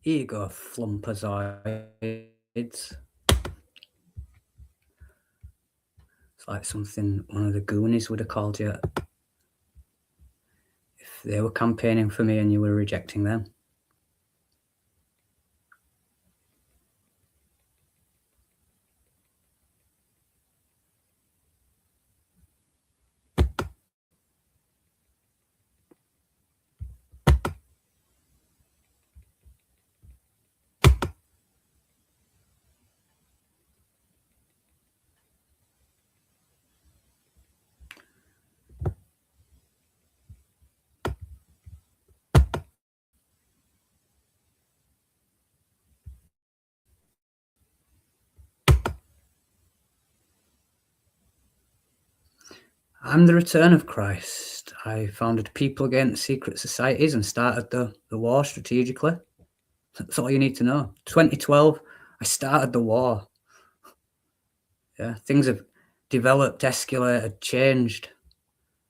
Here you go, flumpazoids. It's like something one of the Goonies would have called you if they were campaigning for me and you were rejecting them. I'm the return of Christ. I founded People Against Secret Societies and started the war strategically. That's all you need to know. 2012, I started the war. Yeah, things have developed, escalated, changed.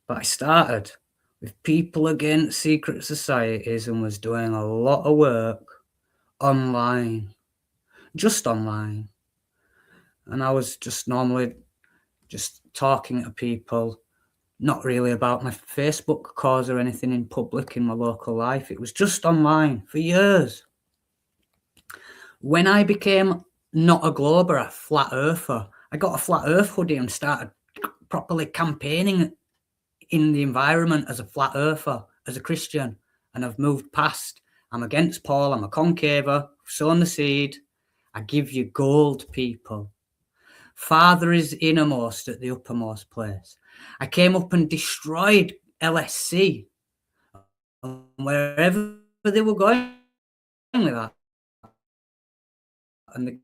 But I started with People Against Secret Societies and was doing a lot of work online, just online. And I was just normally just talking to people, not really about my Facebook cause or anything in public in my local life. It was just online for years. When I became not a glober, a flat earther, I got a flat earth hoodie and started properly campaigning in the environment as a flat earther, as a Christian. And I've moved past. I'm against Paul. I'm a concaver. Sown the seed. I give you gold, people. Father is innermost at the uppermost place. I came up and destroyed LSC. Wherever they were going with that. And the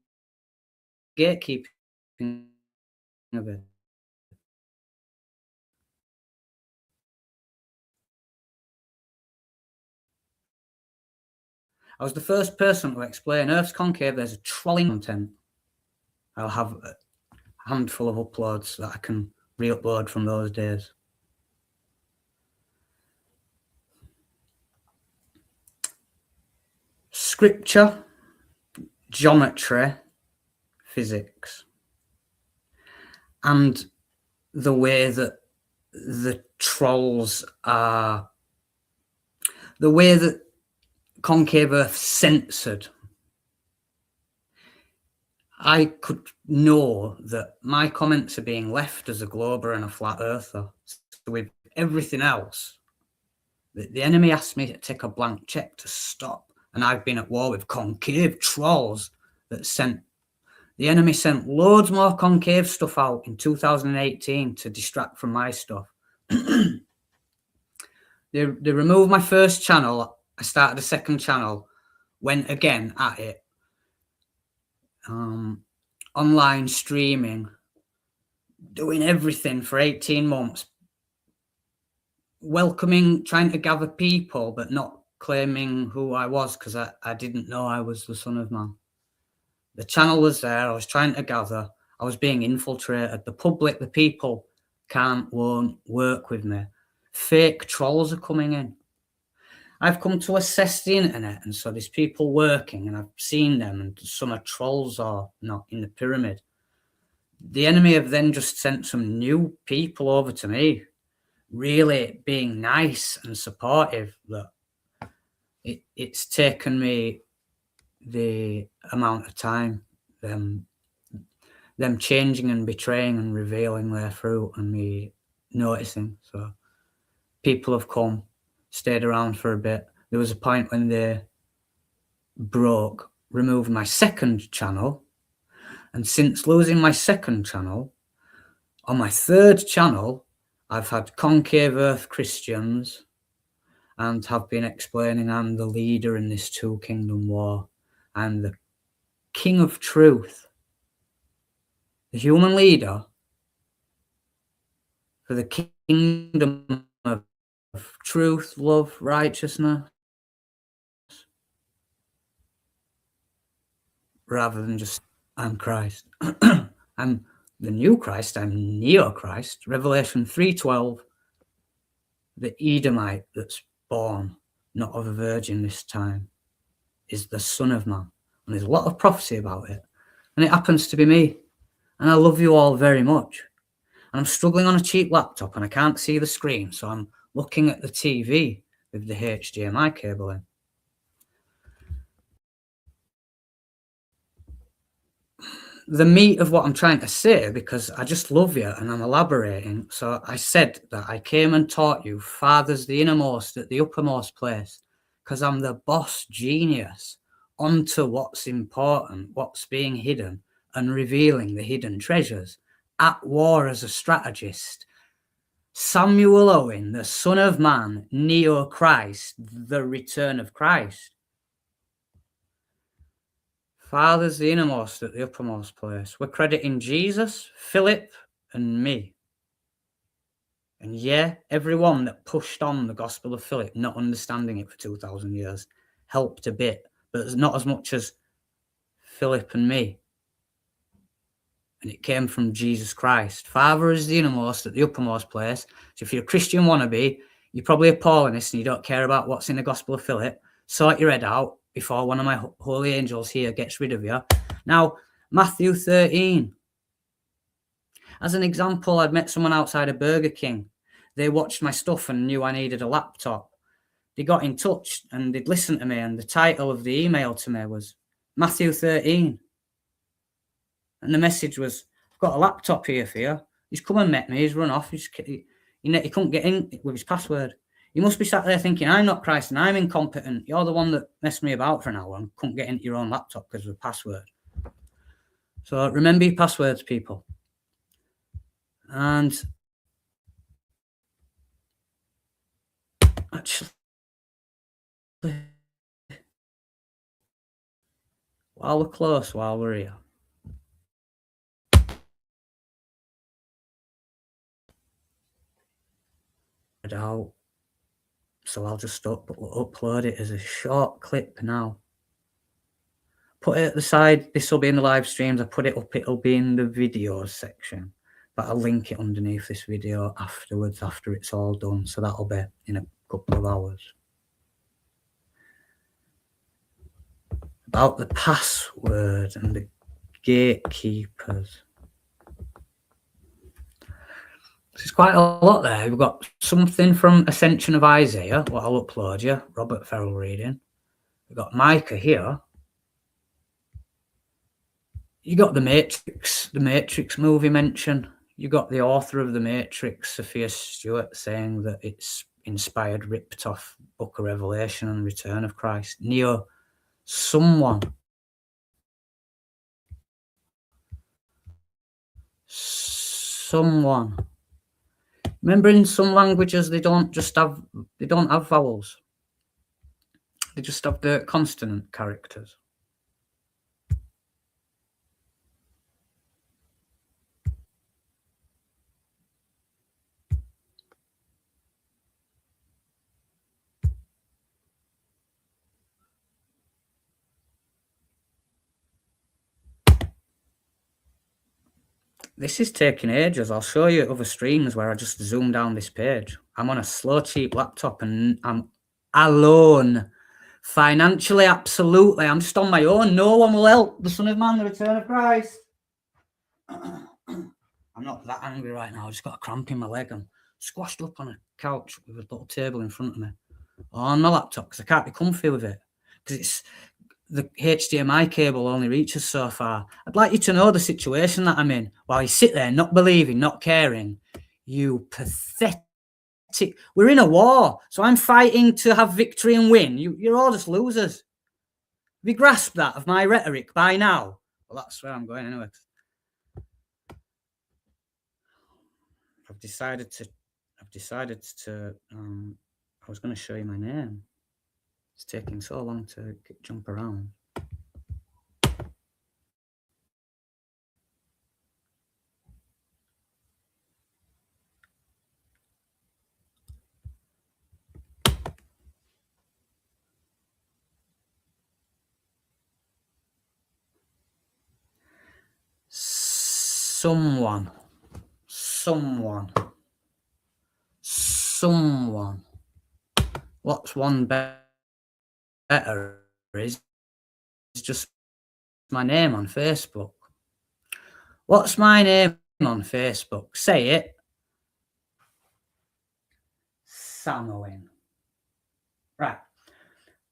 gatekeeping of it. I was the first person to explain Earth's concave. There's a trolling content. I'll have a handful of uploads that I can re-upload from those days. Scripture, geometry, physics, and the way that the trolls are, the way that concave Earth censored. I could know that my comments are being left as a glober and a flat earther. So with everything else, the enemy asked me to take a blank check to stop. And I've been at war with concave trolls that sent, the enemy sent loads more concave stuff out in 2018 to distract from my stuff. They removed my first channel. I started a second channel, went again at it. Online streaming, doing everything for 18 months, welcoming, trying to gather people, but not claiming who I was because I didn't know I was the Son of Man. The channel was there. I was trying to gather. I was being infiltrated. The public, the people won't work with me. Fake trolls are coming in. I've come to assess the internet, and so there's people working, and I've seen them, and some are trolls or not in the pyramid. The enemy have then just sent some new people over to me, really being nice and supportive. That it's taken me the amount of time, them changing and betraying and revealing their fruit and me noticing. So people have come, stayed around for a bit. There was a point when they removed my second channel. And since losing my second channel, on my third channel, I've had concave Earth Christians and have been explaining I'm the leader in this two kingdom war. I'm the king of truth, the human leader for the kingdom of truth, love, righteousness, rather than just I'm Christ. I'm the new Christ. I'm Neo-Christ. Revelation 3:12, the Edomite that's born, not of a virgin this time. is the Son of Man. And there's a lot of prophecy about it. And it happens to be me. And I love you all very much. And I'm struggling on a cheap laptop and I can't see the screen. So I'm looking at the TV with the HDMI cable in. The meat of what I'm trying to say, because I just love you and I'm elaborating. So I said that I came and taught you Father's the innermost at the uppermost place, because I'm the boss genius onto what's important, what's being hidden, and revealing the hidden treasures. At war as a strategist. Samuel Owen, the Son of Man, Neo Christ, the return of Christ. Father's the innermost at the uppermost place. We're crediting Jesus, Philip, and me. And yeah, everyone that pushed on the gospel of Philip, not understanding it for 2,000 years, helped a bit, but it's not as much as Philip and me. And it came from Jesus Christ. Father is the innermost at the uppermost place. So if you're a Christian wannabe, you're probably a Paulinist and you don't care about what's in the gospel of Philip. Sort your head out before one of my holy angels here gets rid of you. Now, Matthew 13. As an example, I'd met someone outside of Burger King. They watched my stuff and knew I needed a laptop. They got in touch and they'd listened to me, and the title of the email to me was Matthew 13. And the message was, I've got a laptop here for you. He's come and met me. He's run off. He couldn't get in with his password. You must be sat there thinking, I'm not Christ and I'm incompetent. You're the one that messed me about for an hour and couldn't get into your own laptop because of the password. So remember your passwords, people. And actually, while we're close, while we're here, out. So I'll just upload it as a short clip now. Put it at the side. This will be in the live streams. I put it up. It'll be in the videos section, but I'll link it underneath this video afterwards, after it's all done. So that'll be in a couple of hours. About the password and the gatekeepers. There's quite a lot there. We've got something from Ascension of Isaiah, what I'll upload you, Robert Ferrell reading. We've got Micah here. You got the Matrix movie mention. You got the author of the Matrix, Sophia Stewart, saying that it's inspired, ripped off Book of Revelation and Return of Christ. Neo, someone. Remember, in some languages they don't have vowels. They just have the consonant characters. This is taking ages. I'll show you other streams where I just zoom down this page. I'm on a slow, cheap laptop and I'm alone. Financially, absolutely. I'm just on my own. No one will help. The Son of Man, the Return of Christ. I'm not that angry right now. I just got a cramp in my leg. I'm squashed up on a couch with a little table in front of me on my laptop because I can't be comfy with it because it's the HDMI cable only reaches so far. I'd like you to know the situation that I'm in while you sit there not believing, not caring. You pathetic. We're in a war, so I'm fighting to have victory and win. You're all just losers. Have you grasped that of my rhetoric by now? Well, that's where I'm going anyway. I've decided to. I was going to show you my name. It's taking so long to jump around. Someone. What's one better is just my name on Facebook. What's my name on Facebook? Say it. Samoin. Right.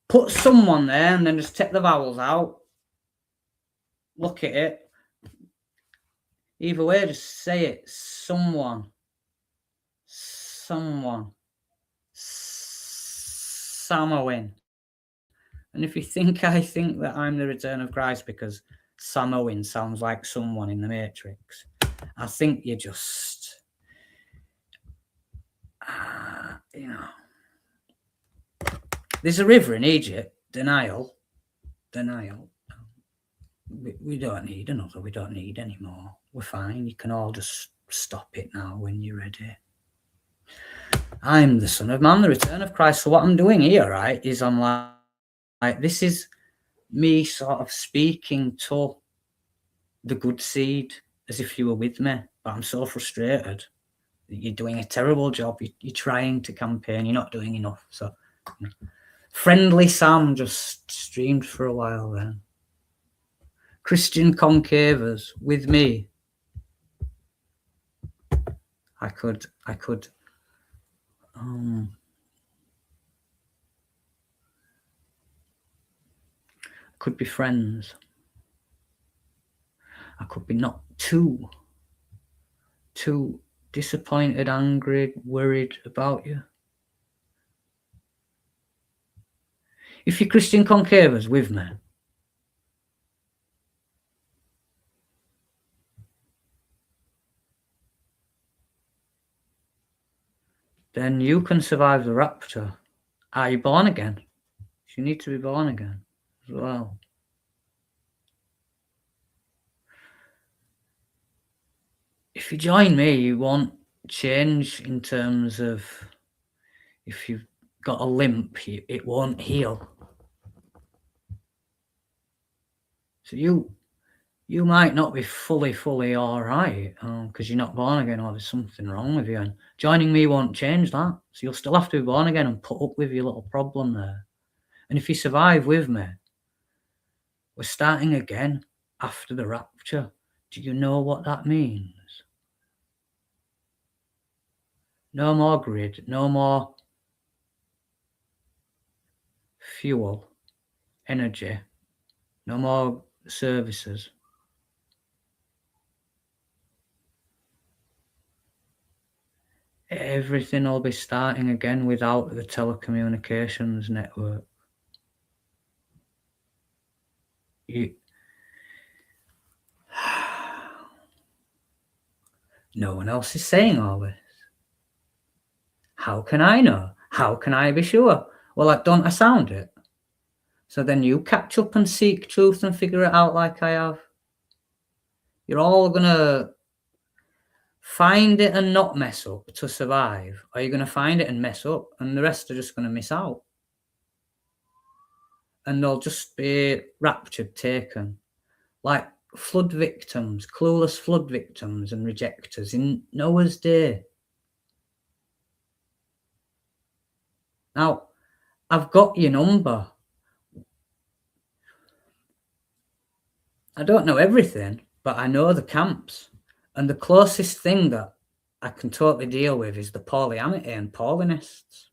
Put someone there and then just take the vowels out. Look at it. Either way, just say it. Someone. Someone. Samoin. And if you think I think that I'm the return of Christ because Samoin sounds like someone in the Matrix, I think you just, there's a river in Egypt, Denial. We don't need another. We don't need any more. We're fine. You can all just stop it now when you're ready. I'm the Son of Man, the return of Christ. So what I'm doing here, right, is I'm like this is me sort of speaking to the good seed as if you were with me. But I'm so frustrated that you're doing a terrible job. You're trying to campaign. You're not doing enough. So Friendly Sam just streamed for a while then. Christian Concavers with me. I could be friends. I could be not too disappointed, angry, worried about you. If you're Christian Concavers with me, then you can survive the rapture. Are you born again? You need to be born again as well. If you join me, you won't change in terms of if you've got a limp, it won't heal. So you might not be fully all right because you're not born again or there's something wrong with you. And joining me won't change that. So you'll still have to be born again and put up with your little problem there. And if you survive with me, we're starting again after the rapture. Do you know what that means? No more grid, no more fuel, energy, no more services. Everything will be starting again without the telecommunications network. No one else is saying all this. How can I know? How can I be sure? Well, don't I sound it? So then you catch up and seek truth and figure it out like I have. You're all going to find it and not mess up to survive. Or you're going to find it and mess up and the rest are just going to miss out. And they'll just be raptured, taken. Like flood victims, clueless flood victims and rejectors in Noah's day. Now, I've got your number. I don't know everything, but I know the camps. And the closest thing that I can totally deal with is the Paulianity and Paulinists.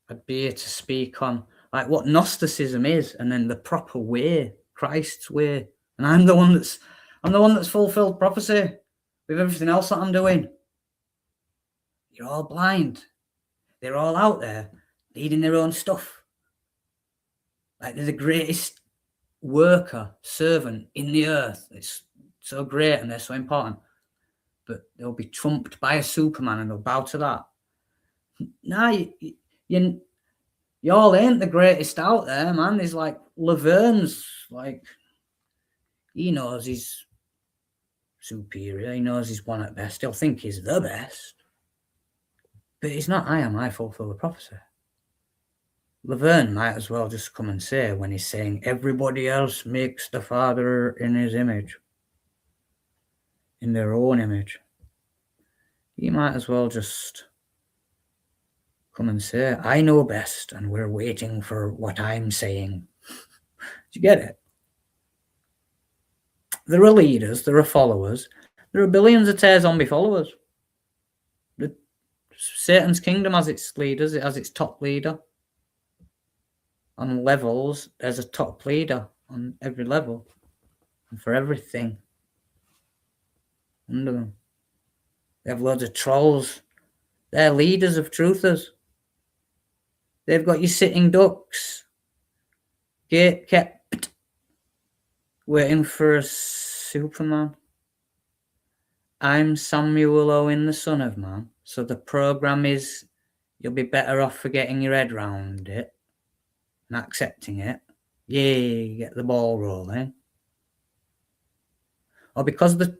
I'd be here to speak on like what Gnosticism is and then the proper way, Christ's way. And I'm the one that's fulfilled prophecy with everything else that I'm doing. You're all blind. They're all out there leading their own stuff. Like they're the greatest worker, servant in the earth. It's so great and they're so important. But they'll be trumped by a Superman and they'll bow to that. Nah, you all ain't the greatest out there, man. There's like Laverne's, like, he knows he's superior. He knows he's one at best. He'll think he's the best. But he's not. I fulfill the prophecy. Laverne might as well just come and say when he's saying everybody else makes the Father in his image, in their own image. you might as well just come and say, I know best and we're waiting for what I'm saying. Do you get it? There are leaders, there are followers, there are billions of Tear Zombie followers. Satan's kingdom has its leaders, it has its top leader. On levels, there's a top leader on every level and for everything under them. They have loads of trolls. They're leaders of truthers. They've got you sitting ducks, kept waiting for a Superman. I'm Samuel Owen, the Son of Man. So the program is, you'll be better off for getting your head round it and accepting it. Yay, get the ball rolling. Or because the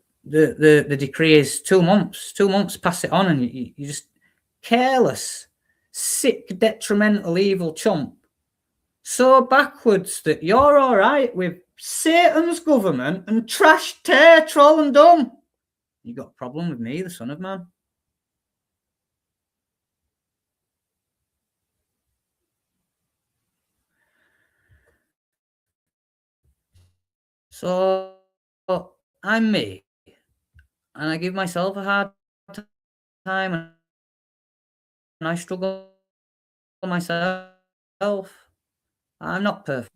decree is 2 months, 2 months, pass it on, and you just careless, sick, detrimental, evil chump. So backwards that you're all right with Satan's government and trash, tear, troll and dumb. You got a problem with me, the Son of Man? So I'm me, and I give myself a hard time, and I struggle myself. I'm not perfect.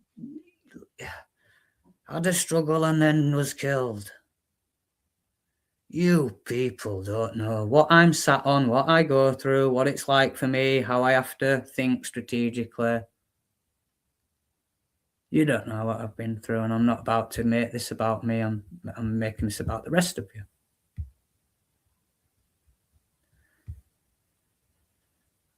I had a struggle and then was killed. You people don't know what I'm sat on, what I go through, what it's like for me, how I have to think strategically. You don't know what I've been through, and I'm not about to make this about me. I'm making this about the rest of you.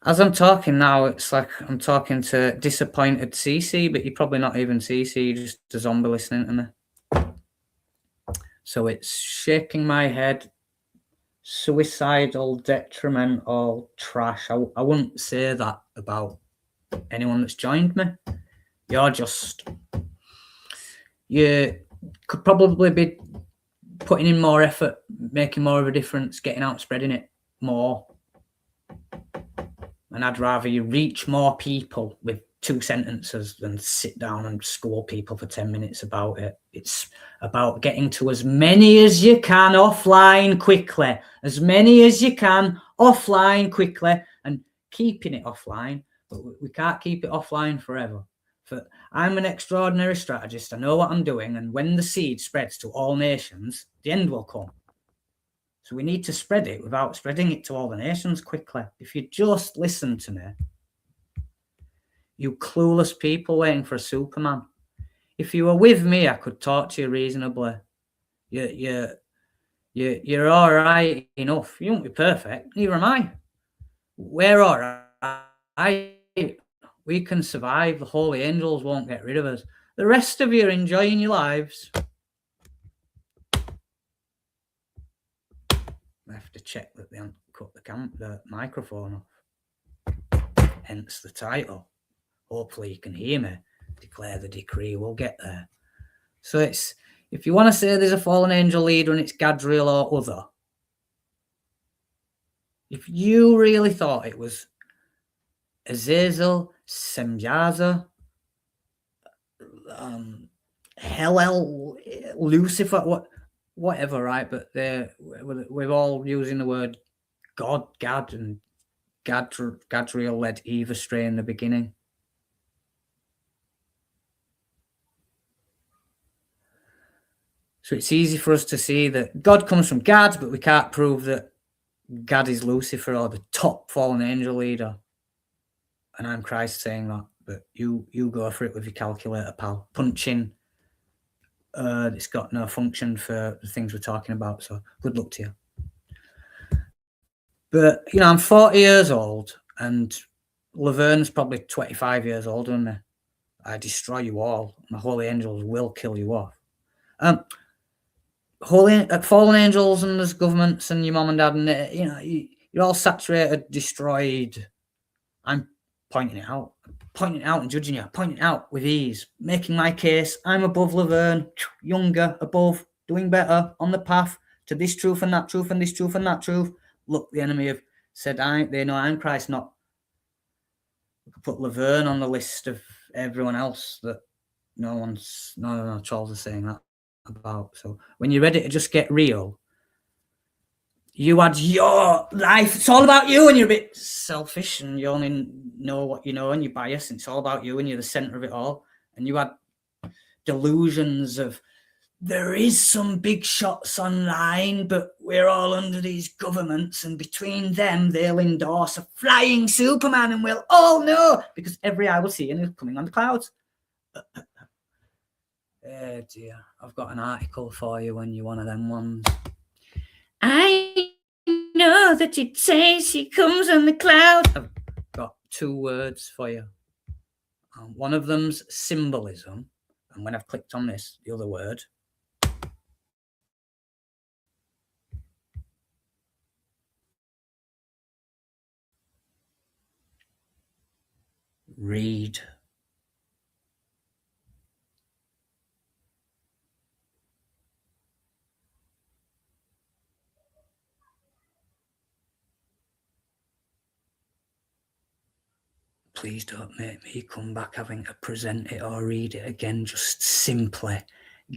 As I'm talking now, it's like I'm talking to disappointed CC, but you're probably not even CC, you're just a zombie listening to me. So it's shaking my head, suicidal, detrimental, trash. I wouldn't say that about anyone that's joined me. You could probably be putting in more effort, making more of a difference, getting out, spreading it more. And I'd rather you reach more people with 2 sentences than sit down and school people for 10 minutes about it. It's about getting to as many as you can offline quickly, as many as you can offline quickly, and keeping it offline. But we can't keep it offline forever. I'm an extraordinary strategist. I know what I'm doing. And when the seed spreads to all nations, the end will come. So we need to spread it without spreading it to all the nations quickly. If you just listen to me, you clueless people waiting for a Superman. If you were with me, I could talk to you reasonably. You're all right enough. You won't be perfect. Neither am I. We're all right. We can survive. The holy angels won't get rid of us. The rest of you are enjoying your lives. I have to check that they haven't cut the microphone off. Hence the title. Hopefully you can hear me. Declare the decree. We'll get there. So it's, if you want to say there's a fallen angel leader and it's Gadriel or other, if you really thought it was Azazel, Semjaza, Hellel, Lucifer, whatever, right? But we're all using the word God, Gad, and Gadriel led Eve astray in the beginning. So it's easy for us to see that God comes from Gad, but we can't prove that Gad is Lucifer or the top fallen angel leader. And I'm Christ saying that, but you go for it with your calculator, pal. Punching, it's got no function for the things we're talking about, so good luck to you. But, you know, I'm 40 years old, and Laverne's probably 25 years older than me. I destroy you all. My holy angels will kill you off. Fallen angels and there's governments and your mom and dad, and you know, you're all saturated, destroyed. I'm pointing it out and judging you, pointing it out with ease, making my case. I'm above Laverne, younger, above, doing better, on the path to this truth and that truth and this truth and that truth. look, the enemy have said, they know I'm Christ, not put Laverne on the list of everyone else that no trolls are saying that about. So when you're ready to just get real, you add your life. It's all about you, and you're a bit selfish, and you only know what you know, and you're biased, and it's all about you, and you're the center of it all. And you add delusions of, there is some big shots online, but we're all under these governments, and between them, they'll endorse a flying Superman, and we'll all know, because every eye will see him is coming on the clouds. Oh dear, I've got an article for you when you're one of them ones. I know that it says he comes on the cloud. I've got 2 words for you. One of them's symbolism, and when I've clicked on this, the other word, read. Please don't make me come back having to present it or read it again. Just simply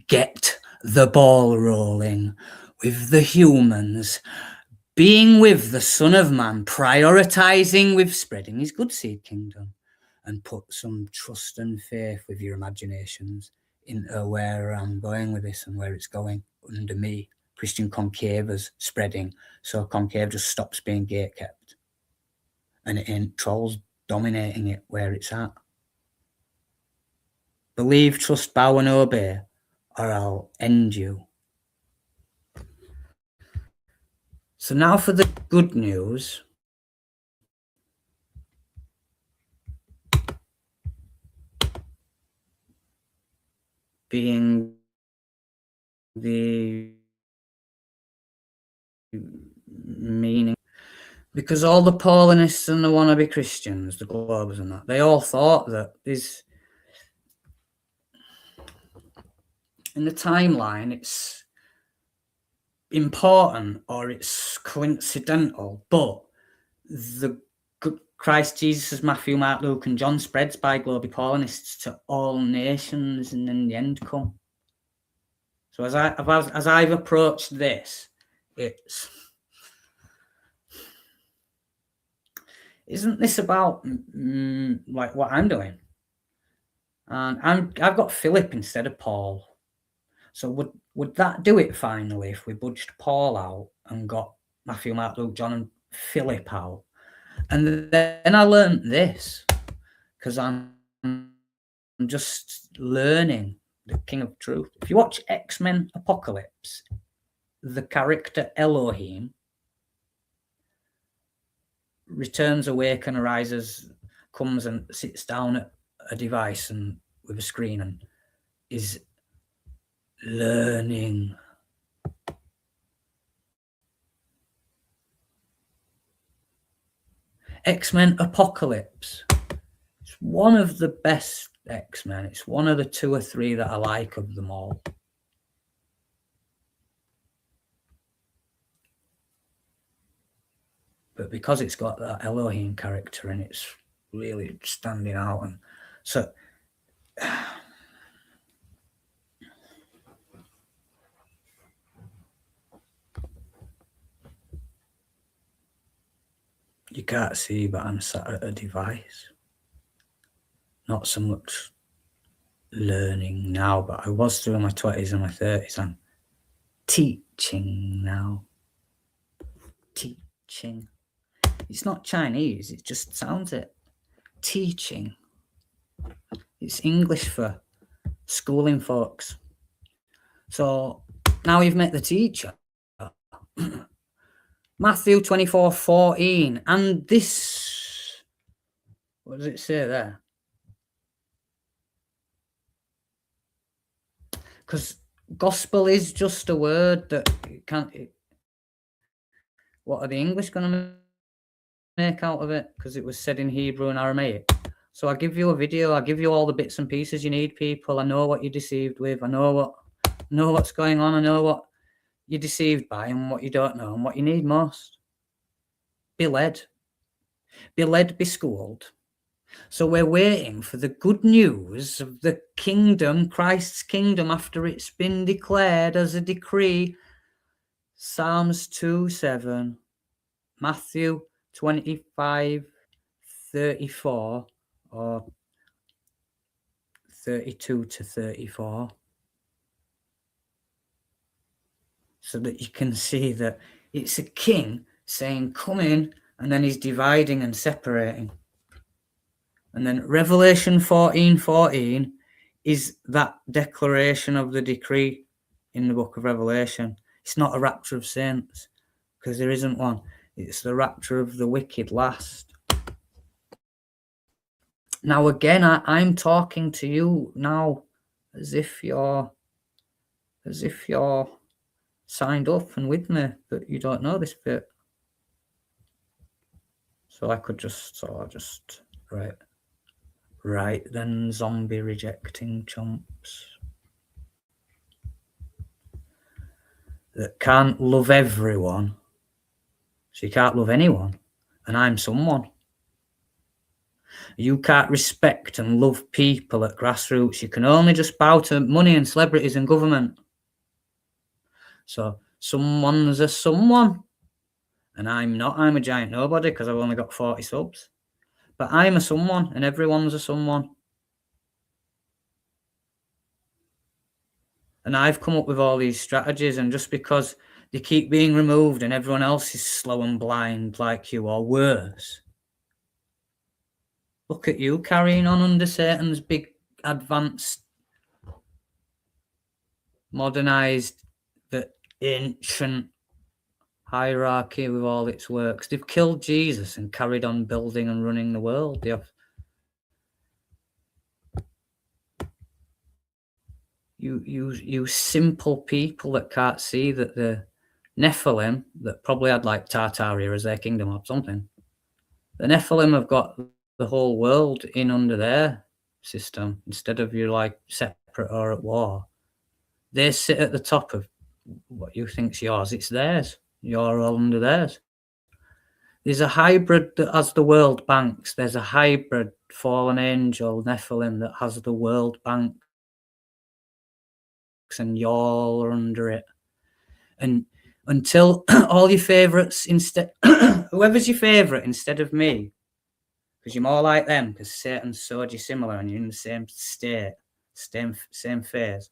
get the ball rolling with the humans, being with the Son of Man, prioritizing with spreading his good seed kingdom, and put some trust and faith with your imaginations into where I'm going with this and where it's going under me. Christian Conclave's spreading, so Conclave just stops being gatekept, and it ain't trolls dominating it where it's at. Believe, trust, bow, and obey, or I'll end you. So now for the good news. Being the meaning, because all the Paulinists and the wannabe Christians, the Globers and that, they all thought that this, in the timeline, it's important or it's coincidental, but the Christ Jesus, Matthew, Mark, Luke, and John spreads by Globy Paulinists to all nations, and in the end come. So as I've approached this, it's, isn't this about like what I'm doing? And I've got Philip instead of Paul. So would that do it finally if we budged Paul out and got Matthew, Mark, Luke, John, and Philip out? And then I learned this, because I'm just learning the King of Truth. If you watch X-Men Apocalypse, the character Elohim returns awake and arises, comes and sits down at a device and with a screen and is learning. X-Men Apocalypse. It's one of the best X-Men. It's one of the 2 or 3 that I like of them all. But because it's got that Elohim character and it's really standing out, and so you can't see, but I'm sat at a device. Not so much learning now, but I was through my 20s and my 30s. I'm teaching now. Teaching. It's not Chinese, it just sounds it. Teaching. It's English for schooling folks. So now you've met the teacher. Matthew 24:14. And this, what does it say there? Because gospel is just a word that it can't. What are the English going to make out of it? Because it was said in Hebrew and Aramaic. So I give you a video. I give you all the bits and pieces you need, people. I know what you're deceived with. I know what's going on. I know what you're deceived by and what you don't know and what you need most. be led, be schooled. So we're waiting for the good news of the kingdom, Christ's kingdom, after it's been declared as a decree. Psalms 2:7, Matthew 25:34, or 32-34. So that you can see that it's a king saying, come in, and then he's dividing and separating. And then Revelation 14:14 is that declaration of the decree in the book of Revelation. It's not a rapture of saints, because there isn't one. It's the rapture of the wicked last. Now again, I'm talking to you now as if you're signed up and with me, but you don't know this bit. So I could just right then, zombie rejecting chumps that can't love everyone. So you can't love anyone, and I'm someone. You can't respect and love people at grassroots. You can only just bow to money and celebrities and government. So someone's a someone, and I'm not. I'm a giant nobody because I've only got 40 subs. But I'm a someone, and everyone's a someone. And I've come up with all these strategies, and just because they keep being removed and everyone else is slow and blind like you, or worse, look at you carrying on under Satan's big, advanced, modernized, the ancient hierarchy with all its works. They've killed Jesus and carried on building and running the world. You simple people that can't see that the Nephilim, that probably had like Tartaria as their kingdom or something, the Nephilim have got the whole world in under their system instead of you like separate or at war. They sit at the top of what you think's yours. It's theirs. You're all under theirs. There's a hybrid that has the world banks. There's a hybrid fallen angel Nephilim that has the world banks, and y'all are under it. And until all your favourites, instead, whoever's your favourite instead of me, because you're more like them, because Satan's sowed you similar and you're in the same state, same phase.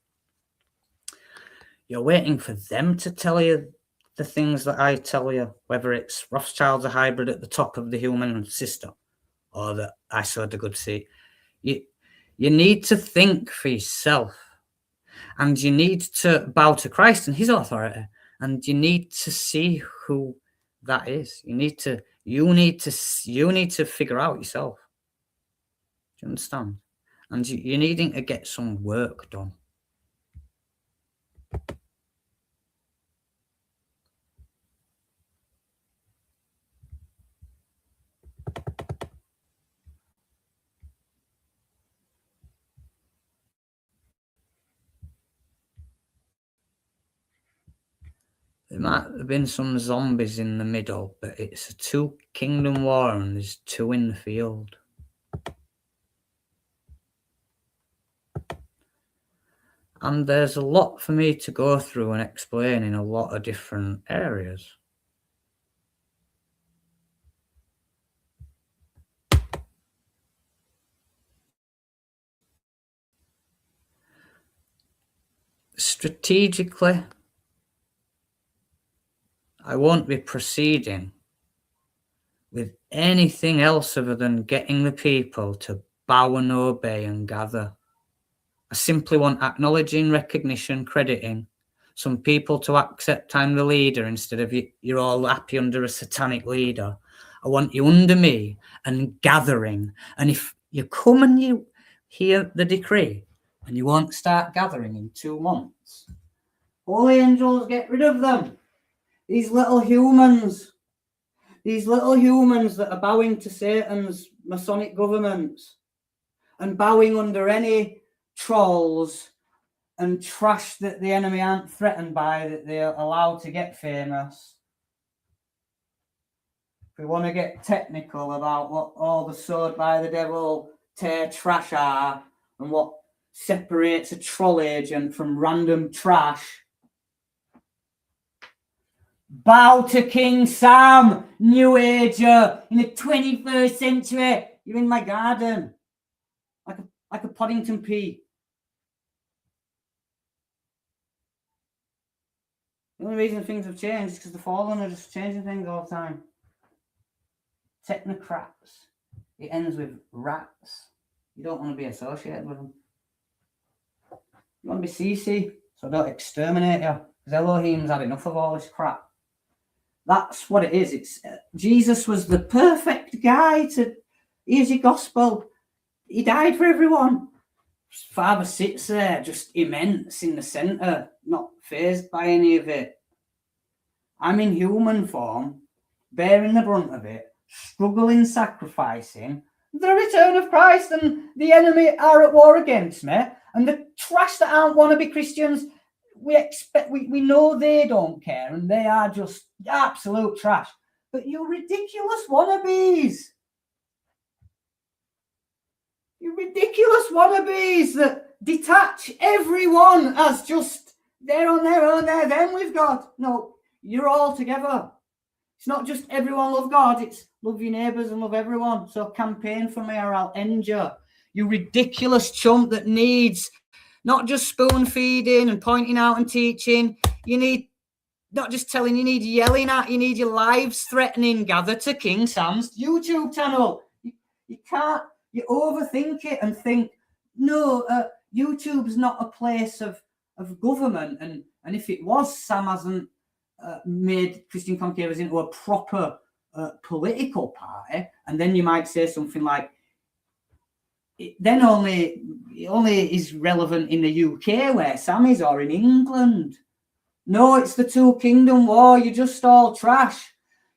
You're waiting for them to tell you the things that I tell you, whether it's Rothschild's a hybrid at the top of the human system, or that I sowed the good seed. You need to think for yourself, and you need to bow to Christ and his authority, and you need to see who that is. You need to figure out yourself. Do you understand? And you're needing to get some work done. There might have been some zombies in the middle, but it's a 2-kingdom war and there's 2 in the field. And there's a lot for me to go through and explain in a lot of different areas. Strategically, I won't be proceeding with anything else other than getting the people to bow and obey and gather. I simply want acknowledging, recognition, crediting, some people to accept I'm the leader instead of you're all happy under a satanic leader. I want you under me and gathering. And if you come and you hear the decree and you won't start gathering in 2 months, holy angels, get rid of them. These little humans that are bowing to Satan's Masonic governments and bowing under any trolls and trash that the enemy aren't threatened by, that they're allowed to get famous. we want to get technical about what all the sowed by the devil tear trash are and what separates a troll agent from random trash, bow to King Sam, New Ager, in the 21st century. You're in my garden, like a Poddington pea. The only reason things have changed is because the fallen are just changing things all the time. Technocrats. It ends with rats. You don't want to be associated with them. You want to be CC, so don't exterminate you. Because Elohim's had enough of all this crap. That's what it is. It's Jesus was the perfect guy to... Here's your gospel. He died for everyone. Father sits there, just immense in the centre, not fazed by any of it. I'm in human form, bearing the brunt of it, struggling, sacrificing. The return of Christ and the enemy are at war against me. And the trash that aren't wannabe Christians, we know they don't care and they are just absolute trash. But you ridiculous wannabes. You ridiculous wannabes that detach everyone as just they're on their own, they're them with God. No, you're all together. It's not just everyone love God, it's love your neighbours and love everyone. So campaign for me or I'll end you. You ridiculous chump that needs not just spoon feeding and pointing out and teaching. You need not just telling, you need yelling at, you need your lives threatening. Gather to King Sam's YouTube channel. You can't. You overthink it and think, no, YouTube's not a place of government. And if it was, Sam hasn't made Christian Concavers into a proper political party. And then you might say something like, it only is relevant in the UK where Sam is, or in England. No, it's the Two Kingdom War. You're just all trash.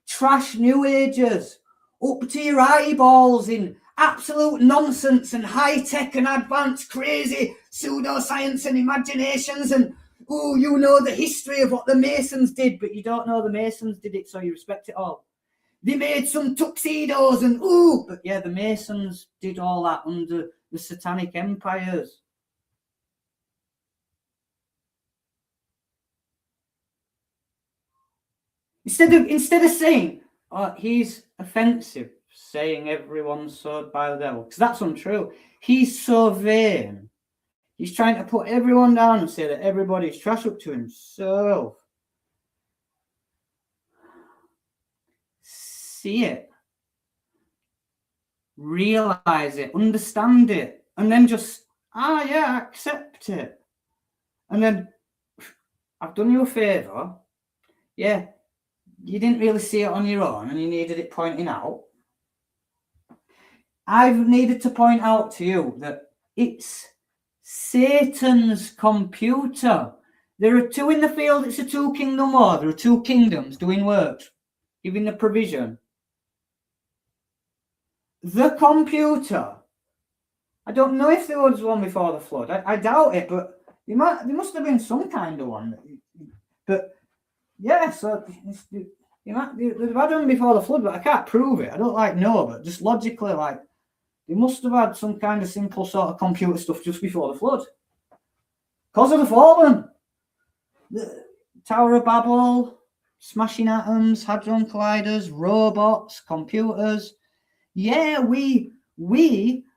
Trash New Agers. Up to your eyeballs in absolute nonsense and high-tech and advanced crazy pseudoscience and imaginations and, oh, you know the history of what the Masons did, but you don't know the Masons did it, so you respect it all. They made some tuxedos and, oh, but yeah, the Masons did all that under the satanic empires. Instead of saying, oh, he's offensive, saying everyone's sowed by the devil, because that's untrue. He's so vain. He's trying to put everyone down and say that everybody's trash up to himself. See it. Realize it. Understand it. And then just, yeah, accept it. And then, I've done you a favour. Yeah, you didn't really see it on your own and you needed it pointing out. I've needed to point out to you that it's Satan's computer. There are two in the field. It's a two kingdom war. There are two kingdoms doing work, giving the provision. The computer. I don't know if there was one before the flood. I doubt it, but there must have been some kind of one. But yeah, so they'd have had one before the flood, but I can't prove it. I don't but just logically, they must have had some kind of simple sort of computer stuff just before the flood. Because of the fallen. The Tower of Babel, smashing atoms, hadron colliders, robots, computers. Yeah, we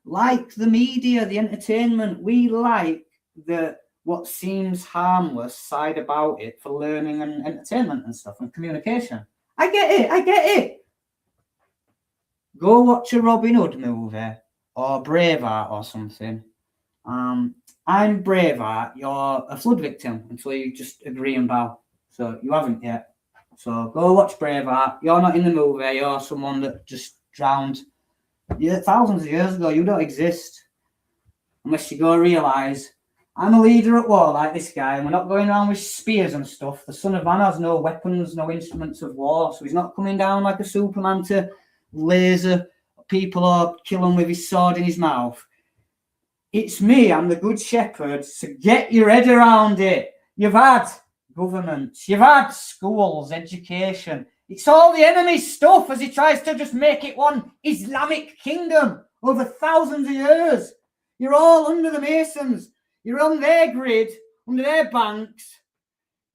like the media, the entertainment. We like what seems harmless side about it for learning and entertainment and stuff and communication. I get it. Go watch a Robin Hood movie or Braveheart or something. I'm Braveheart, you're a flood victim until you just agree and bow. So you haven't yet. So go watch Braveheart. You're not in the movie, you're someone that just drowned. Yeah, thousands of years ago, you don't exist. Unless you go realise, I'm a leader at war like this guy, and we're not going around with spears and stuff. The son of man has no weapons, no instruments of war, so he's not coming down like a Superman to laser people or kill them with his sword in his mouth. It's me, I'm the good shepherd, so get your head around it. You've had governments, you've had schools, education, It's all the enemy's stuff as he tries to just make it one Islamic kingdom over thousands of years. You're all under the Masons. You're on their grid, under their banks.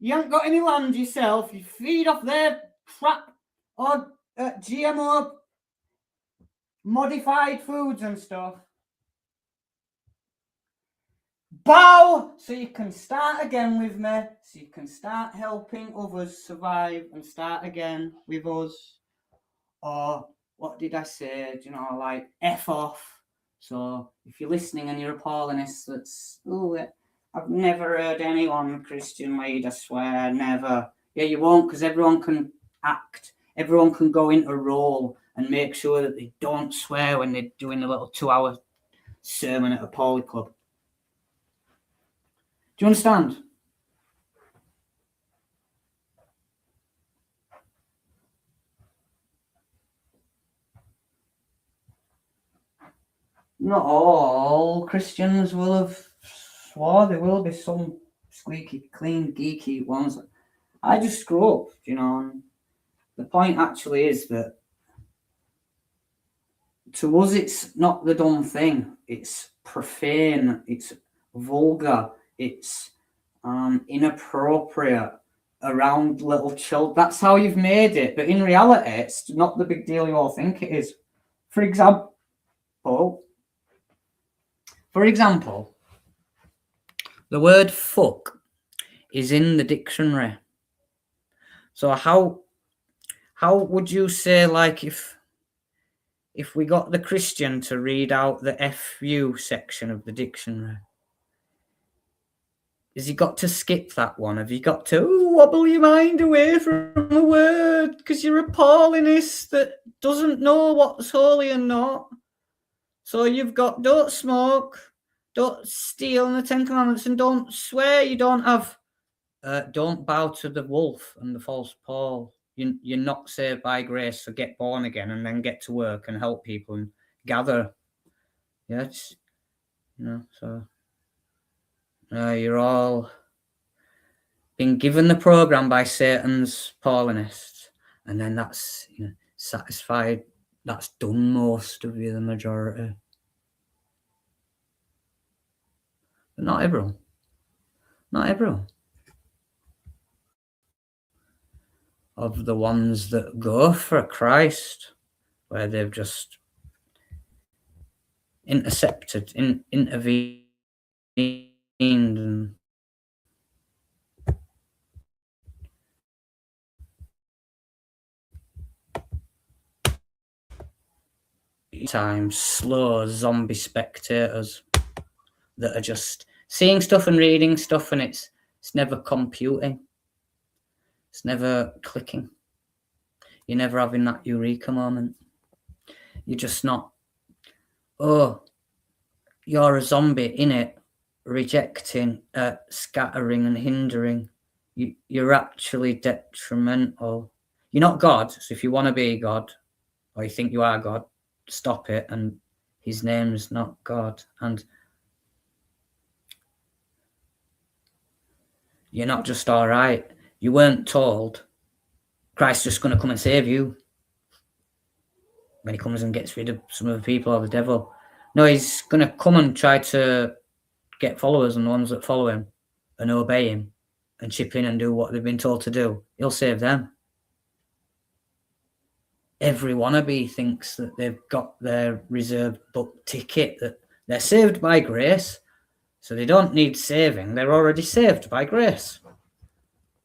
You haven't got any land yourself. You feed off their crap or GMO modified foods and stuff. Bow so you can start again with me, so you can start helping others survive and start again with us. Or what did I say? Do you know, like F off. So if you're listening and you're a Paulinist, that's I've never heard anyone Christian lead, I swear, never. Yeah, you won't, because everyone can act, everyone can go into role and make sure that they don't swear when they're doing a little 2-hour sermon at a Pauli club. Do you understand? Not all Christians will have swore. There will be some squeaky clean, geeky ones. I just grew up, you know, and the point actually is that to us it's not the dumb thing. It's profane, it's vulgar, it's inappropriate around little children. That's how you've made it. But in reality, it's not the big deal you all think it is. For example, the word fuck is in the dictionary. So how would you say, like, if we got the Christian to read out the FU section of the dictionary, has he got to skip that one? Have you got to wobble your mind away from a word because you're a Paulinist that doesn't know what's holy and not? So you've got don't smoke, don't steal in the 10 Commandments, and don't swear. You don't have don't bow to the wolf and the false Paul. You're not saved by grace, so get born again and then get to work and help people and gather. Yeah, it's, you know, so you're all been given the program by Satan's Paulinists, and then that's, you know, satisfied. That's done most of you, the majority. But not everyone. Not everyone. Of the ones that go for Christ, where they've just intervened and times slow zombie spectators that are just seeing stuff and reading stuff, and it's never computing, it's never clicking. You're never having that eureka moment. You're just not, you're a zombie in it, rejecting, scattering and hindering. You're actually detrimental. You're not God, so if you want to be God, or you think you are God, stop it, and his name's not God. And you're not just all right. You weren't told Christ's just going to come and save you when he comes and gets rid of some of the people or the devil. No, he's going to come and try to get followers, and the ones that follow him and obey him and chip in and do what they've been told to do, he'll save them. Every wannabe thinks that they've got their reserved book ticket, that they're saved by grace, so they don't need saving. They're already saved by grace.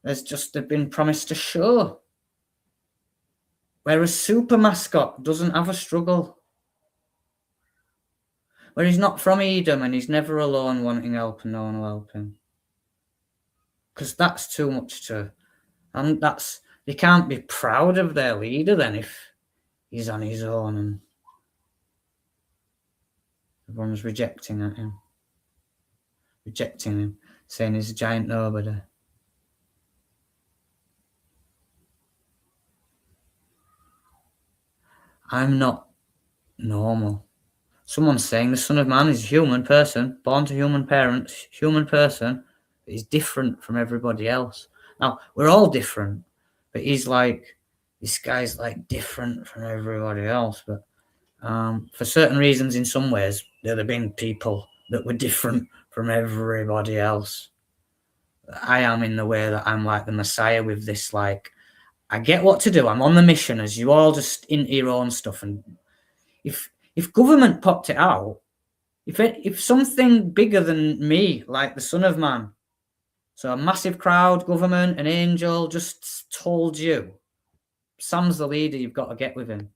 They've been promised a show. Whereas Super Mascot doesn't have a struggle. Where he's not from Edom and he's never alone wanting help and no one will help him. Because that's too much and they can't be proud of their leader then if he's on his own and everyone's rejecting him, saying he's a giant nobody. I'm not normal. Someone's saying the Son of Man is a human person, born to human parents, human person, but he's different from everybody else. Now, we're all different, but he's this guy's like different from everybody else. But for certain reasons, in some ways, there have been people that were different from everybody else. I am in the way that I'm like the Messiah with this, like, I get what to do. I'm on the mission, as you all just into your own stuff. And if government popped it out, if something bigger than me, like the Son of Man, so a massive crowd, government, an angel, just told you, Sam's the leader, you've got to get with him,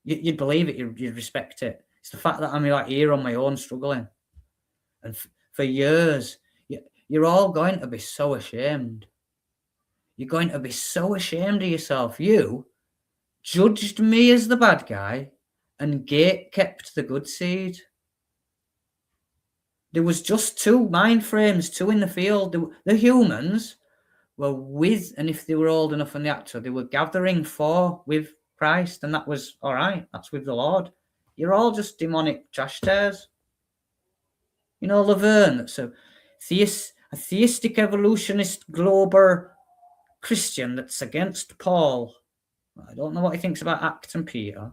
you'd believe it, you'd respect it. It's the fact that I'm like here on my own struggling. And for years, you're all going to be so ashamed. You're going to be so ashamed of yourself. You judged me as the bad guy and gate kept the good seed. There was just two mind frames, two in the field. The humans were with, and if they were old enough and the actor, they were gathering with Christ, and that was all right. That's with the Lord. You're all just demonic trash tears. You know, Laverne, that's a theistic evolutionist global Christian that's against Paul. I don't know what he thinks about Acts and Peter.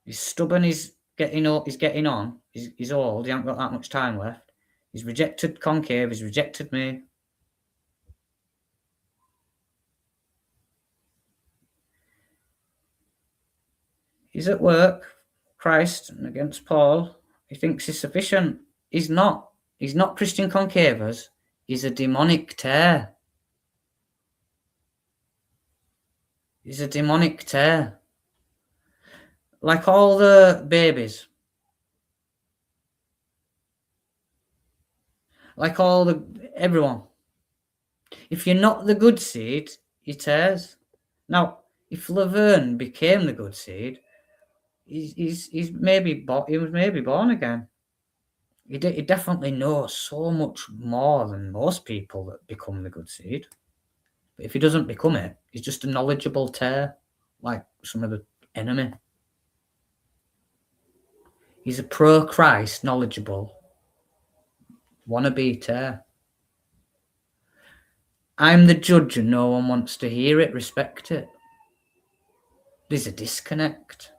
He's stubborn, he's getting on, he's old, he hasn't got that much time left. He's rejected Concave, he's rejected me. He's at work, Christ, and against Paul. He thinks he's sufficient. He's not. He's not Christian Concavers. He's a demonic tear. He's a demonic tear. Like all the babies. Like everyone. If you're not the good seed, he tears. Now, if Laverne became the good seed, he was maybe born again. He definitely knows so much more than most people that become the good seed. But if he doesn't become it, he's just a knowledgeable tear, like some of the enemy. He's a pro-Christ, knowledgeable, wannabe tear. I'm the judge and no one wants to hear it, respect it. There's a disconnect.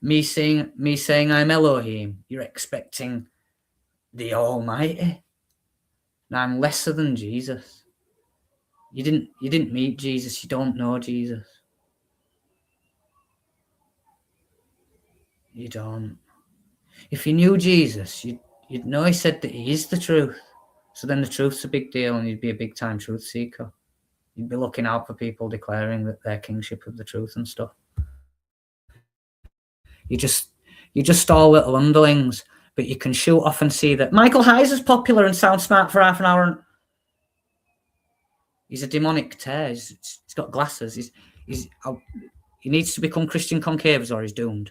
Me saying I'm Elohim, you're expecting the Almighty. Now I'm lesser than Jesus. You didn't meet Jesus, you don't know Jesus. You don't. If you knew Jesus, you'd know he said that he is the truth. So then the truth's a big deal and you'd be a big time truth seeker. You'd be looking out for people declaring that their kingship of the truth and stuff. You're just all little underlings, but you can shoot off and see that Michael Heiser's popular and sounds smart for half an hour. He's a demonic tear. He's got glasses. He needs to become Christian Concavers or he's doomed.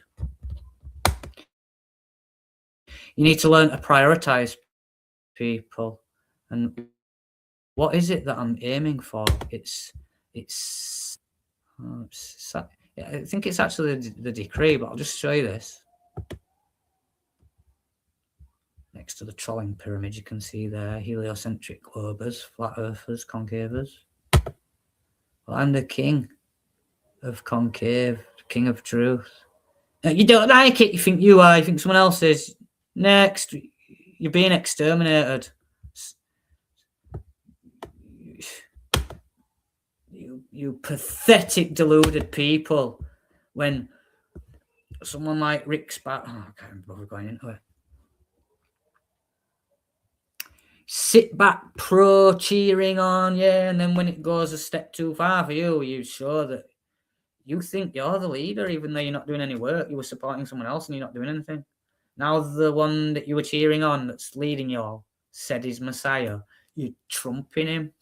You need to learn to prioritize people. And what is it that I'm aiming for? I think it's actually the decree, but I'll just show you this. Next to the trolling pyramid, you can see there heliocentric globers, flat earthers, concavers. Well, I'm the king of concave, king of truth. You don't like it, you think you are, you think someone else is. Next, you're being exterminated. You pathetic, deluded people. When someone like Rick Spat, I can't bother going into it. Sit back, pro, cheering on, yeah, and then when it goes a step too far for you, you show that you think you're the leader, even though you're not doing any work. You were supporting someone else and you're not doing anything. Now the one that you were cheering on that's leading you all said he's Messiah. You're trumping him.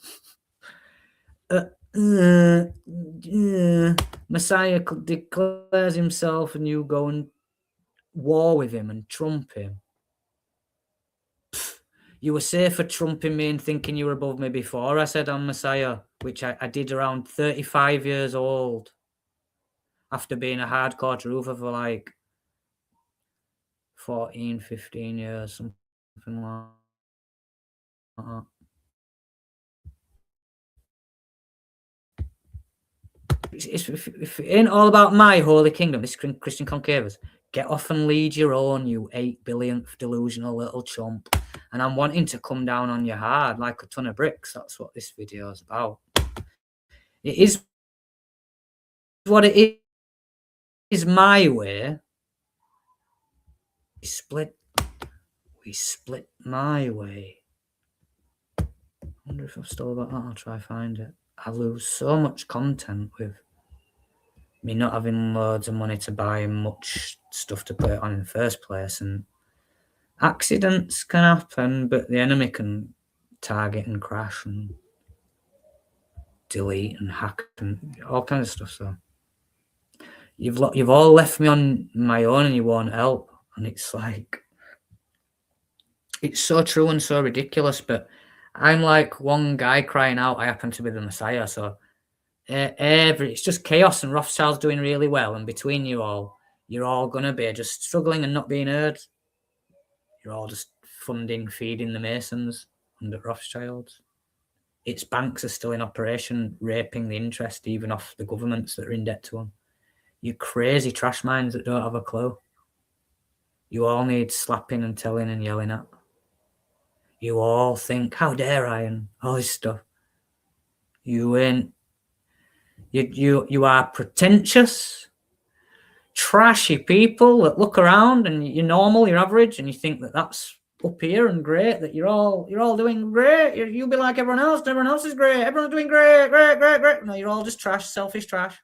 Messiah declares himself and you go and war with him and trump him. You were safer trumping me and thinking you were above me before I said I'm Messiah, which I did around 35 years old after being a hardcore truther for like 14, 15 years, something like that. If it ain't all about my holy kingdom, this Christian concavers, get off and lead your own, you 8 billionth delusional little chump. And I'm wanting to come down on you hard like a ton of bricks. That's what this video is about. It is what it is my way. We split my way. I wonder if I've still got that. I'll try find it. I lose so much content with me not having loads of money to buy much stuff to put it on in the first place, and accidents can happen, but the enemy can target and crash and delete and hack and all kinds of stuff. So you've all left me on my own and you won't help, and it's like, it's so true and so ridiculous, but I'm like one guy crying out, I happen to be the Messiah. So it's just chaos, and Rothschild's doing really well, and between you all, you're all gonna be just struggling and not being heard. You're all just feeding the Masons under Rothschilds. Its banks are still in operation, raping the interest even off the governments that are in debt to them. You crazy trash minds that don't have a clue. You all need slapping and telling and yelling at. You all think, how dare I, and all this stuff. You ain't. You are pretentious, trashy people that look around and you're normal, you're average, and you think that that's up here and great, that you're all doing great. You'll be like everyone else. Everyone else is great. Everyone's doing great. No, you're all just trash, selfish trash.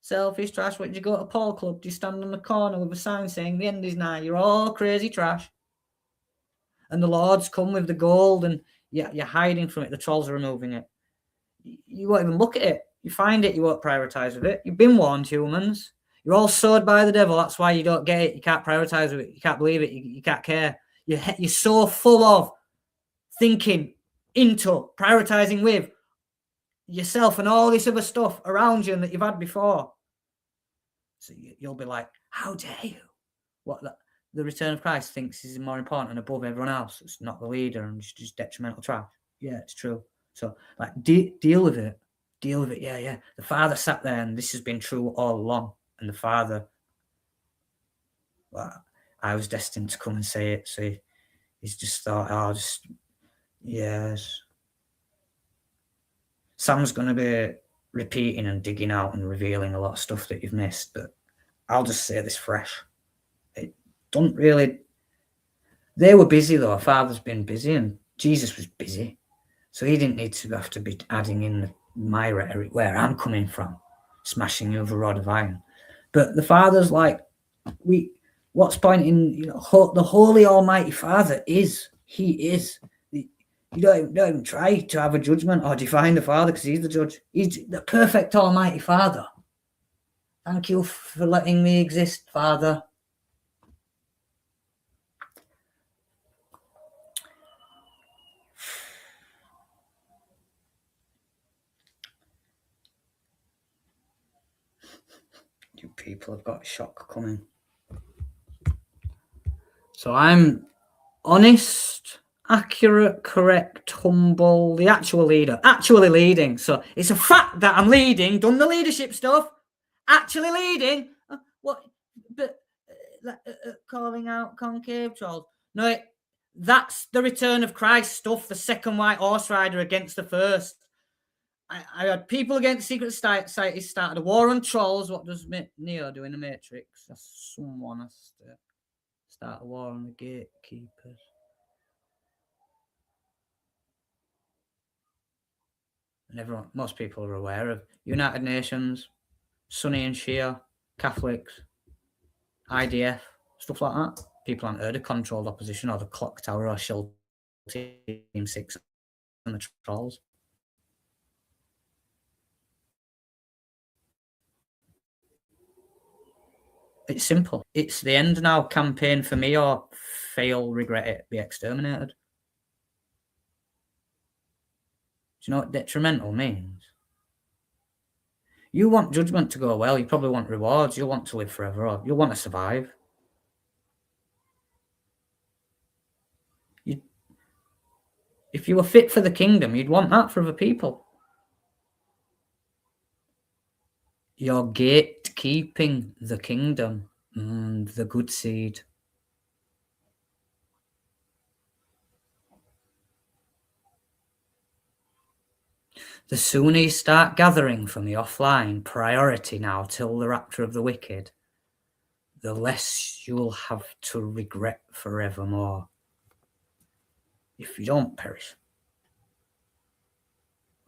Selfish trash. When you go to a Paul club, do you stand on the corner with a sign saying the end is nigh? You're all crazy trash. And the Lords come with the gold, and you're hiding from it. The trolls are removing it. You won't even look at it. You find it, you won't prioritize with it. You've been warned, humans. You're all sowed by the devil. That's why you don't get it. You can't prioritize with it. You can't believe it. You can't care. You're so full of thinking into prioritizing with yourself and all this other stuff around you that you've had before. So you'll be like, how dare you? What the return of Christ thinks is more important and above everyone else. It's not the leader and it's just detrimental trash. Yeah, it's true. So, like, deal with it. Deal with it. Yeah. The Father sat there, and this has been true all along. And the Father, well, I was destined to come and say it. So he's just thought, yes. Sam's going to be repeating and digging out and revealing a lot of stuff that you've missed. But I'll just say this fresh. It don't really. They were busy, though. Father's been busy, and Jesus was busy. So he didn't need to have to be adding in my rhetoric where I'm coming from, smashing you with a rod of iron. But the Father's like, what's pointing, the Holy Almighty Father is. He is. You don't even try to have a judgment or define the Father, because he's the judge. He's the perfect Almighty Father. Thank you for letting me exist, Father. You people have got a shock coming. So I'm honest, accurate, correct, humble, the actual leader, actually leading. So it's a fact that I'm leading, done the leadership stuff, actually leading. Calling out concave trolls. No, that's the return of Christ stuff, the second white horse rider against the first. I had people against secret societies started a war on trolls. What does Neo do in the Matrix? Someone has to start a war on the Gatekeepers. And most people are aware of United Nations, Sunni and Shia, Catholics, IDF, stuff like that. People haven't heard of controlled opposition or the Clock Tower or Shield Team 6 and the trolls. It's simple. It's the end now. Campaign for me or fail, regret it, be exterminated. Do you know what detrimental means? You want judgment to go well. You probably want rewards. You'll want to live forever, or you'll want to survive. If you were fit for the kingdom, you'd want that for other people. You're gatekeeping the kingdom, the good seed. The sooner you start gathering from the offline, priority now till the rapture of the wicked, the less you'll have to regret forevermore. If you don't perish,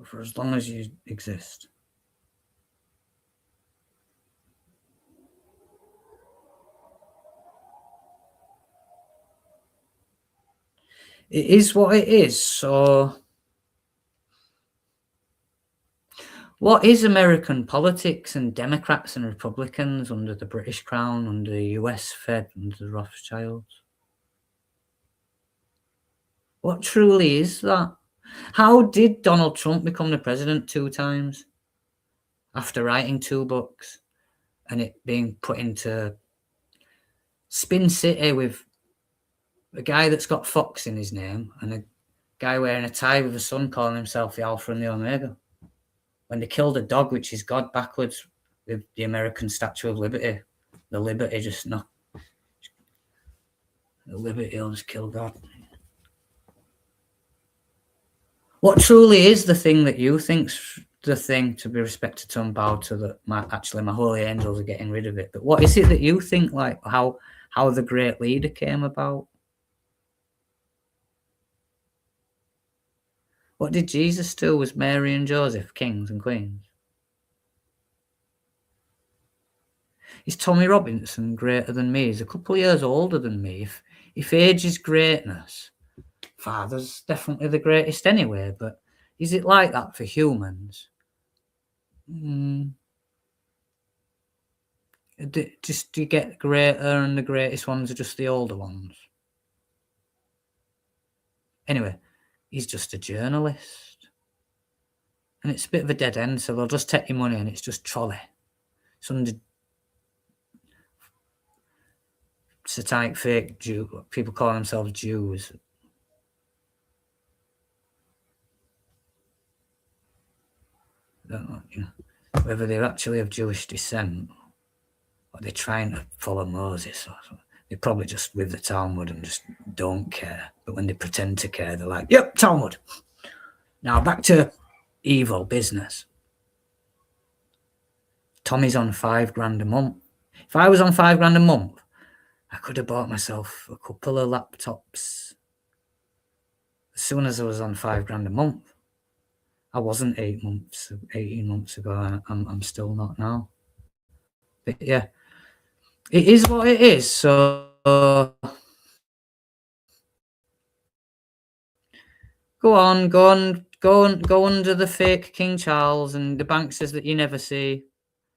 for as long as you exist. It is what it is, so what is American politics and Democrats and Republicans under the British Crown, under the US Fed, under the Rothschilds? What truly is that? How did Donald Trump become the president 2 times after writing 2 books and it being put into Spin City with a guy that's got Fox in his name and a guy wearing a tie with a sun calling himself the Alpha and the Omega? When they killed a dog, which is God, backwards with the American Statue of Liberty, the Liberty just not. The Liberty will just kill God. What truly is the thing that you think's the thing to be respected to and bowed to, that my holy angels are getting rid of it? But what is it that you think, like how the great leader came about? What did Jesus do? Was Mary and Joseph kings and queens? Is Tommy Robinson greater than me? He's a couple of years older than me. If age is greatness, Father's definitely the greatest anyway, but is it like that for humans? Just do you get greater and the greatest ones are just the older ones? Anyway, he's just a journalist. And it's a bit of a dead end, so they'll just take your money and it's just trolley. Some satanic fake Jew, people call themselves Jews. I don't know, whether they're actually of Jewish descent or they're trying to follow Moses or something. They're probably just with the Talmud and just don't care. But when they pretend to care, they're like, yep, Talmud. Now back to evil business. Tommy's on $5,000 a month. If I was on $5,000 a month, I could have bought myself a couple of laptops as soon as I was on $5,000 a month. I wasn't 18 months ago, and I'm still not now. But yeah, it is what it is. So go under the fake King Charles and the banksters that you never see.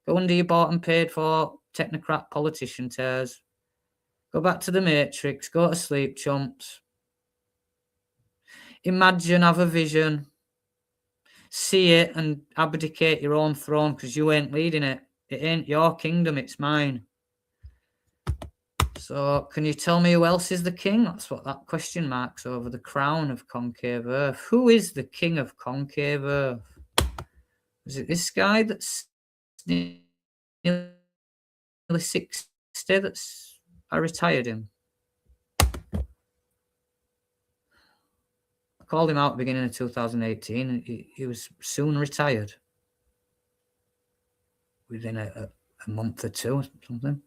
Go under your bought and paid for technocrat politician tears. Go back to the Matrix. Go to sleep, chumps. Imagine, have a vision. See it and abdicate your own throne, because you ain't leading it. It ain't your kingdom, it's mine. So can you tell me who else is the king? That's what that question mark's over the crown of concave earth. Who is the king of concave earth? Is it this guy that's nearly 60? I retired him. I called him out at the beginning of 2018 and he was soon retired. Within a month or 2 or something.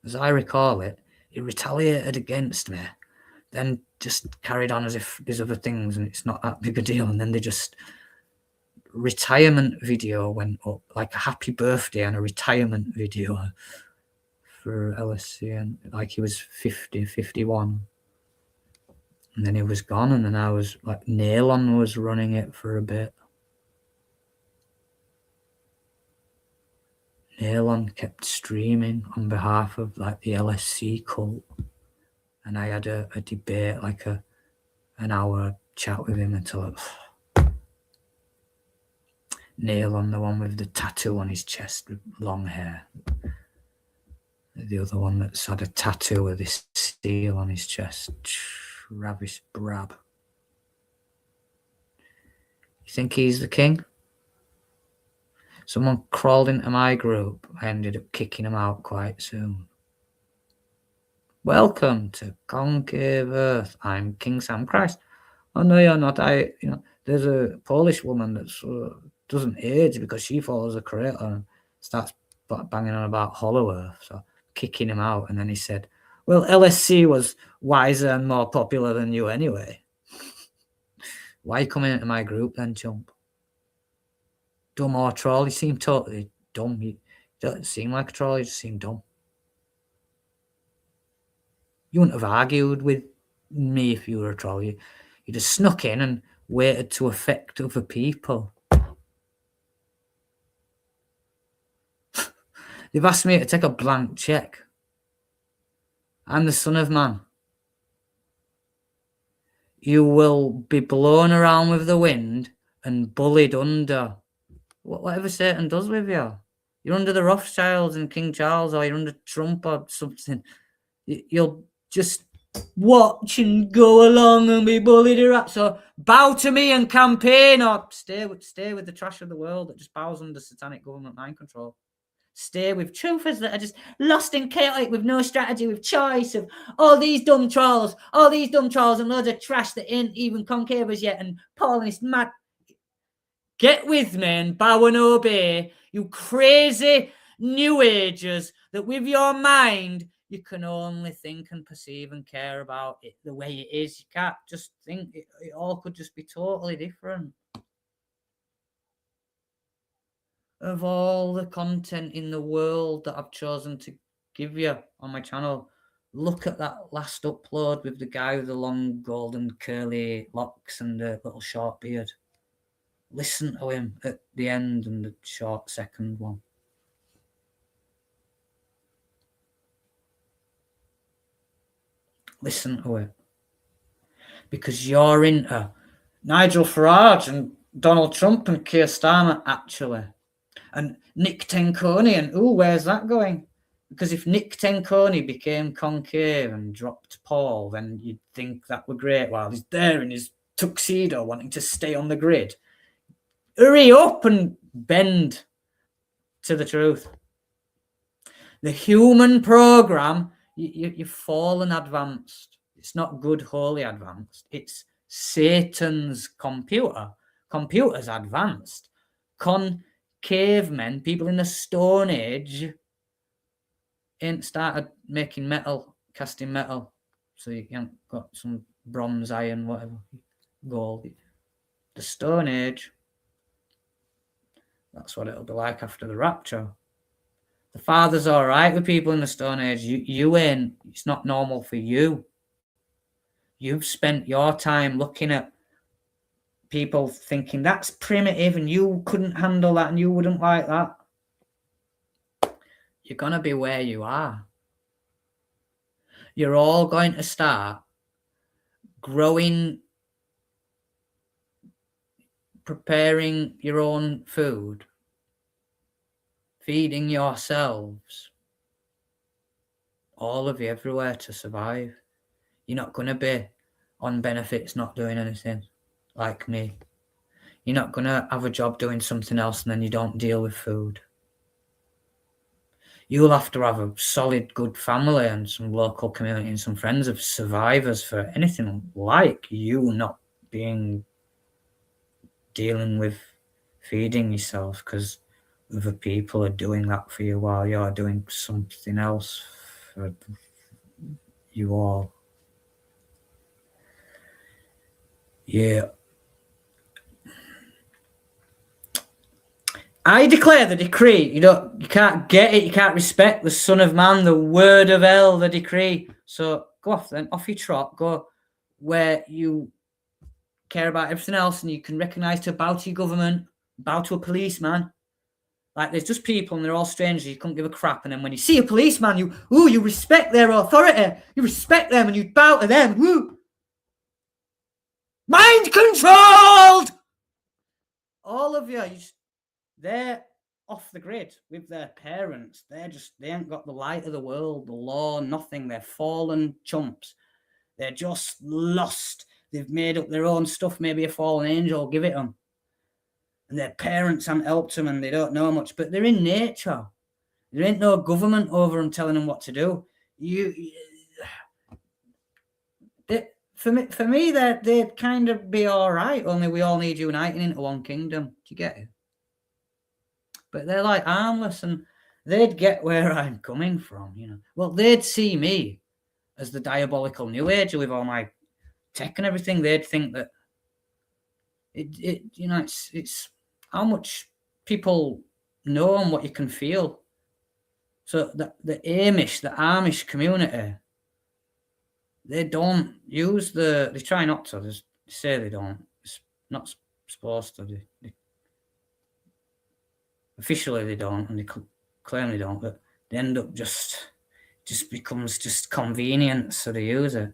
As I recall it, he retaliated against me, then just carried on as if there's other things and it's not that big a deal. And then they just, retirement video went up, like a happy birthday and a retirement video for LSC, and like he was 50, 51. And then he was gone, and then I was like, Nailon was running it for a bit. Nailon kept streaming on behalf of like the LSC cult, and I had a debate, like an hour chat with him until Nailon, the one with the tattoo on his chest with long hair, the other one that's had a tattoo with this seal on his chest, Travis Brab. You think he's the king? Someone crawled into my group. I ended up kicking them out quite soon. Welcome to Concave Earth. I'm King Sam Christ. Oh no, you're not. There's a Polish woman that doesn't age because she follows a creator and starts banging on about Hollow Earth. So kicking him out, and then he said, "Well, LSC was wiser and more popular than you anyway. Why are you coming into my group then, chump? Dumb or troll? You seem totally dumb. You don't seem like a troll. You just seem dumb. You wouldn't have argued with me if you were a troll. You just snuck in and waited to affect other people. They've asked me to take a blank check. I'm the Son of Man. You will be blown around with the wind and bullied under. Whatever Satan does with you. You're under the Rothschilds and King Charles, or you're under Trump or something. You'll just watch and go along and be bullied around. So bow to me and campaign, or stay with the trash of the world that just bows under satanic government mind control. Stay with truthers that are just lost and chaotic with no strategy, with choice of all these dumb trolls and loads of trash that ain't even concavers yet, and Paul and his mad. Get with me and bow and obey, you crazy new agers that with your mind you can only think and perceive and care about it the way it is. You can't just think it all could just be totally different. Of all the content in the world that I've chosen to give you on my channel, look at that last upload with the guy with the long golden curly locks and the little short beard. Listen to him at the end and the short second one. Listen to it. Because you're into Nigel Farage and Donald Trump and Keir Starmer, actually. And Nick Tenconi, and where's that going? Because if Nick Tenconi became concave and dropped Paul, then you'd think that were great while he's there in his tuxedo wanting to stay on the grid. Hurry up and bend to the truth. The human program, you've fallen advanced. It's not good, holy advanced. It's Satan's computer. Computers advanced. Cavemen, people in the Stone Age, ain't started making metal, casting metal. So you ain't got some bronze, iron, whatever, gold. The Stone Age. That's what it'll be like after the rapture. The Father's all right with people in the Stone Age. You ain't. It's not normal for you. You've spent your time looking at people thinking that's primitive and you couldn't handle that and you wouldn't like that. You're going to be where you are. You're all going to start growing, preparing your own food, feeding yourselves, all of you everywhere to survive. You're not going to be on benefits not doing anything like me. You're not going to have a job doing something else and then you don't deal with food. You'll have to have a solid, good family and some local community and some friends of survivors for anything like you not being dealing with feeding yourself, because other people are doing that for you while you're doing something else for you all. Yeah. I declare the decree. You can't get it. You can't respect the Son of Man, the word of hell, the decree. So go off then, off your trot. Go where you care about everything else and you can recognize to bow to your government, bow to a policeman. Like there's just people and they're all strangers. You couldn't give a crap. And then when you see a policeman, you respect their authority. You respect them and you bow to them. Woo! Mind controlled! All of you, they're off the grid with their parents. They ain't got the light of the world, the law, nothing. They're fallen chumps. They're just lost. They've made up their own stuff. Maybe a fallen angel will give it them. and their parents haven't helped them and they don't know much, but they're in nature. There ain't no government over them telling them what to do. For me, they'd kind of be all right, only we all need uniting into one kingdom. Do you get it? But they're like harmless, and they'd get where I'm coming from, you know. Well, they'd see me as the diabolical new ager with all my tech and everything. They'd think that it's how much people know and what you can feel. So the Amish community, they don't use they try not to. They say they don't. It's not supposed to. Officially they don't, and they claim they don't, but they end up just becomes just convenient, so they use it.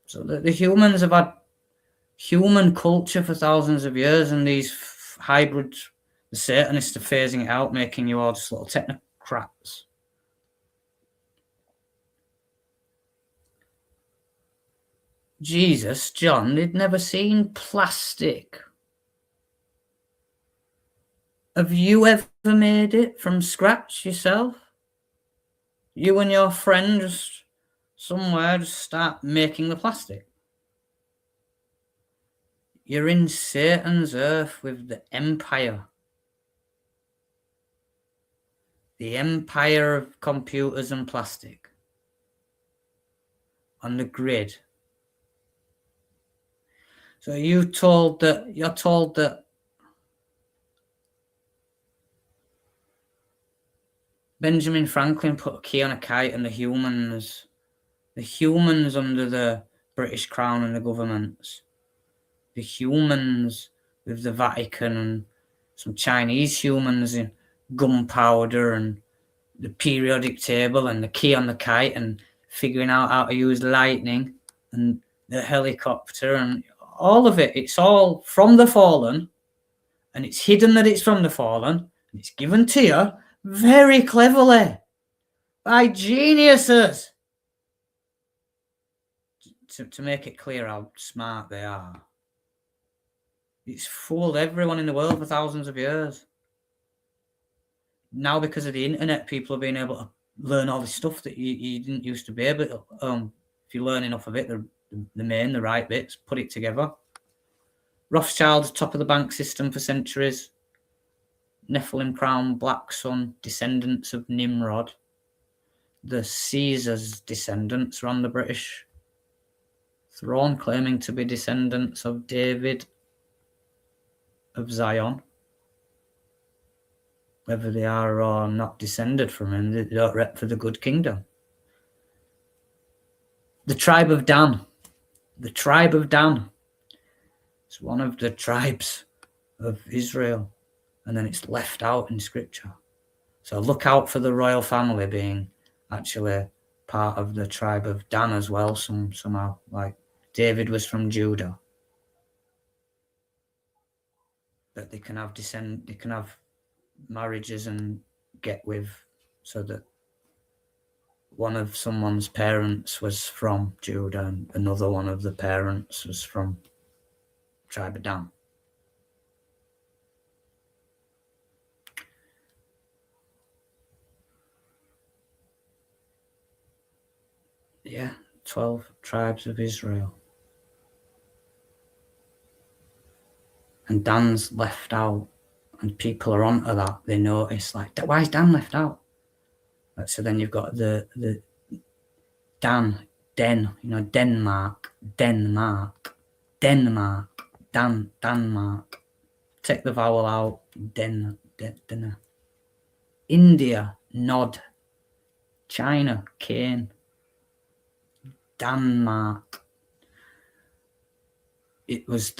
So the humans have had human culture for thousands of years, and these hybrids, the Satanists, are phasing it out, making you all just little technocrats. Jesus, John, they'd never seen plastic. Have you ever made it from scratch yourself? You and your friend just somewhere just start making the plastic? You're in Satan's earth with the empire. The empire of computers and plastic. On the grid. So you're told that Benjamin Franklin put a key on a kite, and the humans under the British Crown and the governments, the humans with the Vatican and some Chinese humans in gunpowder and the periodic table and the key on the kite and figuring out how to use lightning and the helicopter and all of it. It's all from the fallen, and it's hidden that it's from the fallen, and it's given to you very cleverly by geniuses to make it clear how smart they are. It's fooled everyone in the world for thousands of years. Now, because of the internet, people are being able to learn all this stuff that you didn't used to be able to. If you learn enough of it, the right bits, put it together. Rothschild's top of the bank system for centuries. Nephilim crown, black sun, descendants of Nimrod. The Caesar's descendants were on the British throne, claiming to be descendants of David of Zion. Whether they are or not descended from him, they don't rep for the good kingdom. The tribe of Dan. The tribe of Dan. It's one of the tribes of Israel, and then it's left out in scripture. So look out for the royal family being actually part of the tribe of Dan as well, somehow. Like David was from Judah. But they can have marriages and get with, so that one of someone's parents was from Judah and another one of the parents was from tribe of Dan. Yeah, 12 tribes of Israel. And Dan's left out, and people are onto that. They notice, like, why is Dan left out? So then you've got the Denmark, Denmark. Take the vowel out, India, Nod. China, Cain. Denmark. It was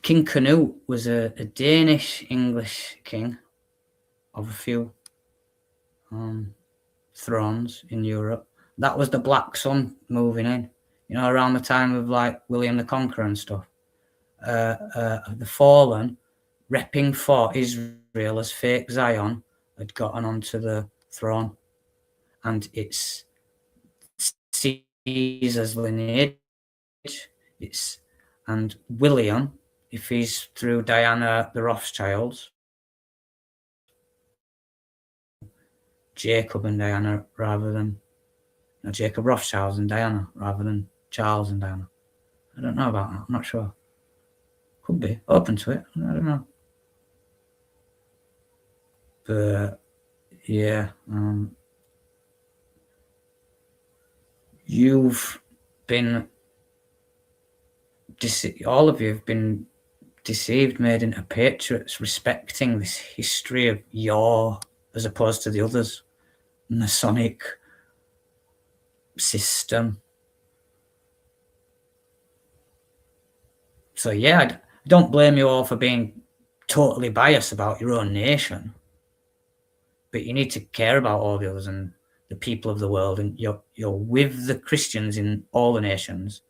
King Canute was a Danish English king of a few thrones in Europe. That was the Black Sun moving in, around the time of like William the Conqueror and stuff. The fallen, repping for Israel as fake Zion, had gotten onto the throne, and it's Caesar's lineage. And William if he's through Diana the Rothschilds, Jacob and Diana rather than Jacob Rothschilds and Diana rather than Charles and Diana. I don't know about that. I'm not sure. Could be open to it. I don't know. But yeah, you've been all of you have been deceived, made into patriots, respecting this history of your as opposed to the others, Masonic system. So yeah, I don't blame you all for being totally biased about your own nation, but you need to care about all the others and the people of the world, and you're with the Christians in all the nations.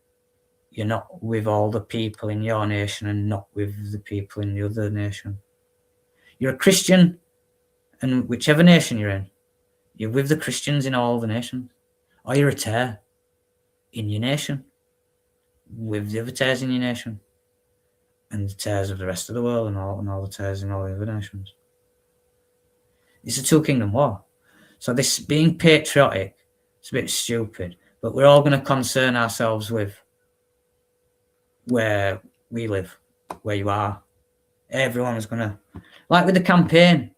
You're not with all the people in your nation and not with the people in the other nation. You're a Christian, and whichever nation you're in, you're with the Christians in all the nations. Or you're a tear in your nation, with the other tears in your nation, and the tears of the rest of the world, and all the tears in all the other nations. It's a two-kingdom war. So this being patriotic, it's a bit stupid, but we're all going to concern ourselves with where we live, where you are. Everyone's going to, like with the campaign,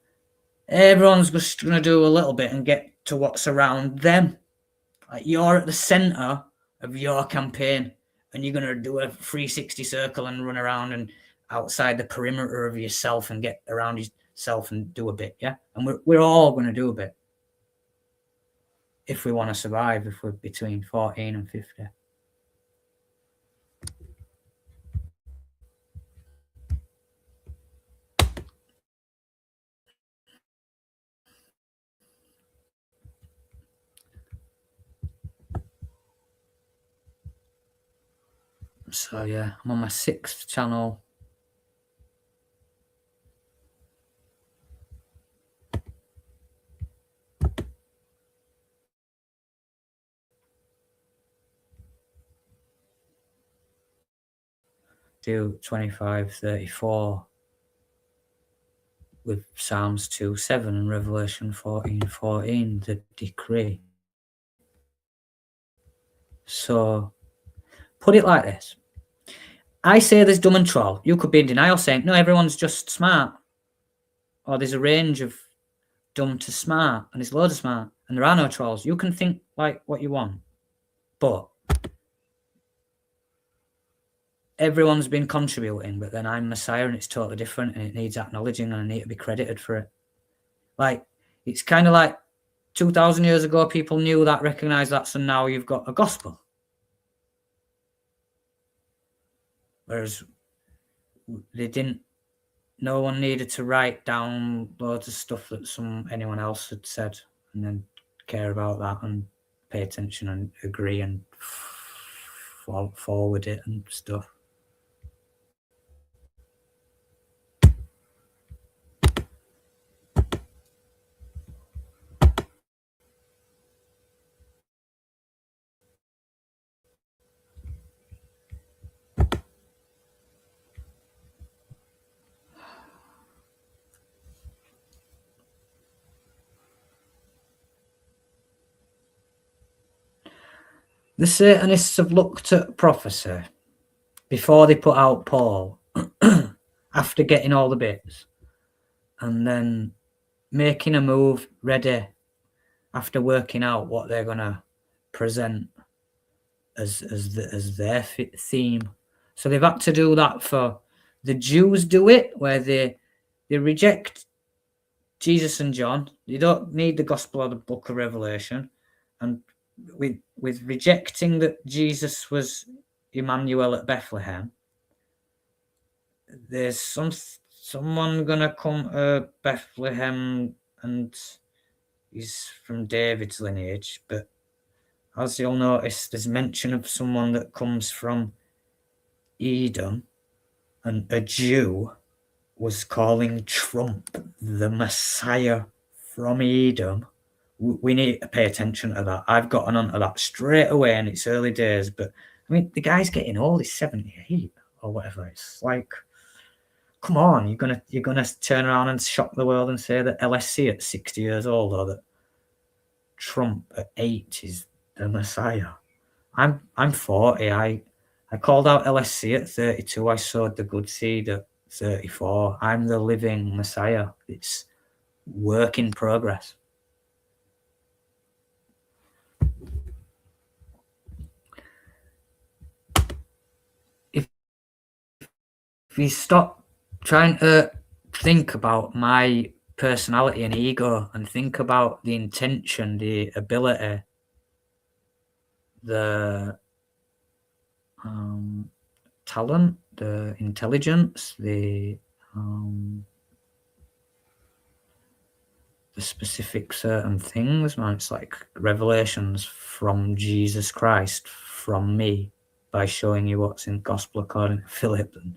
everyone's just going to do a little bit and get to what's around them. Like you're at the centre of your campaign, and you're going to do a 360 circle and run around and outside the perimeter of yourself and get around yourself and do a bit, yeah? And we're all going to do a bit if we want to survive, if we're between 14 and 50. So yeah, I'm on my 6th channel. Do 25:34 with Psalms 2:7 and Revelation 14:14, the decree. So put it like this. I say there's dumb and troll. You could be in denial saying, no, everyone's just smart. Or there's a range of dumb to smart, and there's loads of smart, and there are no trolls. You can think like what you want. But everyone's been contributing, but then I'm Messiah and it's totally different and it needs acknowledging and I need to be credited for it. Like, it's kind of like 2,000 years ago, people knew that, recognized that, so now you've got a gospel. Whereas they didn't, no one needed to write down loads of stuff that anyone else had said and then care about that and pay attention and agree and forward it and stuff. The Satanists have looked at prophecy before they put out Paul, after getting all the bits, and then making a move ready after working out what they're going to present as their theme. So they've had to do that for the Jews. Do it where they reject Jesus and John. You don't need the Gospel or the Book of Revelation, and with rejecting that Jesus was Emmanuel at Bethlehem, there's someone gonna come to Bethlehem and he's from David's lineage, but as you'll notice, there's mention of someone that comes from Edom, and a Jew was calling Trump the Messiah from Edom. We need to pay attention to that. I've gotten onto that straight away, and it's early days, but I mean, the guy's getting old. He's 78 or whatever. It's like, come on, you're gonna turn around and shock the world and say that LSC at 60 years old or that Trump at 8 is the Messiah. I'm 40. I called out LSC at 32. I sowed the good seed at 34. I'm the living Messiah. It's work in progress. If you stop trying to think about my personality and ego and think about the intention, the ability, the talent, the intelligence, the specific certain things, man. It's like revelations from Jesus Christ, from me, by showing you what's in Gospel according to Philip. And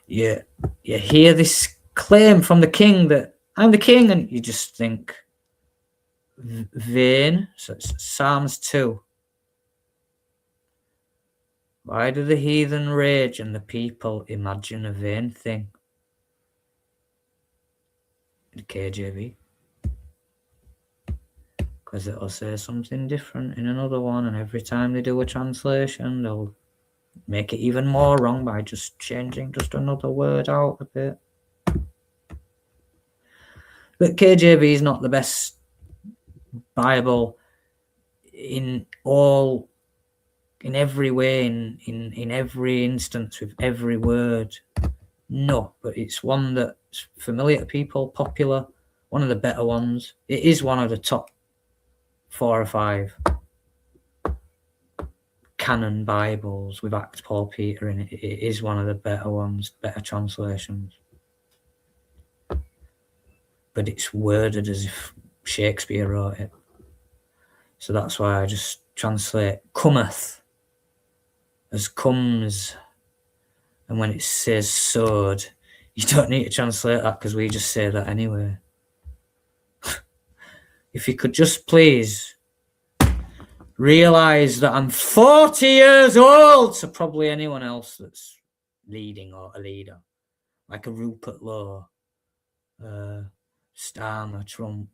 you hear this claim from the king that I'm the king, and you just think vain. So it's Psalms 2. Why do the heathen rage and the people imagine a vain thing? The KJV. Because it'll say something different in another one, and every time they do a translation, they'll make it even more wrong by just changing just another word out a bit. But KJV is not the best Bible in every way, in every instance, with every word. No, but it's one that's familiar to people, popular, one of the better ones. It is one of the top 4 or 5 canon Bibles with Acts Paul Peter in it. It is one of the better ones, better translations. But it's worded as if Shakespeare wrote it. So that's why I just translate cometh as comes. And when it says sowed, you don't need to translate that because we just say that anyway. If you could just please realize that I'm 40 years old, so probably anyone else that's leading or a leader, like a Rupert Lowe, Starmer, Trump.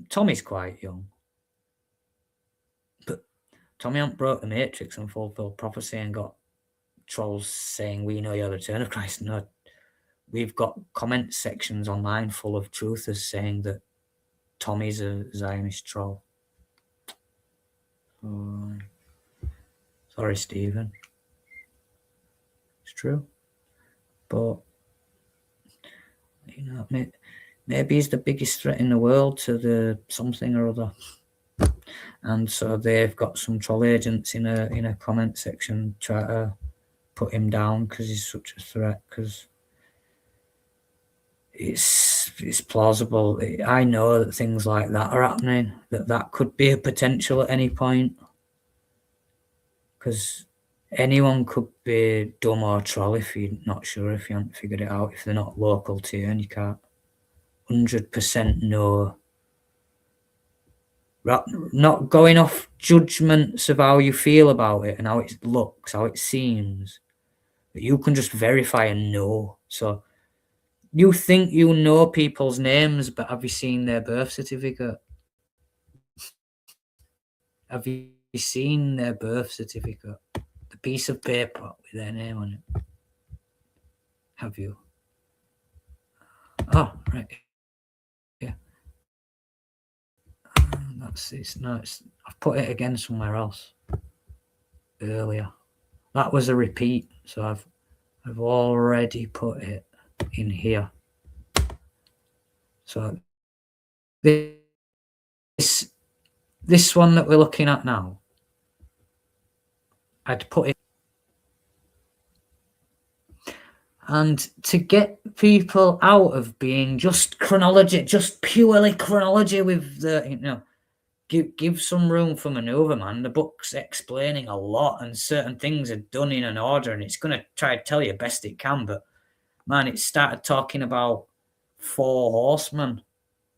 Tommy's quite young, but Tommy hasn't broke the matrix and fulfilled prophecy and got trolls saying we know you're the return of Christ. No, we've got comment sections online full of truthers saying that Tommy's a Zionist troll. Sorry, Stephen. It's true, but you know, maybe he's the biggest threat in the world to the something or other, and so they've got some troll agents in a comment section try to put him down because he's such a threat. Because it's plausible. I know that things like that are happening. That could be a potential at any point. Because anyone could be dumb or troll if you're not sure, if you haven't figured it out, if they're not local to you and you can't 100% know. Not going off judgments of how you feel about it and how it looks, how it seems. But you can just verify and know. So you think you know people's names, but have you seen their birth certificate? Have you seen their birth certificate? The piece of paper with their name on it. Have you? Oh, right. Yeah. That's it. No, I've put it again somewhere else earlier. That was a repeat, so I've already put it in here. So this one that we're looking at now, I'd put it. And to get people out of being just chronology, just purely chronology with the, give some room for maneuver, man. The book's explaining a lot and certain things are done in an order and it's going to try to tell you best it can. But, man, it started talking about 4 horsemen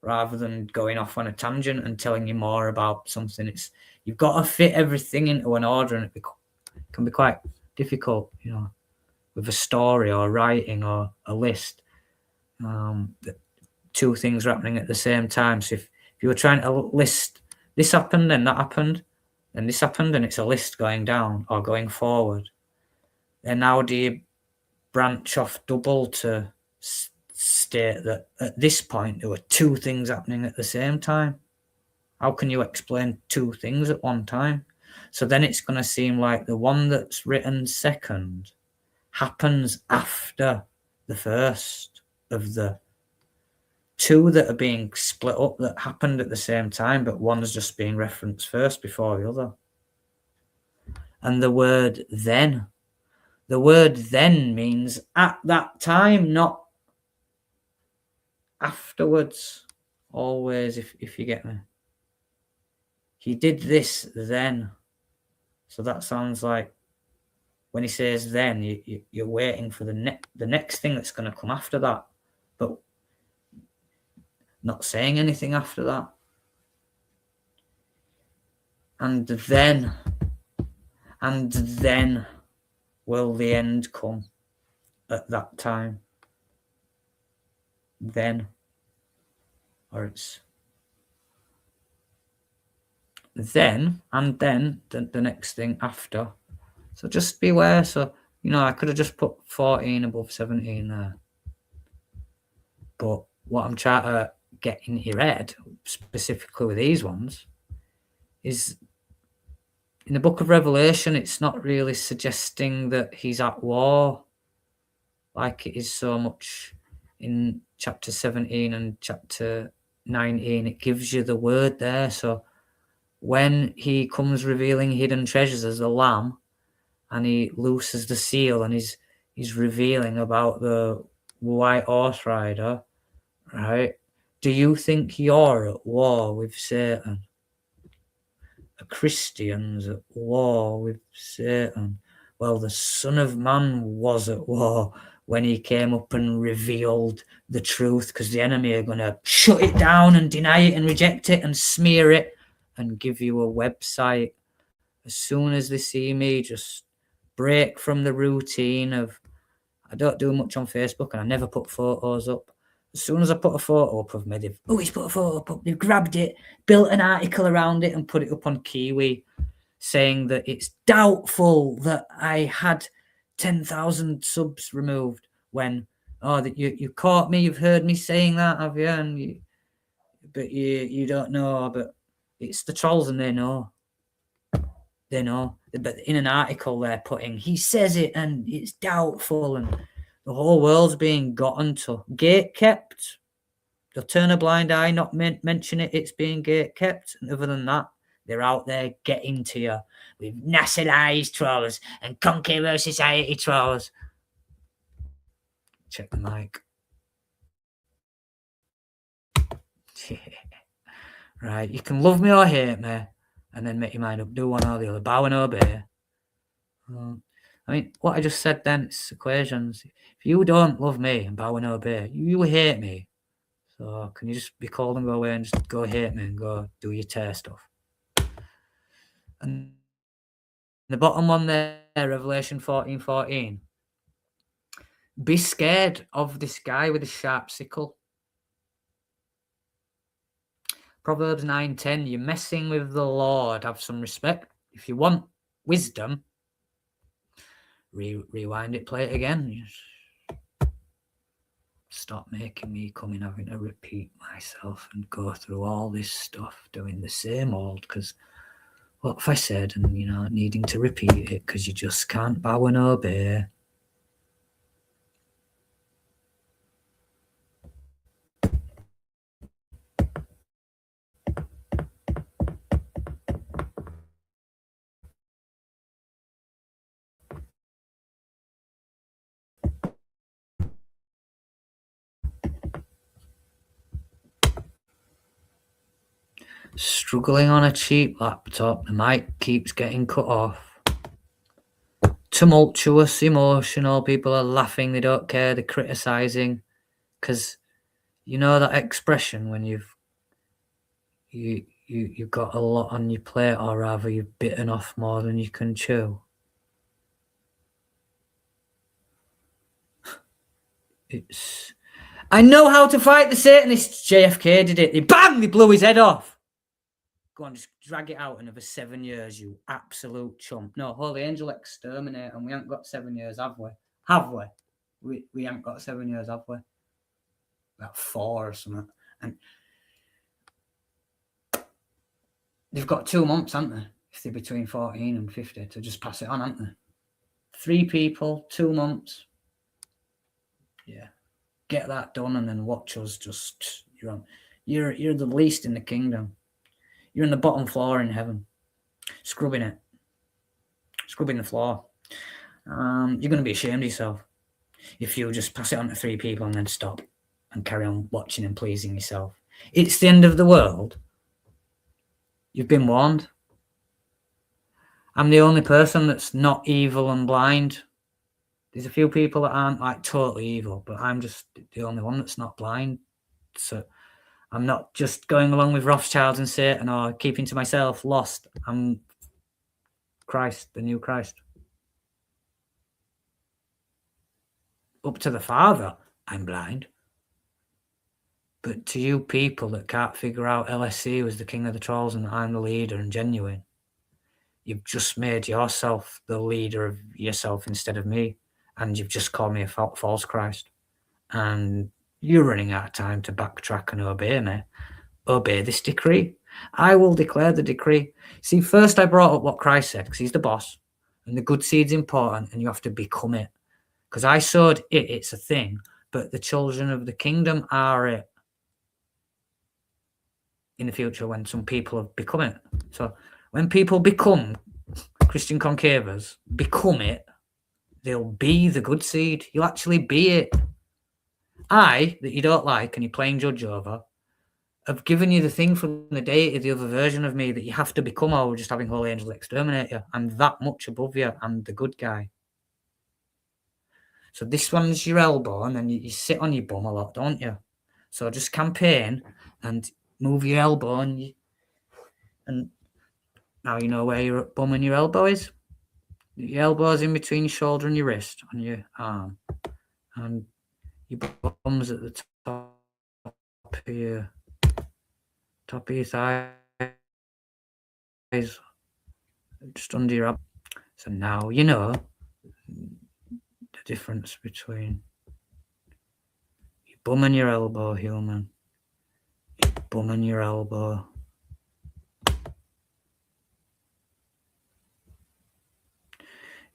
rather than going off on a tangent and telling you more about something. You've got to fit everything into an order, and it can be quite difficult, with a story or writing or a list. Two things are happening at the same time. So if you were trying to list this happened and that happened and this happened, and it's a list going down or going forward, then how do you branch off double to state that at this point there were two things happening at the same time? How can you explain two things at one time? So then it's going to seem like the one that's written second happens after the first of the two that are being split up that happened at the same time, but one's just being referenced first before the other. And the word then means at that time, not afterwards. Always, if you get me. He did this then. So that sounds like when he says then, you're waiting for the next thing that's going to come after that, but not saying anything after that. And then will the end come at that time. Then, or it's then, and then the next thing after. So just beware. So, I could have just put 14 above 17 there. But what I'm trying to get in your head, specifically with these ones, is in the book of Revelation, it's not really suggesting that he's at war like it is so much in chapter 17 and chapter 19. It gives you the word there. So when he comes revealing hidden treasures as the Lamb, and he looses the seal, and he's revealing about the white horse rider, right? Do you think you're at war with Satan? Are Christians at war with Satan? Well, the Son of Man was at war when he came up and revealed the truth, because the enemy are going to shut it down and deny it and reject it and smear it and give you a website. As soon as they see me just break from the routine of, I don't do much on Facebook and I never put photos up. As soon as I put a photo up of me, he's put a photo up, they've grabbed it, built an article around it and put it up on Kiwi, saying that it's doubtful that I had 10,000 subs removed, when, that you caught me, you've heard me saying that, have you? And but you don't know, but it's the trolls and they know. They know. But in an article they're putting, he says it and it's doubtful, and the whole world's being gotten to. Gate kept. They'll turn a blind eye, not mention it, it's being gate kept. And other than that, they're out there getting to you with nationalised trolls and Conqueror Society trolls. Check the mic. Right, you can love me or hate me, and then make your mind up, do one or the other, bow and obey. I mean, what I just said then, it's equations. If you don't love me and bow and obey, you hate me. So can you just be cold and go away and just go hate me and go do your tear stuff? And the bottom one there, Revelation 14:14. Be scared of this guy with a sharp sickle. Proverbs 9:10. You're messing with the Lord. Have some respect. If you want wisdom, rewind it, play it again. Stop making me come in having to repeat myself and go through all this stuff doing the same old, because what if I said, and needing to repeat it because you just can't bow and obey. Struggling on a cheap laptop, the mic keeps getting cut off. Tumultuous, emotional, people are laughing, they don't care, they're criticising, because you know that expression when you've you've got a lot on your plate, or rather you've bitten off more than you can chew. I know how to fight the Satanists. JFK did it. They blew his head off. Go on, just drag it out another 7 years, you absolute chump. No, Holy Angel exterminate, and we haven't got 7 years, have we? Have we? We haven't got 7 years, have we? About 4 or something. And they've got 2 months, haven't they? If they're between 14 and 50, to just pass it on, haven't they? 3 people, 2 months. Yeah. Get that done and then watch us just... You're the least in the kingdom. You're in the bottom floor in heaven. Scrubbing it. Scrubbing the floor. You're going to be ashamed of yourself if you just pass it on to 3 people and then stop and carry on watching and pleasing yourself. It's the end of the world. You've been warned. I'm the only person that's not evil and blind. There's a few people that aren't like totally evil, but I'm just the only one that's not blind. So I'm not just going along with Rothschilds and Satan or keeping to myself, lost. I'm Christ, the new Christ. Up to the Father, I'm blind. But to you people that can't figure out LSC was the king of the trolls and I'm the leader and genuine, you've just made yourself the leader of yourself instead of me. And you've just called me a false Christ. And you're running out of time to backtrack and obey me. Obey this decree. I will declare the decree. See, first I brought up what Christ said, because he's the boss. And the good seed's important, and you have to become it. Because I sowed it, it's a thing. But the children of the kingdom are it. In the future, when some people have become it. So when people become Christian concavers, become it, they'll be the good seed. You'll actually be it. I, that you don't like and you're playing judge over, have given you the thing from the deity, the other version of me that you have to become, or we're just having Holy Angels exterminate you. I'm that much above you. I'm the good guy. So this one's your elbow, and then you sit on your bum a lot, don't you? So just campaign and move your elbow, and now you know where your bum and your elbow is. Your elbow's in between your shoulder and your wrist on your arm. And your bum's at the top of your thighs, just under your abdomen. So now you know the difference between your bum and your elbow, human. Your bum and your elbow.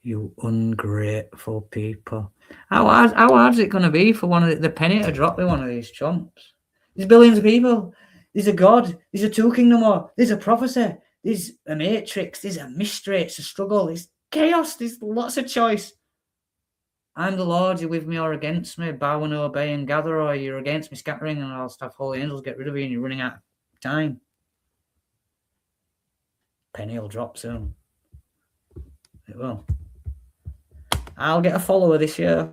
You ungrateful people. How hard is it going to be for one of the penny to drop with one of these chumps? There's billions of people. There's a God. There's a 2 kingdom war. There's a prophecy. There's a matrix. There's a mystery. It's a struggle. There's chaos. There's lots of choice. I'm the Lord. You're with me or against me. Bow and obey and gather, or you're against me scattering, and I'll have Holy Angels get rid of you, and you're running out of time. Penny will drop soon. It will. I'll get a follower this year.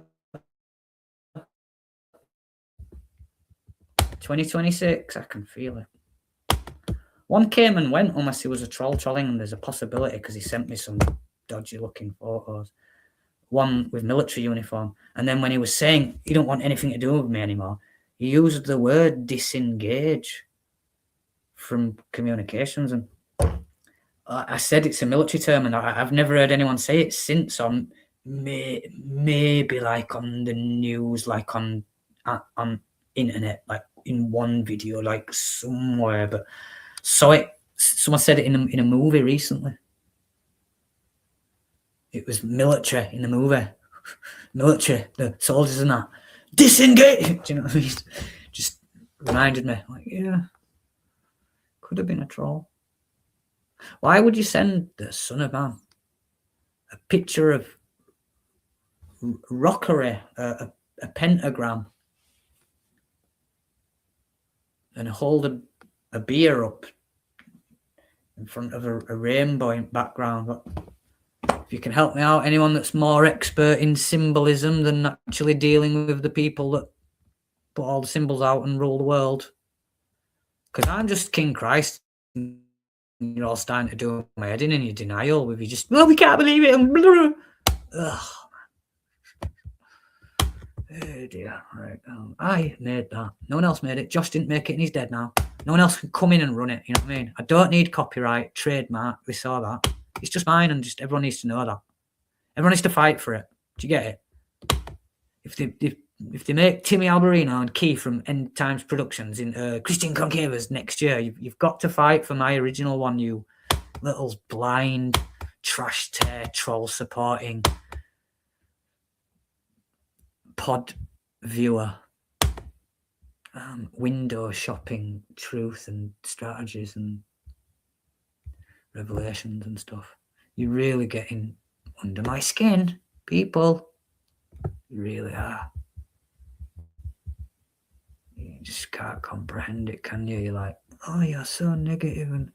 2026, I can feel it. One came and went unless he was a trolling, and there's a possibility because he sent me some dodgy looking photos. One with military uniform. And then when he was saying he don't want anything to do with me anymore, he used the word disengage from communications. And I said it's a military term, and I've never heard anyone say it since. Maybe like on the news, like on internet, like in one video, like somewhere, but someone said it in a movie recently. It was military in the movie. Military, the soldiers and that. Disengage! Do you know what I mean? Just reminded me, like, yeah, could have been a troll. Why would you send the Son of Man a picture of rockery, a pentagram, and hold a beer up in front of a rainbow in background? But if you can help me out, anyone that's more expert in symbolism than actually dealing with the people that put all the symbols out and rule the world, Because I'm just King Christ. You're all starting to do my head in and you're denial with you just, well, we can't believe it. Ugh. Oh dear. Right. I made that. No one else made it. Josh didn't make it and he's dead now. No one else can come in and run it. You know what I mean? I don't need copyright, trademark, this or that. It's just mine, and just everyone needs to know that. Everyone needs to fight for it. Do you get it? If they make Timmy Alberino and Keith from End Times Productions in Christian Concavers next year, you've got to fight for my original one, you little blind trash tear troll supporting pod viewer, window shopping truth and strategies and revelations and stuff. You're really getting under my skin, people. You really are. You just can't comprehend it, can you? You're like, oh, you're so negative. And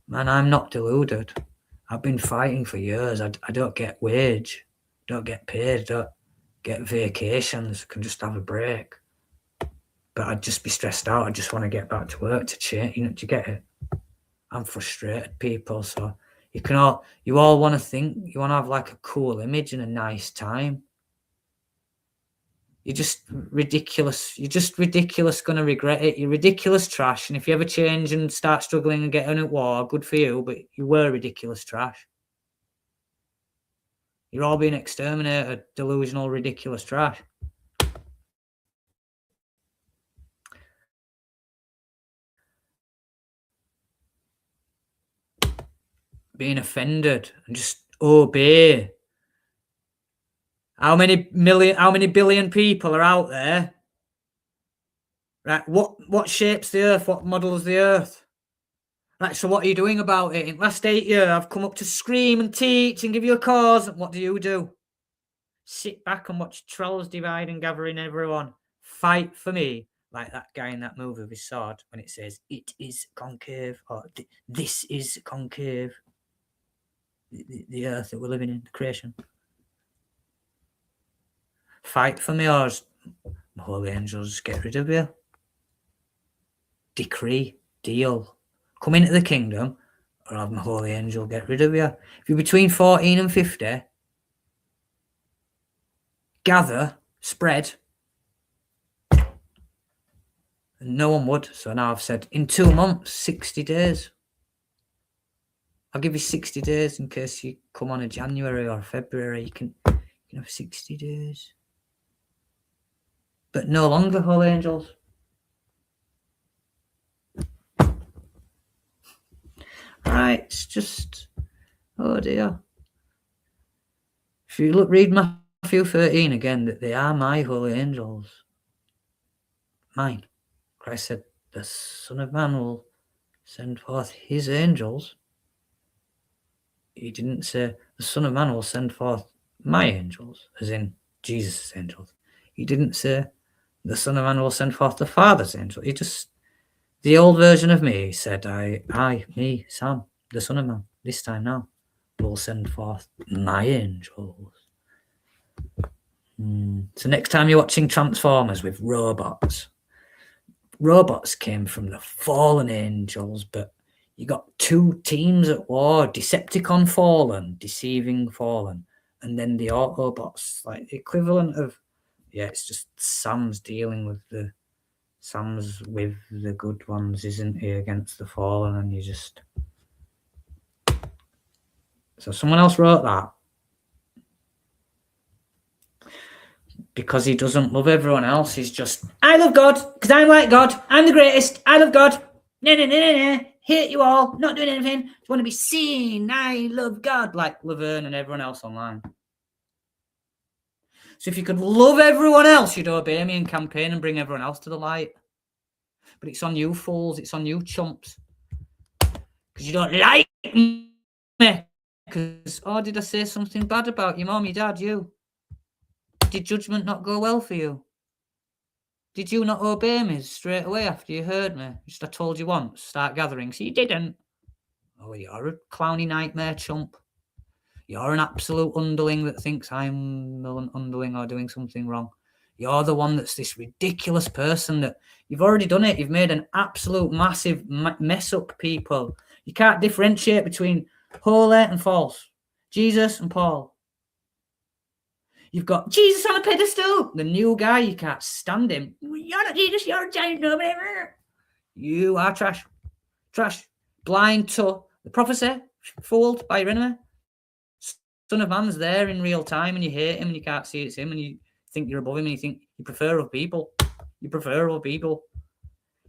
man, I'm not deluded. I've been fighting for years. I don't get wage, don't get paid, don't get vacations, can just have a break. But I'd just be stressed out. I just want to get back to work to change. You know, do you get it? I'm frustrated, people. So you all want to think, you want to have like a cool image and a nice time. You're just ridiculous. You're just ridiculous, going to regret it. You're ridiculous trash. And if you ever change and start struggling and get in a war, good for you, but you were ridiculous trash. You're all being exterminated, delusional, ridiculous trash. Being offended and just obey. How many billion people are out there? Right, what shapes the earth? What models the earth? Right, so what are you doing about it? In the last 8 years, I've come up to scream and teach and give you a cause. What do? Sit back and watch trolls divide and gather in everyone. Fight for me, like that guy in that movie with his sword when it says, it is concave, or this is concave. The earth that we're living in, the creation. Fight for me, or the holy angels get rid of you. Decree, deal. Come into the kingdom, or have my holy angel get rid of you. If you're between 14 and 50, gather, spread. And no one would. So now I've said, in 2 months, 60 days. I'll give you 60 days in case you come on a January or February. You can have 60 days. But no longer, holy angels. Right, it's just, oh dear. If you read Matthew 13 again, that they are my holy angels. Mine. Christ said, the Son of Man will send forth his angels. He didn't say, the Son of Man will send forth my angels, as in Jesus' angels. He didn't say, the Son of Man will send forth the Father's angels. He just, the old version of me said, me, Sam, the Son of Man, this time now, will send forth my angels. So next time you're watching Transformers with robots came from the fallen angels, but you got two teams at war, Decepticon fallen, Deceiving fallen, and then the Autobots, like the equivalent of, it's just Sam's dealing with the good ones, isn't he, against the fallen, and you just... So someone else wrote that. Because he doesn't love everyone else, he's just, I love God, because I'm like God, I'm the greatest, I love God, no, hate you all, not doing anything, just want to be seen, I love God, like Laverne and everyone else online. So if you could love everyone else, you'd obey me and campaign and bring everyone else to the light. But it's on you fools, it's on you chumps. Because you don't like me. Because, did I say something bad about your mom, your dad, you? Did judgment not go well for you? Did you not obey me straight away after you heard me? Just I told you once, start gathering, so you didn't. Oh, you're a clowny nightmare chump. You're an absolute underling that thinks I'm an underling or doing something wrong. You're the one that's this ridiculous person that you've already done it. You've made an absolute massive mess up, people. You can't differentiate between holy and false. Jesus and Paul. You've got Jesus on a pedestal. The new guy, you can't stand him. You're not Jesus, you're a giant. You are trash. Trash. Blind to the prophecy. Fooled by your enemy. Son of Man's there in real time and you hate him and you can't see it's him and you think you're above him and you think you prefer other people. You prefer other people.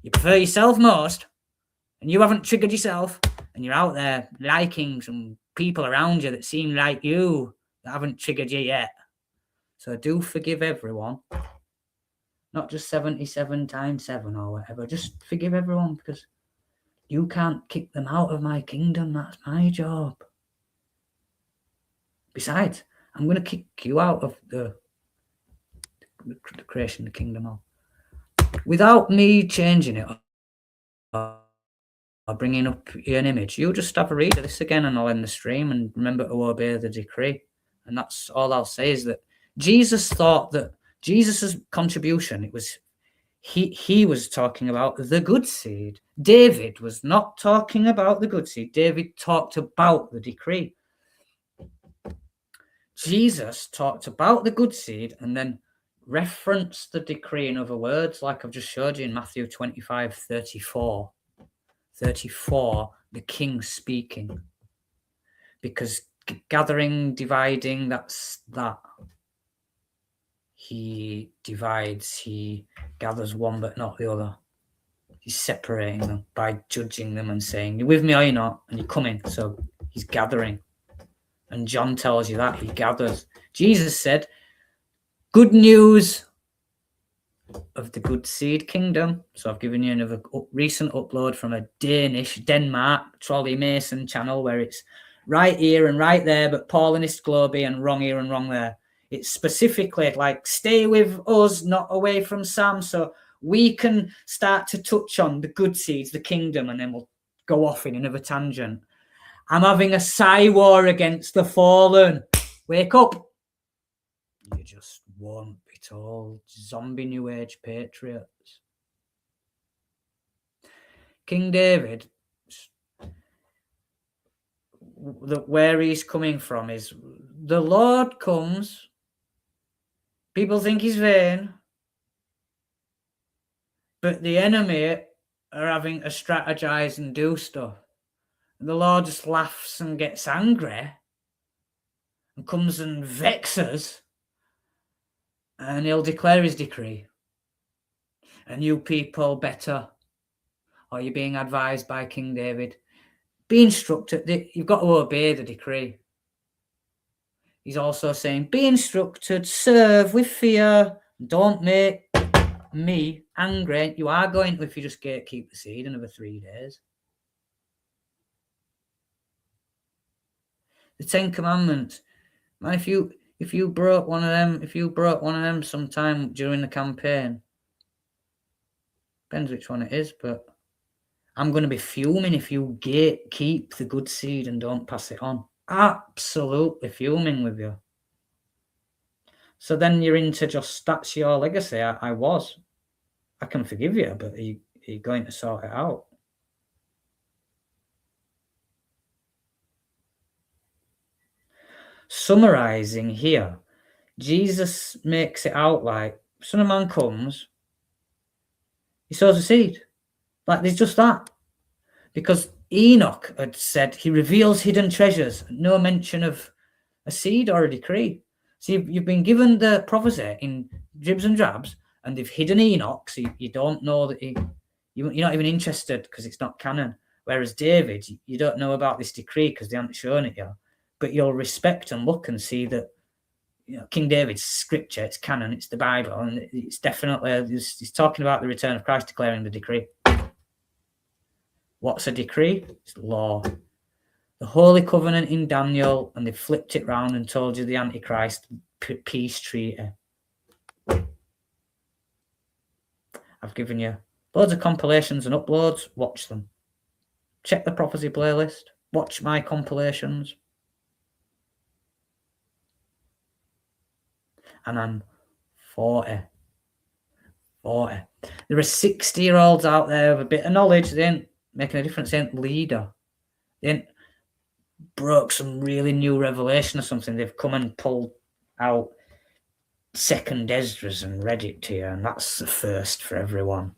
You prefer yourself most and you haven't triggered yourself and you're out there liking some people around you that seem like you that haven't triggered you yet. So do forgive everyone. Not just 77 times 7 or whatever. Just forgive everyone because you can't kick them out of my kingdom. That's my job. Besides, I'm going to kick you out of the creation of the kingdom without me changing it or bringing up an image. You just have a read of this again and I'll end the stream and remember to obey the decree. And that's all I'll say is that Jesus thought that Jesus's contribution, it was he was talking about the good seed. David was not talking about the good seed. David talked about the decree. Jesus talked about the good seed and then referenced the decree in other words, like I've just showed you in Matthew 25:34. 34, the king speaking. Because gathering, dividing, that's that. He divides, he gathers one but not the other. He's separating them by judging them and saying, you're with me or you're not, and you're coming. So he's gathering. And John tells you that he gathers. Jesus said, good news of the good seed kingdom. So I've given you another recent upload from a Denmark trolley mason channel where it's right here and right there, but Paulinist globy and wrong here and wrong there. It's specifically like stay with us, not away from Sam. So we can start to touch on the good seeds, the kingdom, and then we'll go off in another tangent. I'm having a psy war against the fallen. Wake up. You just won't be told. Zombie New Age patriots. King David, where he's coming from is the Lord comes. People think he's vain. But the enemy are having to strategize and do stuff. And the Lord just laughs and gets angry and comes and vexes. And he'll declare his decree. And you people better, or you're being advised by King David, be instructed. You've got to obey the decree. He's also saying, be instructed, serve with fear. Don't make me angry. You are going to if you just gatekeep the seed another 3 days. The 10 Commandments. Man, if you broke one of them sometime during the campaign, depends which one it is, but I'm going to be fuming if you gatekeep the good seed and don't pass it on. Absolutely fuming with you. So then you're into just, that's your legacy. I was. I can forgive you, but are you going to sort it out? Summarizing here, Jesus makes it out like Son of Man comes, he sows a seed. Like there's just that. Because Enoch had said he reveals hidden treasures, no mention of a seed or a decree. So you've been given the prophecy in dribs and drabs, and they've hidden Enoch, so you don't know that you're not even interested because it's not canon. Whereas David, you don't know about this decree because they haven't shown it yet. But you'll respect and look and see that King David's scripture, it's canon, it's the Bible, and it's definitely, he's talking about the return of Christ, declaring the decree. What's a decree? It's law. The Holy Covenant in Daniel, and they flipped it round and told you the Antichrist peace treaty. I've given you loads of compilations and uploads. Watch them. Check the prophecy playlist. Watch my compilations. And I'm 40. 40. There are 60-year-olds out there with a bit of knowledge. They ain't making a difference. They ain't leader. They ain't broke some really new revelation or something. They've come and pulled out second Esdras and read it to you, and that's the first for everyone.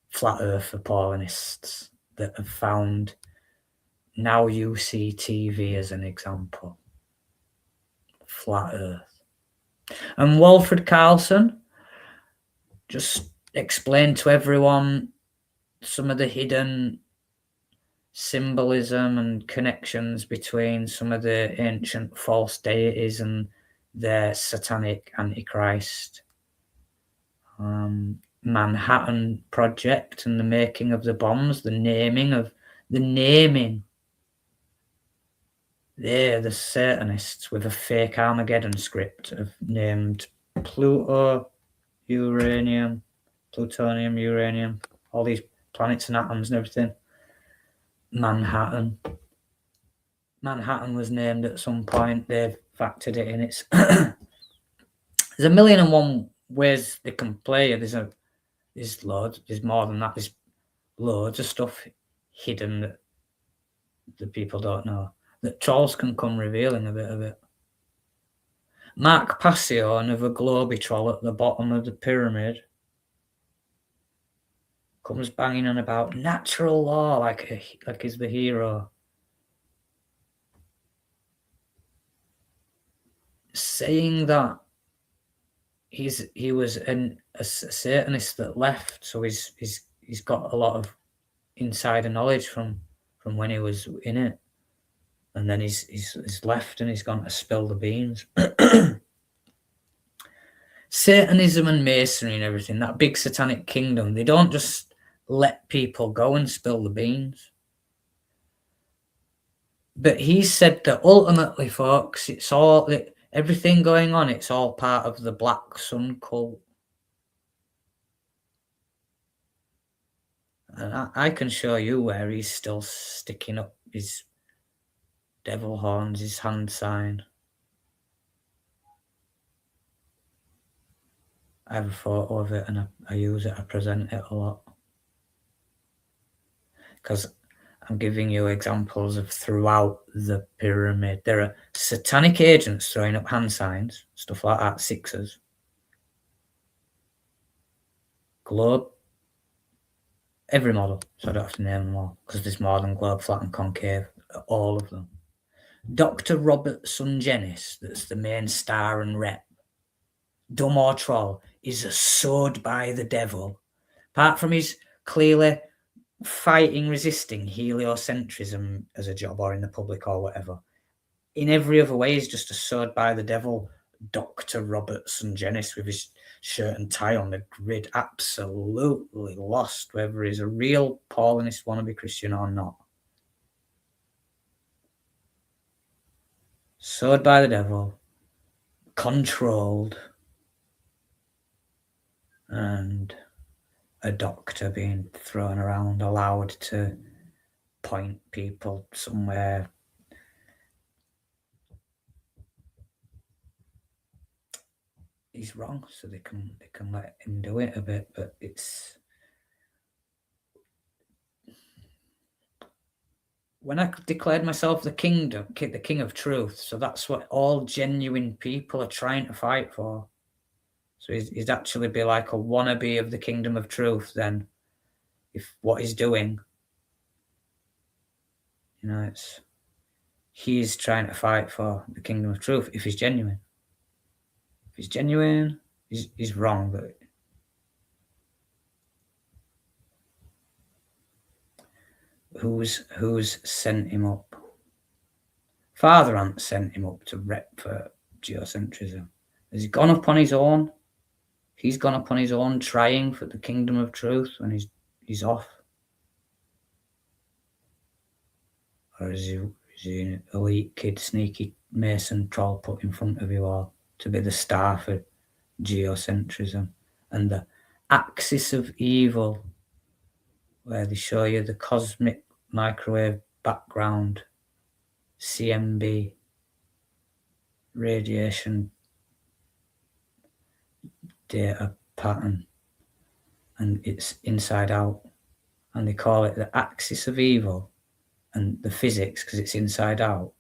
Flat Earth Apollonists that have found Now You See TV as an example. Flat Earth. And Walfred Carlson just explained to everyone some of the hidden symbolism and connections between some of the ancient false deities and their satanic Antichrist. Manhattan Project and the making of the bombs, the naming. They're the Satanists with a fake Armageddon script have named Plutonium, uranium, all these planets and atoms and everything. Manhattan was named at some point. They've factored it in. It's there's 1,000,001 ways they can play it. There's loads. There's more than that. There's loads of stuff hidden that the people don't know. That trolls can come revealing a bit of it. Mark Passio, another globy troll at the bottom of the pyramid, comes banging on about natural law like he's the hero. Saying that he was a Satanist that left, so he's got a lot of insider knowledge from when he was in it, and then he's left and he's gone to spill the beans. Satanism and Masonry and everything, that big satanic kingdom, they don't just let people go and spill the beans. But he said that ultimately, folks, it's all everything going on, it's all part of the Black Sun cult. And I can show you where he's still sticking up his devil horns, his hand sign. I have a photo of it and I use it, I present it a lot. Because I'm giving you examples of throughout the pyramid. There are satanic agents throwing up hand signs, stuff like that, sixes. Globe. Every model, so I don't have to name them all, because there's more than globe, flat and concave, all of them. Dr. Robert Sungenis, that's the main star and rep, dumb or troll, is a sword by the devil. Apart from his clearly fighting, resisting heliocentrism as a job or in the public or whatever, in every other way, he's just a sword by the devil. Dr. Robert Sungenis with his shirt and tie on the grid, absolutely lost whether he's a real Paulinist wannabe Christian or not. Sword by the devil, controlled, and a doctor being thrown around, allowed to point people somewhere. He's wrong, so they can let him do it a bit, but it's when I declared myself the king of truth, so that's what all genuine people are trying to fight for. So he'd actually be like a wannabe of the kingdom of truth then, if what he's doing, he's trying to fight for the kingdom of truth if he's genuine. If he's genuine, he's wrong, but who's sent him up? Father hasn't sent him up to rep for geocentrism. Has he gone up on his own? He's gone up on his own trying for the kingdom of truth when he's off? Or is he an elite kid, sneaky Mason troll put in front of you all to be the star for geocentrism and the axis of evil, where they show you the cosmic microwave background, CMB, radiation data pattern, and it's inside out. And they call it the axis of evil, and the physics, because it's inside out,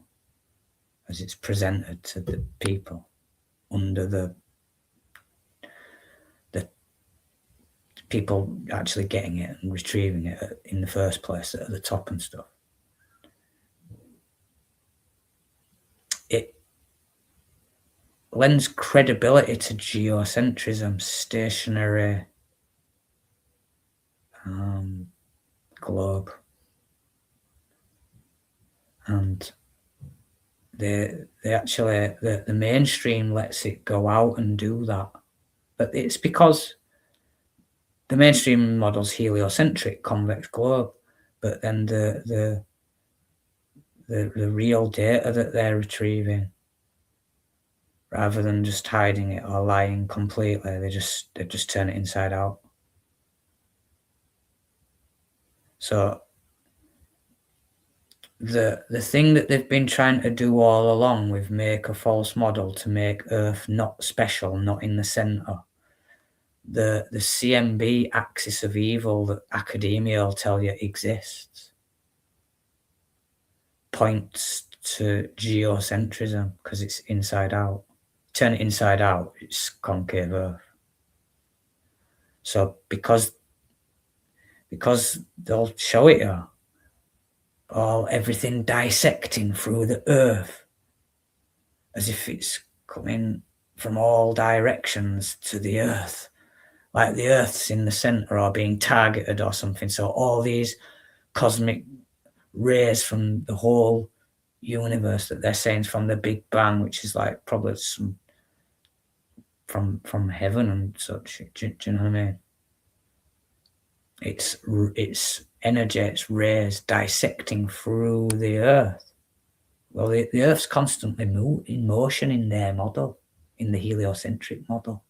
as it's presented to the people under the people actually getting it and retrieving it in the first place at the top and stuff. It lends credibility to geocentrism, stationary globe, and they actually the mainstream lets it go out and do that, but it's because the mainstream model's heliocentric, convex globe, but then the real data that they're retrieving, rather than just hiding it or lying completely, they just turn it inside out. So the thing that they've been trying to do all along with make a false model to make Earth not special, not in the center, the CMB axis of evil that academia will tell you exists, points to geocentrism because it's inside out. Turn it inside out, it's concave Earth. So because they'll show it you, everything dissecting through the Earth as if it's coming from all directions to the Earth, like the Earth's in the center or being targeted or something. So all these cosmic rays from the whole universe that they're saying is from the Big Bang, which is like probably some from heaven and such. Do you know what I mean? It's energy, it's rays dissecting through the Earth. Well, the Earth's constantly in motion in their model, in the heliocentric model.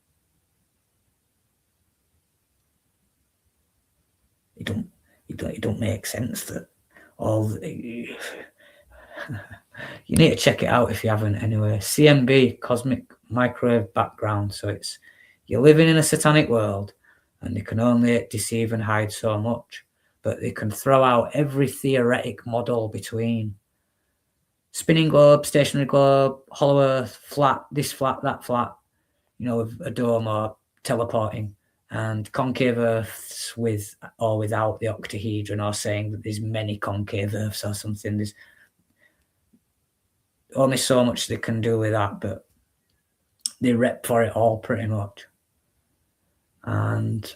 It don't make sense that you need to check it out if you haven't anyway. CMB, cosmic microwave background. So it's you're living in a satanic world and they can only deceive and hide so much, but they can throw out every theoretic model between spinning globe, stationary globe, hollow Earth, flat, this flat, that flat, with a dome or teleporting, and concave Earths with or without the octahedron, or saying that there's many concave Earths or something. There's only so much they can do with that, but they rep for it all pretty much. And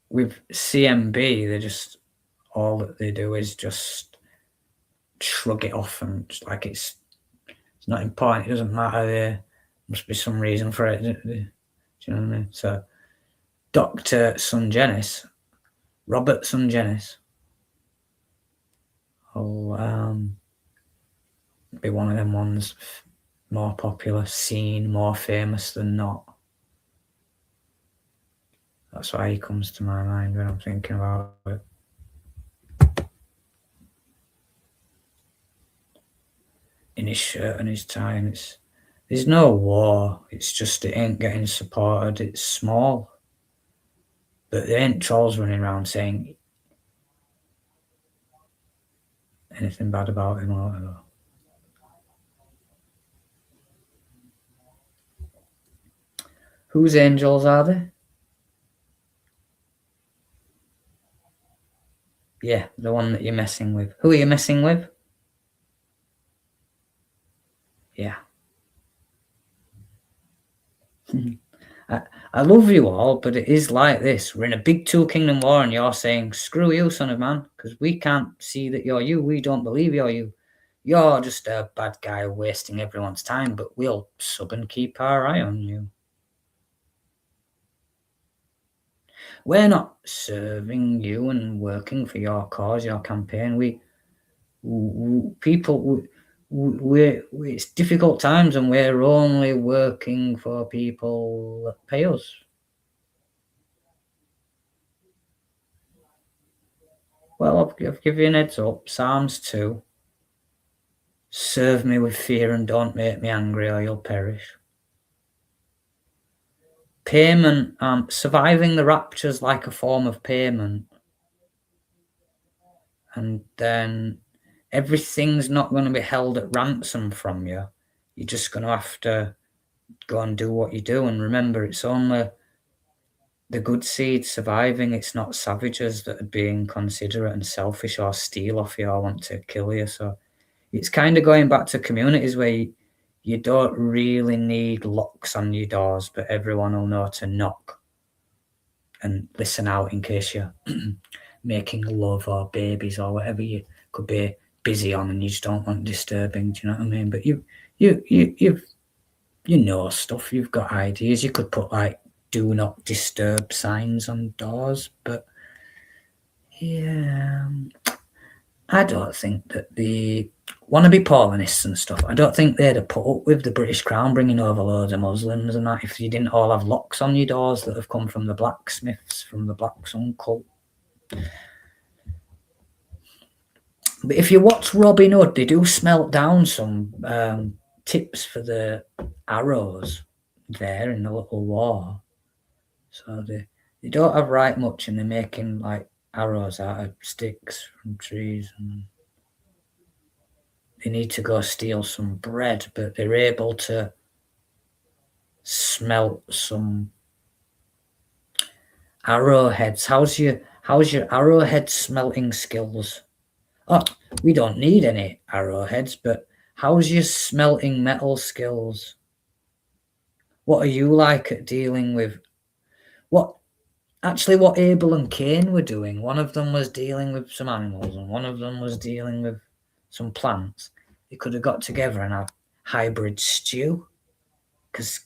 with CMB, they just, all that they do is just shrug it off and just like it's not important, it doesn't matter, there must be some reason for it. Do you know what I mean? So Dr. Sungenis, Robert Sungenis, will be one of them ones more popular, seen, more famous than not. That's why he comes to my mind when I'm thinking about it. In his shirt and his tie, and there's no war, it's just it ain't getting supported, it's small. But there ain't trolls running around saying anything bad about him or whatever. Whose angels are they? Yeah, the one that you're messing with. Who are you messing with? Yeah. I love you all, but it is like this. We're in a big two kingdom war and you're saying, screw you, son of man, because we can't see that you're you. We don't believe you're you. You're just a bad guy wasting everyone's time, but we'll sub and keep our eye on you. We're not serving you and working for your cause, your campaign. It's difficult times and we're only working for people that pay us. Well, I'll give you an heads up. Psalms 2. Serve me with fear and don't make me angry or you'll perish. payment, surviving the rapture's like a form of payment. And then everything's not going to be held at ransom from you. You're just going to have to go and do what you do. And remember, it's only the good seed surviving. It's not savages that are being inconsiderate and selfish or steal off you or want to kill you. So it's kind of going back to communities where you don't really need locks on your doors, but everyone will know to knock and listen out in case you're making love or babies or whatever you could be busy on and you just don't want disturbing. Do you know what I mean? But you know stuff. You've got ideas. You could put like "Do not disturb" signs on doors, but yeah, I don't think that the wannabe Paulinists and stuff, I don't think they'd have put up with the British Crown bringing over loads of Muslims and that if you didn't all have locks on your doors that have come from the blacksmiths, from the Black Sun cult. But if you watch Robin Hood, they do smelt down some tips for the arrows there in the little war. So they don't have right much, and they're making like arrows out of sticks from trees, and they need to go steal some bread, but they're able to smelt some arrowheads. How's your arrowhead smelting skills? Oh, we don't need any arrowheads, but how's your smelting metal skills? What are you like at dealing with what Abel and Cain were doing? One of them was dealing with some animals and one of them was dealing with some plants. They could have got together and had hybrid stew because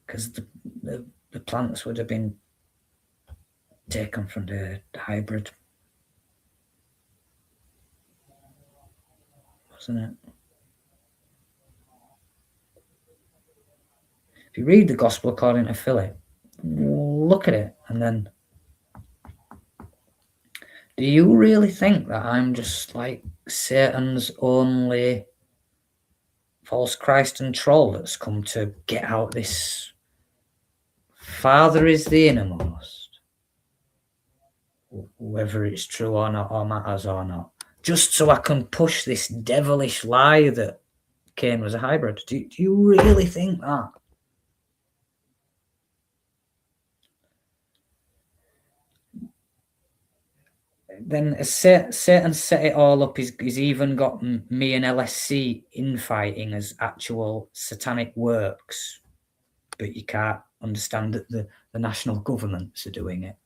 the plants would have been taken from the hybrid, wasn't it? If you read the Gospel according to Philip, look at it, and then do you really think that I'm just like Satan's only false Christ and troll that's come to get out this Father is the innermost, whether it's true or not, or matters or not, just so I can push this devilish lie that Cain was a hybrid? Do you really think that? Then Satan set it all up. He's even got me and LSC infighting as actual satanic works, but you can't understand that the national governments are doing it.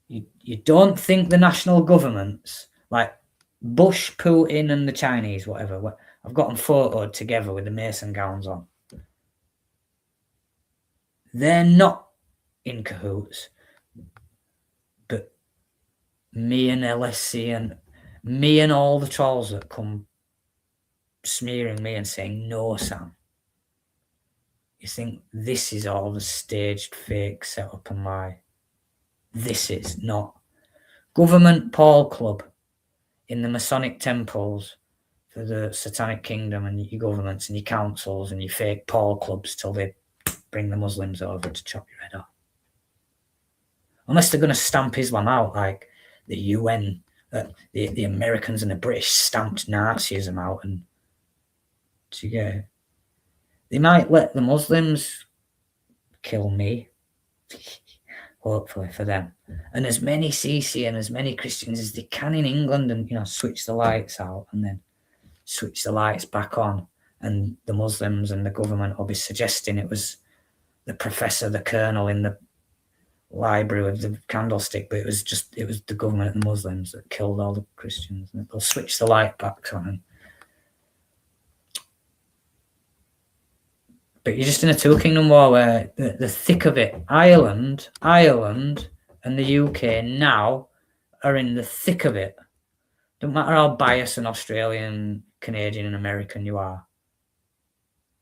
You don't think the national governments, like Bush, Putin, and the Chinese, whatever, I've got them photoed together with the Mason gowns on. They're not in cahoots. But me and LSC and me and all the trolls that come smearing me and saying, no, Sam, you think this is all the staged fake setup and lie? This is not. Government Paul Club in the Masonic temples for the Satanic Kingdom and your governments and your councils and your fake Paul clubs till they bring the Muslims over to chop your head off. Unless they're going to stamp Islam out like the UN, the Americans and the British stamped Nazism out. And so you get it. They might let the Muslims kill me, hopefully for them. And as many CC and as many Christians as they can in England, and switch the lights out and then switch the lights back on. And the Muslims and the government will be suggesting it was the professor, the colonel in the library with the candlestick, but it was the government and the Muslims that killed all the Christians. And they'll switch the light back on. But you're just in a two-kingdom war where the thick of it, Ireland and the UK now are in the thick of it. Don't matter how biased and Australian, Canadian and American you are.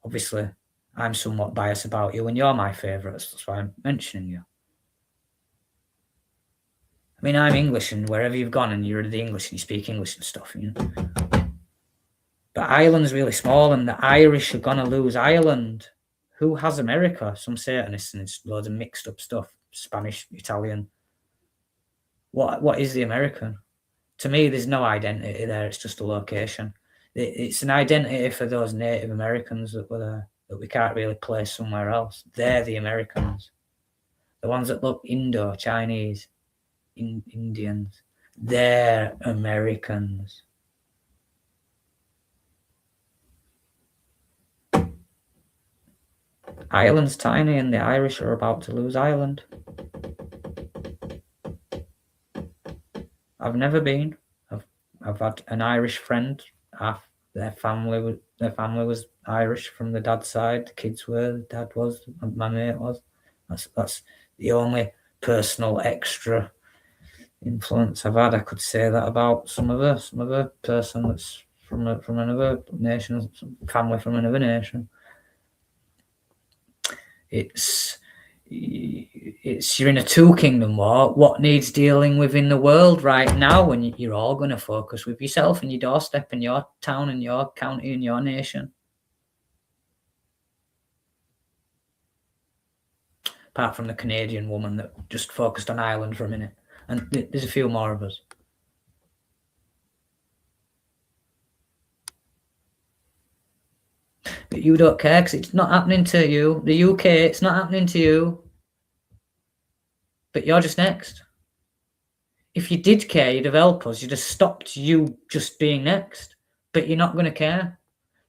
Obviously, I'm somewhat biased about you and you're my favourites. That's why I'm mentioning you. I mean, I'm English, and wherever you've gone and you're the English and you speak English and stuff, But But Ireland's really small, and the Irish are going to lose Ireland. Who has America? Some Satanists, and it's loads of mixed up stuff. Spanish, Italian. What is the American? To me, there's no identity there. It's just a location. It's an identity for those Native Americans that were there, that we can't really place somewhere else. They're the Americans. The ones that look Indo, Chinese, Indians. They're Americans. Ireland's tiny, and the Irish are about to lose Ireland. I've never been. I've had an Irish friend. Their family was Irish from the dad's side. The kids were. The dad was. My mate was. That's the only personal extra influence I've had. I could say that about some other person that's from another nation, family from another nation. It's you're in a two kingdom war. What needs dealing with in the world right now, when you're all going to focus with yourself and your doorstep and your town and your county and your nation? Apart from the Canadian woman that just focused on Ireland for a minute, and there's a few more of us. But you don't care because it's not happening to you. The UK, it's not happening to you. But you're just next. If you did care, you'd have helped us. You'd have stopped you just being next. But you're not going to care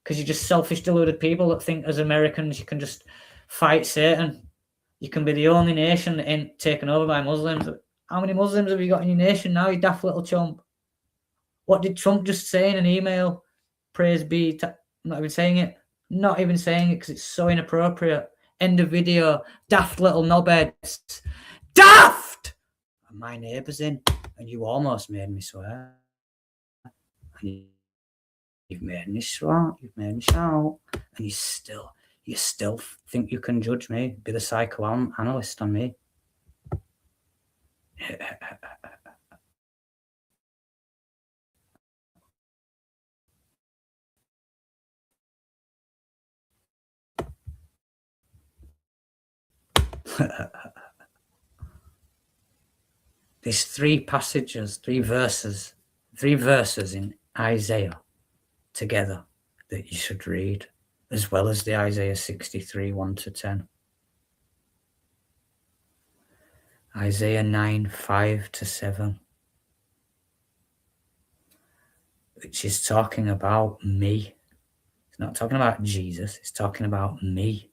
because you're just selfish, deluded people that think as Americans you can just fight Satan. You can be the only nation that ain't taken over by Muslims. How many Muslims have you got in your nation now, you daft little chump? What did Trump just say in an email? Praise be. I'm not even saying it. Not even saying it because it's so inappropriate. End of video. Daft little knobheads. Daft! And my neighbour's in, and you almost made me swear. And you've made me swear. You've made me shout. And you still think you can judge me, be the psychoanalyst on me. There's three verses in Isaiah together that you should read, as well as the Isaiah 63, 1-10. Isaiah 9, 5-7, which is talking about me. It's not talking about Jesus, it's talking about me.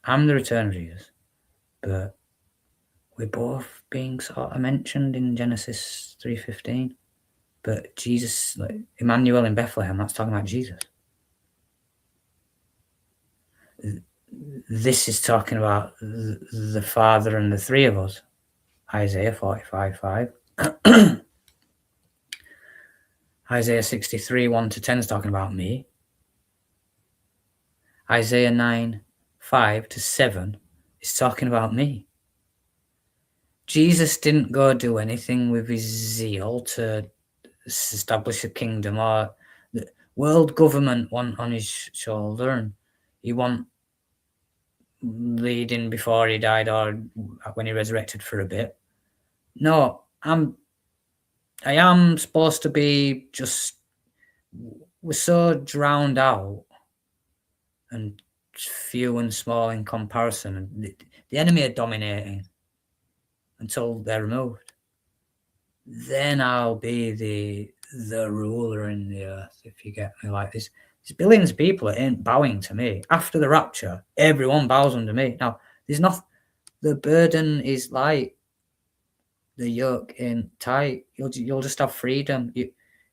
I'm the return of Jesus, but we're both being sort of mentioned in Genesis 3:15. But Jesus, like Emmanuel in Bethlehem, that's talking about Jesus. This is talking about the Father and the three of us. Isaiah 45:5. Isaiah 63, 1-10 is talking about me. Isaiah 9, 5-7 is talking about me. Jesus didn't go do anything with his zeal to establish a kingdom or the world government on his shoulder, and he wasn't leading before he died or when he resurrected for a bit. No, I am supposed to be just, we're so drowned out and few and small in comparison, and the enemy are dominating until they're removed. Then I'll be the ruler in the earth, if you get me. Like this, there's billions of people that ain't bowing to me. After the rapture, everyone bows under me. Now, there's not, the burden is light, the yoke ain't tight. You'll just have freedom.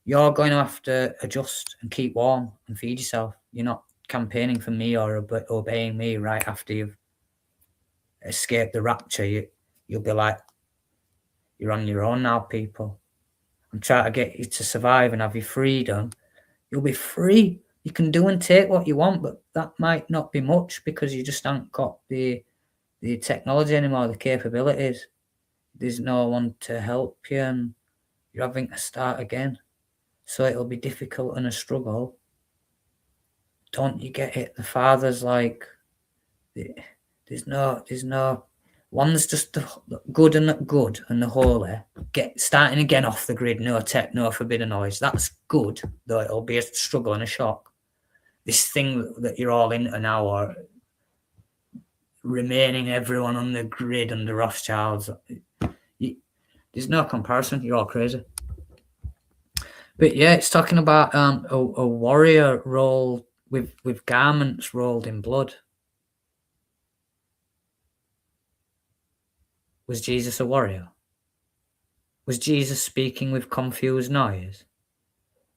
You're going to have to adjust and keep warm and feed yourself. You're not campaigning for me or obeying me right after you've escaped the rapture. You'll be like, you're on your own now, people. I'm trying to get you to survive and have your freedom. You'll be free. You can do and take what you want, but that might not be much because you just haven't got the technology anymore, the capabilities. There's no one to help you, and you're having to start again. so it'll be difficult and a struggle. Don't you get it? The Father's like, there's no one's just the good and the holy. Starting again off the grid, no tech, no forbidden knowledge. That's good, though it'll be a struggle and a shock. This thing that you're all into now, or remaining everyone on the grid under Rothschilds, there's no comparison. You're all crazy. But yeah, it's talking about a warrior rolled with garments rolled in blood. Was Jesus a warrior? Was Jesus speaking with confused noise?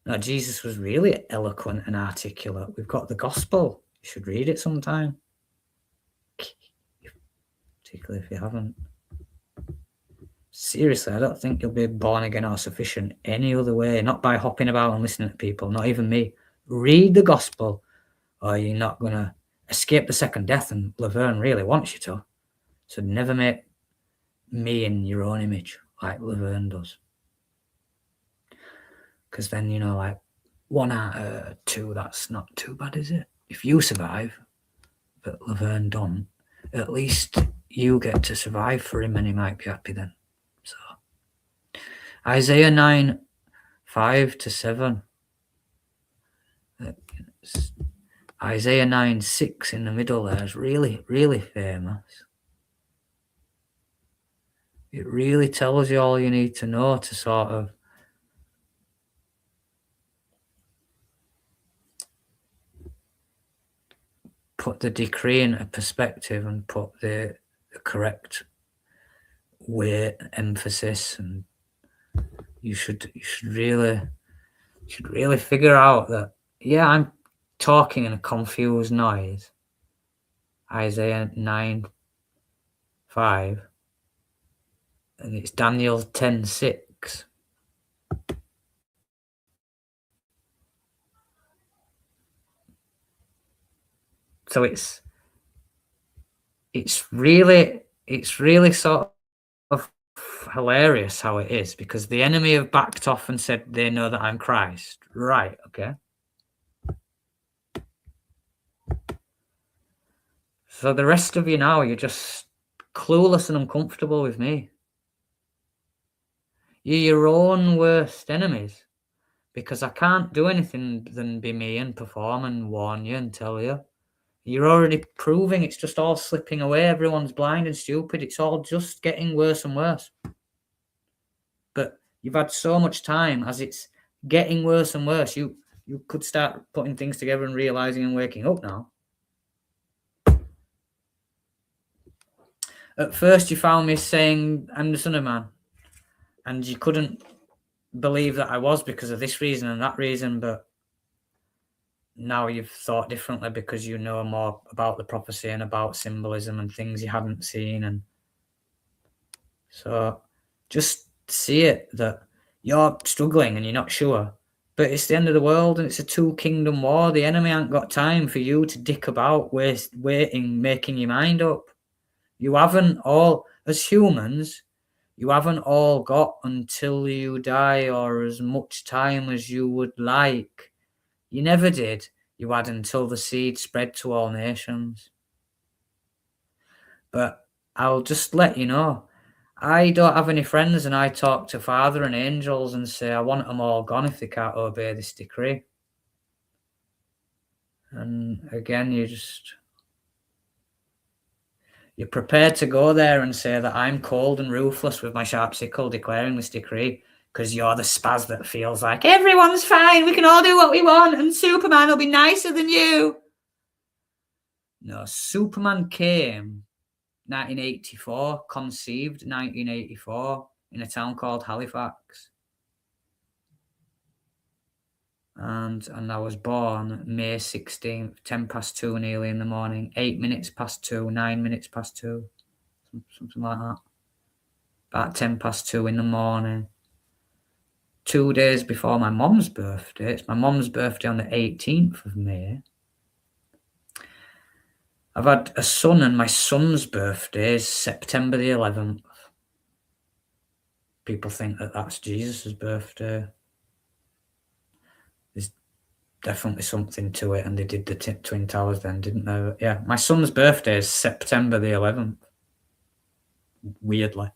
No, Jesus was really eloquent and articulate. We've got the gospel. You should read it sometime, particularly if you haven't. Seriously, I don't think you'll be born again or sufficient any other way, not by hopping about and listening to people, not even me. Read the gospel, or you're not going to escape the second death, and Laverne really wants you to. So never make me in your own image like Laverne does. Because then, like 1 out of 2, that's not too bad, is it? If you survive, but Laverne don't, at least you get to survive for him and he might be happy then. So Isaiah 9, 5-7. Isaiah 9, 6 in the middle there is really, really famous. It really tells you all you need to know to sort of put the decree into perspective and put the correct weight, emphasis, and you should really figure out that, yeah, I'm talking in a confused noise. Isaiah 9, 5, and it's Daniel 10, 6. So it's really sort of hilarious how it is, because the enemy have backed off and said they know that I'm Christ. Right, okay. So the rest of you now, you're just clueless and uncomfortable with me. You're your own worst enemies, because I can't do anything than be me and perform and warn you and tell you. You're already proving it's just all slipping away. Everyone's blind and stupid. It's all just getting worse and worse. But you've had so much time as it's getting worse and worse. You could start putting things together and realizing and waking up now. At first, you found me saying I'm the Son of Man, and you couldn't believe that I was because of this reason and that reason, but now you've thought differently because you know more about the prophecy and about symbolism and things you hadn't seen. And so just see it, that you're struggling and you're not sure, but it's the end of the world and it's a 2-kingdom war. The enemy ain't got time for you to dick about, waiting, making your mind up. You haven't all, as humans, you haven't all got until you die or as much time as you would like. You never did. You had until the seed spread to all nations. But I'll just let you know, I don't have any friends, and I talk to Father and angels and say I want them all gone if they can't obey this decree. And again, you're prepared to go there and say that I'm cold and ruthless with my sharp sickle declaring this decree, because you're the spaz that feels like everyone's fine, we can all do what we want, and Superman will be nicer than you. No, Superman came 1984, conceived 1984 in a town called Halifax. And I was born May 16th, 2:10 nearly in the morning, 8 minutes past 2, 9 minutes past 2, something like that. About 2:10 in the morning. 2 days before my mom's birthday. It's my mom's birthday on the 18th of May. I've had a son, and my son's birthday is September the 11th. People think that that's Jesus' birthday. definitely something to it, and they did the Twin Towers then, didn't they? Yeah, my son's birthday is September the 11th. Weirdly,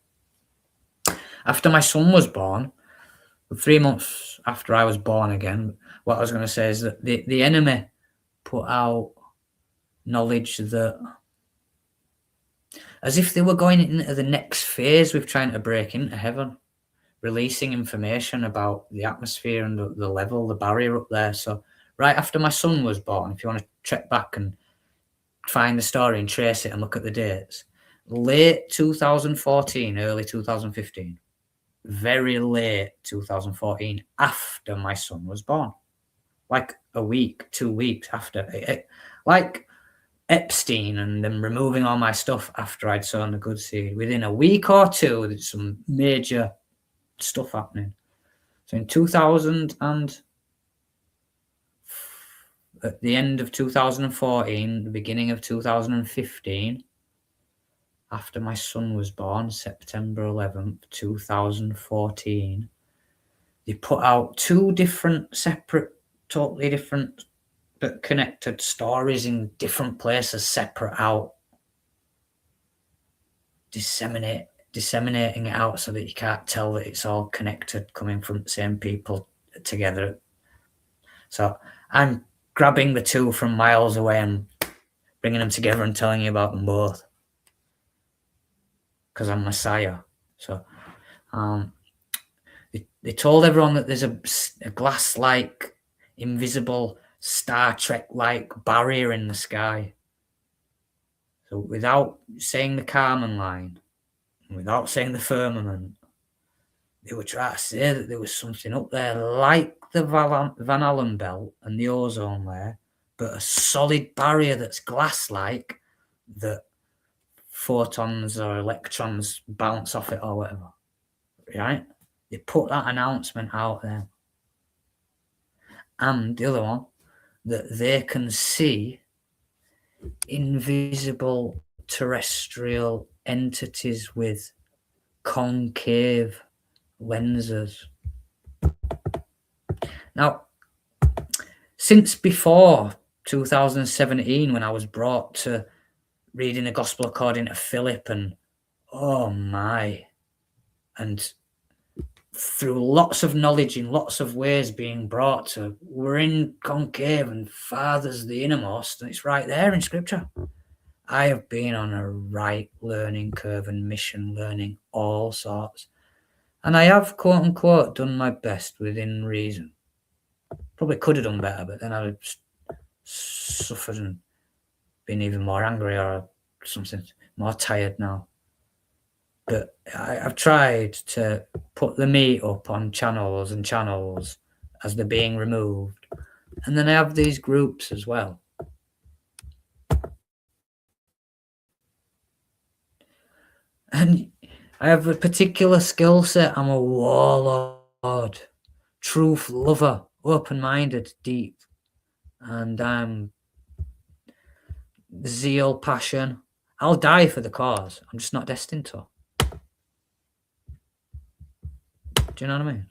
after my son was born, 3 months after I was born again, what I was going to say is that the enemy put out knowledge that, as if they were going into the next phase with trying to break into heaven, releasing information about the atmosphere and the level, the barrier up there. So right after my son was born, if you want to check back and find the story and trace it and look at the dates, late 2014, early 2015, very late 2014, after my son was born, like a week, 2 weeks after, like Epstein and them removing all my stuff after I'd sown the good seed. Within a week or two, there's some major stuff happening. So in 2000 and at the end of 2014, the beginning of 2015, after my son was born, September 11th, 2014, they put out 2 different, separate, totally different, but connected stories in different places, separate out, disseminating it out so that you can't tell that it's all connected, coming from the same people together. So I'm grabbing the 2 from miles away and bringing them together and telling you about them both, because I'm Messiah. So they told everyone that there's a glass-like, invisible, Star Trek-like barrier in the sky. So without saying the Kármán line, without saying the firmament, they were trying to say that there was something up there like the Van Allen belt and the ozone layer, but a solid barrier that's glass-like, that photons or electrons bounce off it or whatever, right? They put that announcement out there. And the other one, that they can see invisible terrestrial entities with concave lenses. Now, since before 2017, when I was brought to reading the Gospel according to Philip, and oh my, and through lots of knowledge in lots of ways being brought to, we're in concave and Father's the innermost, and it's right there in Scripture. I have been on a right learning curve and mission learning all sorts. And I have, quote unquote, done my best within reason. Probably could have done better, but then I would have suffered and been even more angry or something, more tired now. But I've tried to put the meat up on channels and channels as they're being removed. And then I have these groups as well. And I have a particular skill set. I'm a warlord, truth lover, open-minded, deep. And I'm zeal, passion. I'll die for the cause. I'm just not destined to. Do you know what I mean?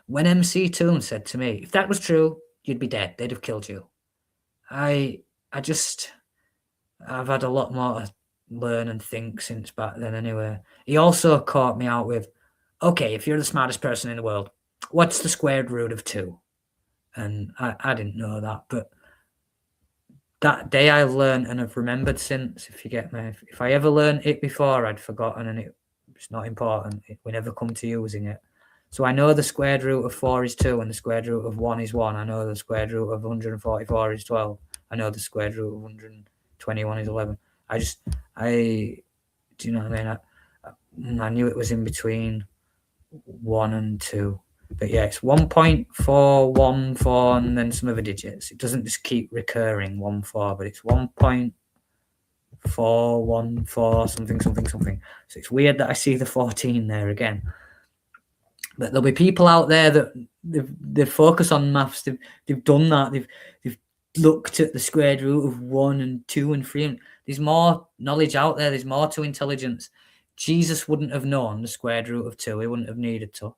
When MC Toon said to me, if that was true, you'd be dead. They'd have killed you. I've had a lot more to learn and think since back then anyway. He also caught me out with, okay, if you're the smartest person in the world, what's the squared root of 2? And I didn't know that, but that day I learned and have remembered since, if you get me. If I ever learned it before, I'd forgotten, and it's not important. We never come to using it. So I know the squared root of 4 is 2 and the squared root of 1 is 1. I know the squared root of 144 is 12. I know the squared root of 121 is 11. Do you know what I mean? I knew it was in between 1 and 2. But yeah, it's 1.414 and then some other digits. It doesn't just keep recurring 1.4, but it's 1.414 something. So it's weird that I see the 14 there again. But there'll be people out there that they focus on maths. They've done that. They've looked at the squared root of 1 and 2 and 3. And there's more knowledge out there. There's more to intelligence. Jesus wouldn't have known the squared root of 2. He wouldn't have needed to.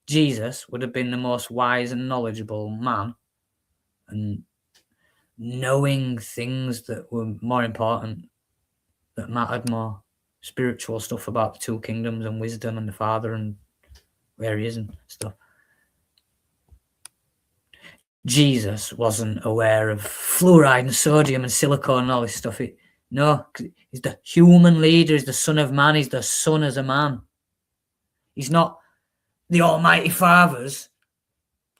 Jesus would have been the most wise and knowledgeable man, and knowing things that were more important, that mattered more, spiritual stuff about the two kingdoms and wisdom and the Father and where he is and stuff. Jesus wasn't aware of fluoride and sodium and silicone and all this stuff. No, he's the human leader, he's the Son of Man, he's the Son as a man. He's not the Almighty Father's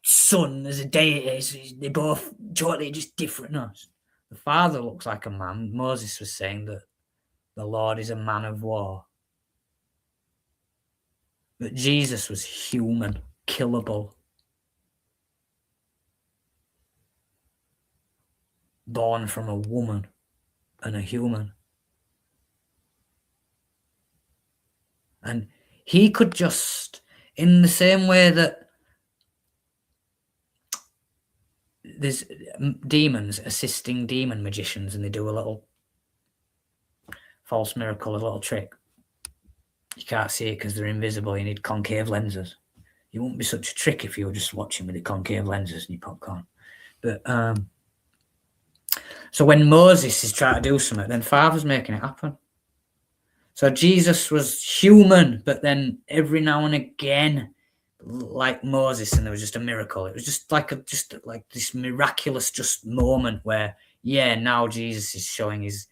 son as a deity. They're both totally just different. No, the Father looks like a man. Moses was saying that the Lord is a man of war. But Jesus was human, killable. Born from a woman and a human. And he could just, in the same way that there's demons assisting demon magicians and they do a little false miracle, a little trick. You can't see it because they're invisible. You need concave lenses. You wouldn't be such a trick if you were just watching with the concave lenses and your popcorn. But so when Moses is trying to do something, then Father's making it happen. So Jesus was human, but then every now and again, like Moses, and there was just a miracle. It was just like this miraculous just moment where, yeah, now Jesus is showing he's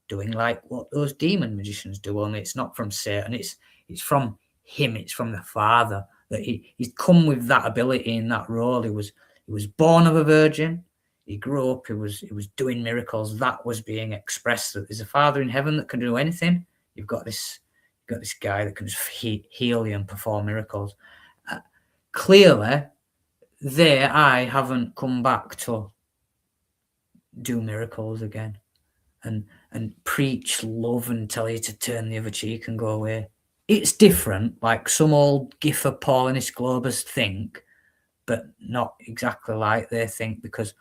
doing like what those demon magicians do, only it's not from Satan, it's from him, it's from the Father, that he's come with that ability in that role. He was born of a virgin, he grew up, he was doing miracles. That was being expressed, that there's a Father in heaven that can do anything. You've got this guy that can just heal you and perform miracles. Clearly, I haven't come back to do miracles again and preach love and tell you to turn the other cheek and go away. It's different, like some old Giffer Paulinist Globers think, but not exactly like they think, because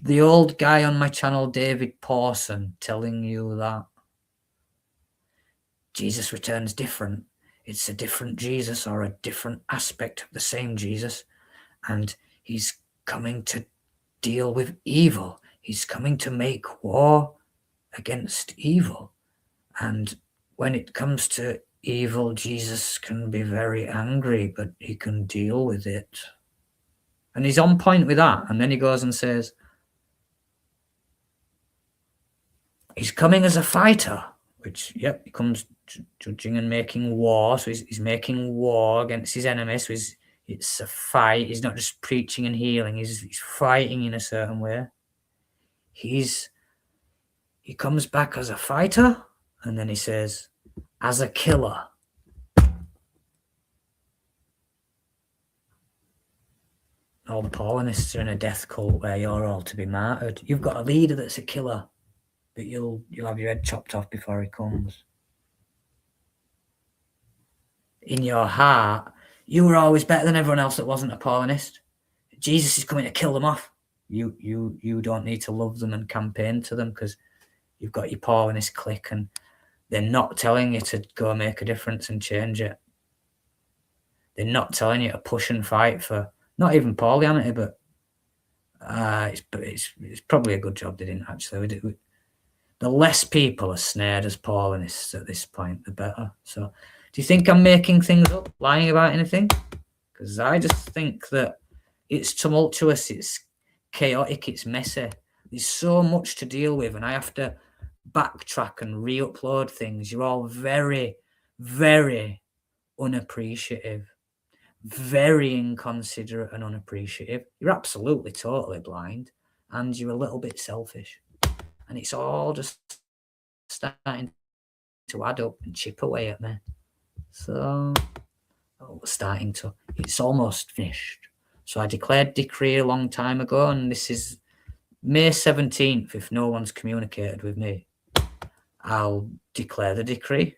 the old guy on my channel, David Pawson, telling you that Jesus returns different. It's a different Jesus, or a different aspect of the same Jesus. And he's coming to deal with evil. He's coming to make war against evil. And when it comes to evil, Jesus can be very angry, but he can deal with it. And he's on point with that. And then he goes and says, he's coming as a fighter, which, yep, he comes judging and making war. So he's making war against his enemies. So it's a fight. He's not just preaching and healing. He's fighting in a certain way. He comes back as a fighter, and then he says, as a killer. All the Paulinists are in a death cult where you're all to be martyred. You've got a leader that's a killer, but you'll have your head chopped off before he comes. In your heart, you were always better than everyone else that wasn't a Paulinist. Jesus is coming to kill them off. You don't need to love them and campaign to them, because you've got your Paulinist clique and they're not telling you to go make a difference and change it. They're not telling you to push and fight for not even Paulianity, but it's probably a good job they didn't actually. The less people are snared as Paulinists at this point, the better. So do you think I'm making things up, lying about anything? Because I just think that it's tumultuous, it's chaotic, it's messy. There's so much to deal with, and I have to backtrack and re-upload things. You're all very, very unappreciative, very inconsiderate and unappreciative. You're absolutely, totally blind, and you're a little bit selfish. And it's all just starting to add up and chip away at me. So, it's almost finished. So I declared decree a long time ago, and this is May 17th. If no one's communicated with me, I'll declare the decree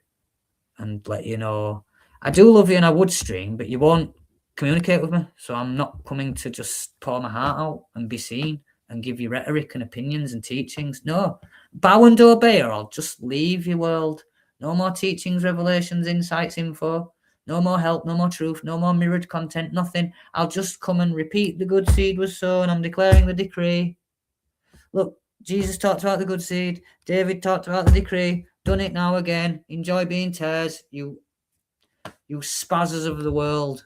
and let you know. I do love you and I would stream, but you won't communicate with me. So I'm not coming to just pour my heart out and be seen and give you rhetoric and opinions and teachings. No, bow and obey, or I'll just leave your world. No more teachings, revelations, insights, info. No more help, no more truth, no more mirrored content, nothing. I'll just come and repeat the good seed was sown. I'm declaring the decree. Look, Jesus talked about the good seed. David talked about the decree. Done it now again. Enjoy being tares, you spazzers of the world.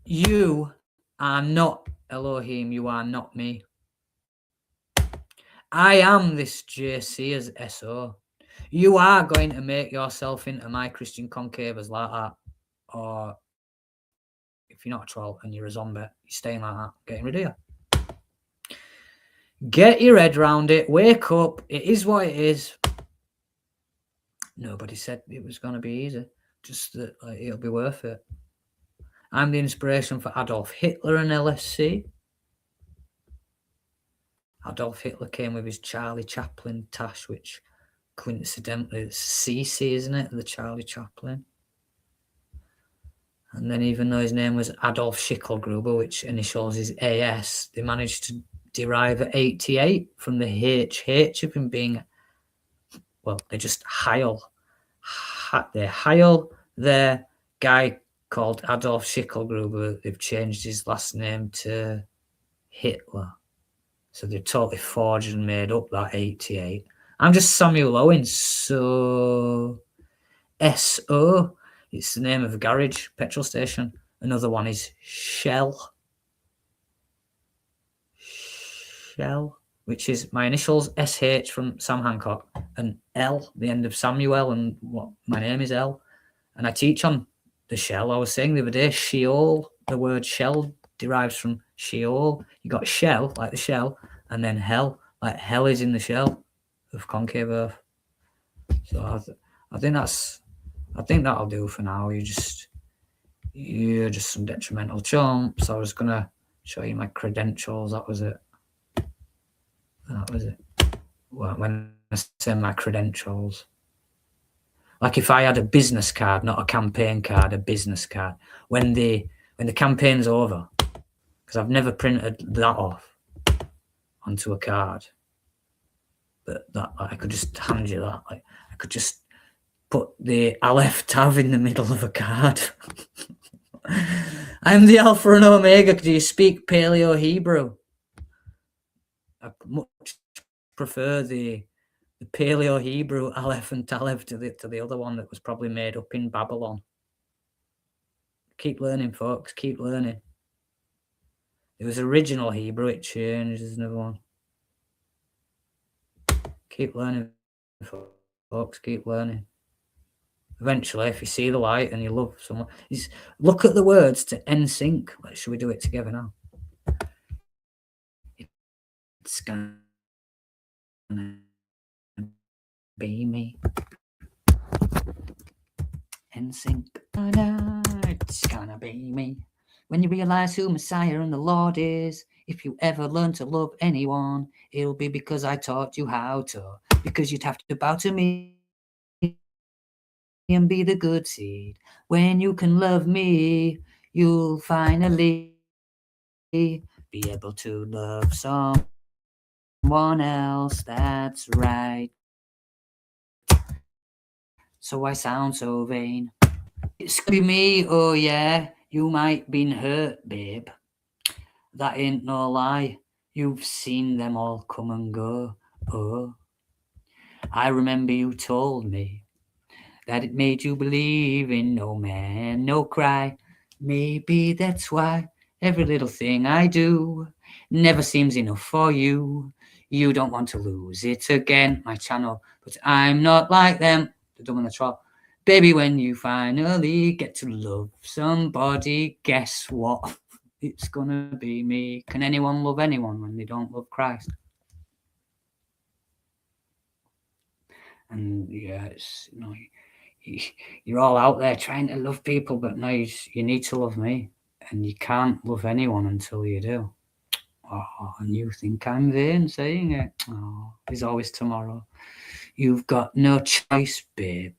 You are not Elohim. You are not me. I am this JC as SO. You are going to make yourself into my Christian concavers like that. Or if you're not a troll and you're a zombie, you're staying like that. Getting rid of you. Get your head round it. Wake up. It is what it is. Nobody said it was going to be easy. Just that it'll be worth it. I'm the inspiration for Adolf Hitler and LSC. Adolf Hitler came with his Charlie Chaplin tash, which coincidentally is CC, isn't it? The Charlie Chaplin. And then even though his name was Adolf Schicklgruber, which initials is AS, they managed to derive 88 from the HH of him being, well, they just heil their guy called Adolf Schicklgruber. They've changed his last name to Hitler. So they totally forged and made up that 88. I'm just Samuel Owens, so SO. It's the name of a garage, petrol station. Another one is Shell, which is my initials, SH from Sam Hancock, and L, the end of Samuel, and what my name is L. And I teach on the shell. I was saying the other day, Sheol, the word shell derives from Sheol. You got shell, like the shell, and then hell, like hell is in the shell of concave earth. So I think that'll do for now. You're just some detrimental chumps. I was gonna show you my credentials. That was it. Well, when I say my credentials, like if I had a business card, not a campaign card, a business card. When the campaign's over, because I've never printed that off onto a card, but that I could just hand you that. Like I could just put the Aleph Tav in the middle of a card. I'm the Alpha and Omega. Do you speak Paleo Hebrew? I much prefer the Paleo Hebrew Aleph and Taleb to the other one that was probably made up in Babylon. Keep learning, folks. Keep learning. It was original Hebrew. It changed. There's another one. Keep learning, folks. Keep learning. Eventually, if you see the light and you love someone, look at the words to NSYNC. Should we do it together now? It's gonna be me. NSYNC. It's gonna be me. When you realize who Messiah and the Lord is, if you ever learn to love anyone, it'll be because I taught you how to. Because you'd have to bow to me and be the good seed. When you can love me, you'll finally be able to love someone else. That's right. So I sound so vain. It's gonna be me, oh yeah. You might been hurt, babe. That ain't no lie. You've seen them all come and go. Oh, I remember you told me that it made you believe in no man, no cry. Maybe that's why every little thing I do never seems enough for you. You don't want to lose it again, my channel, but I'm not like them. The dumb and the troll. Baby, when you finally get to love somebody, guess what? It's gonna be me. Can anyone love anyone when they don't love Christ? And yeah, it's you're all out there trying to love people, but no, you need to love me, and you can't love anyone until you do. Oh, and you think I'm vain saying it? Oh, there's always tomorrow. You've got no choice, babe,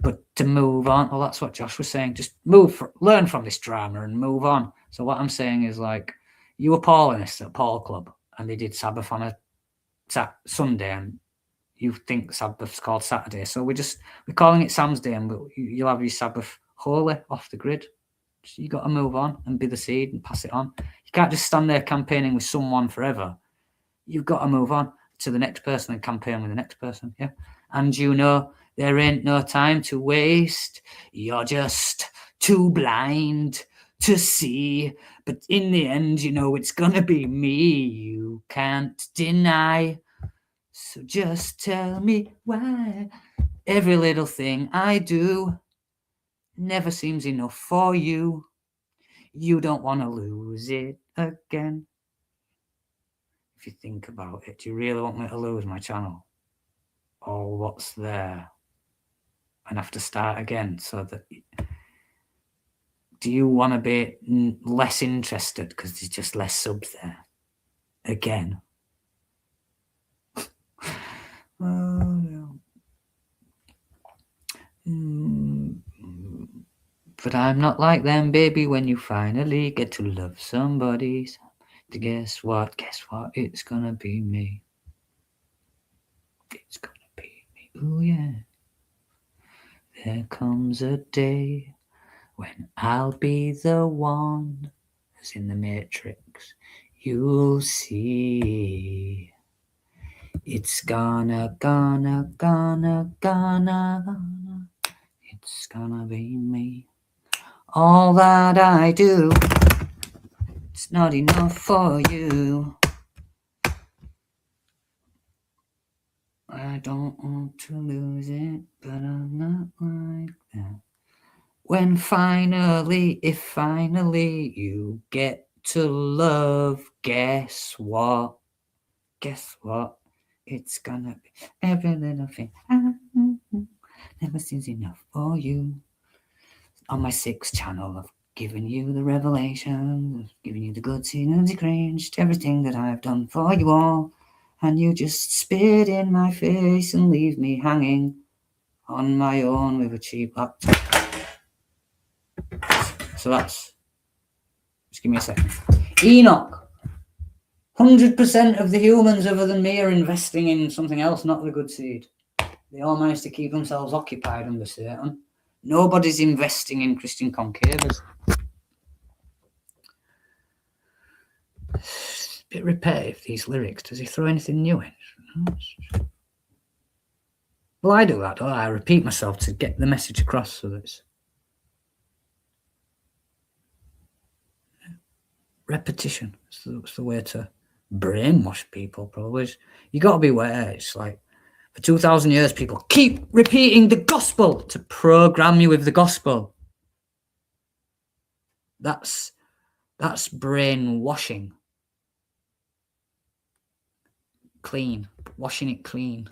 but to move on. Well, that's what Josh was saying. Just learn from this drama and move on. So what I'm saying is, like, you were Paulinists at Paul Club, and they did Sabbath on a Sunday, and you think Sabbath's called Saturday, so we're calling it Sam's Day, and you'll have your Sabbath holy off the grid. So you got to move on and be the seed and pass it on. You can't just stand there campaigning with someone forever. You've got to move on to the next person and campaign with the next person. Yeah. And there ain't no time to waste. You're just too blind to see. But in the end, it's gonna be me. You can't deny. So just tell me why every little thing I do never seems enough for you. You don't want to lose it again. If you think about it, do you really want me to lose my channel? Or what's there? And have to start again, so that... Do you want to be less interested because there's just less subs there? Again. Oh, no. But I'm not like them, baby, when you finally get to love somebody. Guess what? It's gonna be me. It's gonna be me. Oh, yeah. There comes a day when I'll be the one, as in the Matrix. You'll see. It's gonna. It's gonna be me. All that I do, it's not enough for you. I don't want to lose it, but I'm not like that. If finally you get to love, guess what? It's gonna be every little thing. Never seems enough for you. On my 6th channel, I've given you the revelation, I've given you the good scene and the cringe, everything that I've done for you all, and you just spit in my face and leave me hanging on my own with a cheap laptop. So just give me a second. Enoch. 100% of the humans other than me are investing in something else, not the good seed. They all manage to keep themselves occupied under Satan. Nobody's investing in Christian concavers. It's a bit repetitive, these lyrics. Does he throw anything new in? Well, I do that, don't I? I repeat myself to get the message across, so that it's repetition. It's the way to brainwash people, probably. You got to be aware. It's like, for 2,000 years, people keep repeating the gospel to program you with the gospel. That's brainwashing. Clean. Washing it clean.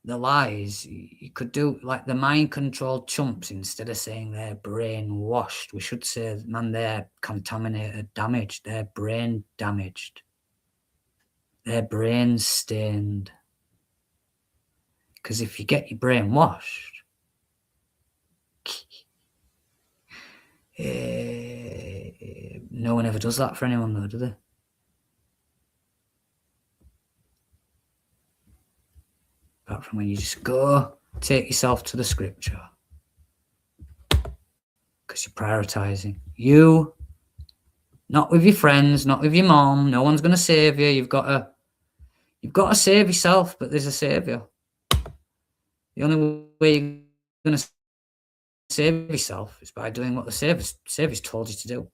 The lies, you could do like the mind-controlled chumps. Instead of saying they're brainwashed, we should say, man, they're contaminated, damaged. They're brain damaged. Their brain's stained. Because if you get your brain washed, no one ever does that for anyone, though, do they? Apart from when you just go, take yourself to the scripture. Because you're prioritizing. You, not with your friends, not with your mom. No one's going to save you. You've got to save yourself, but there's a savior. The only way you're going to save yourself is by doing what the savior's told you to do.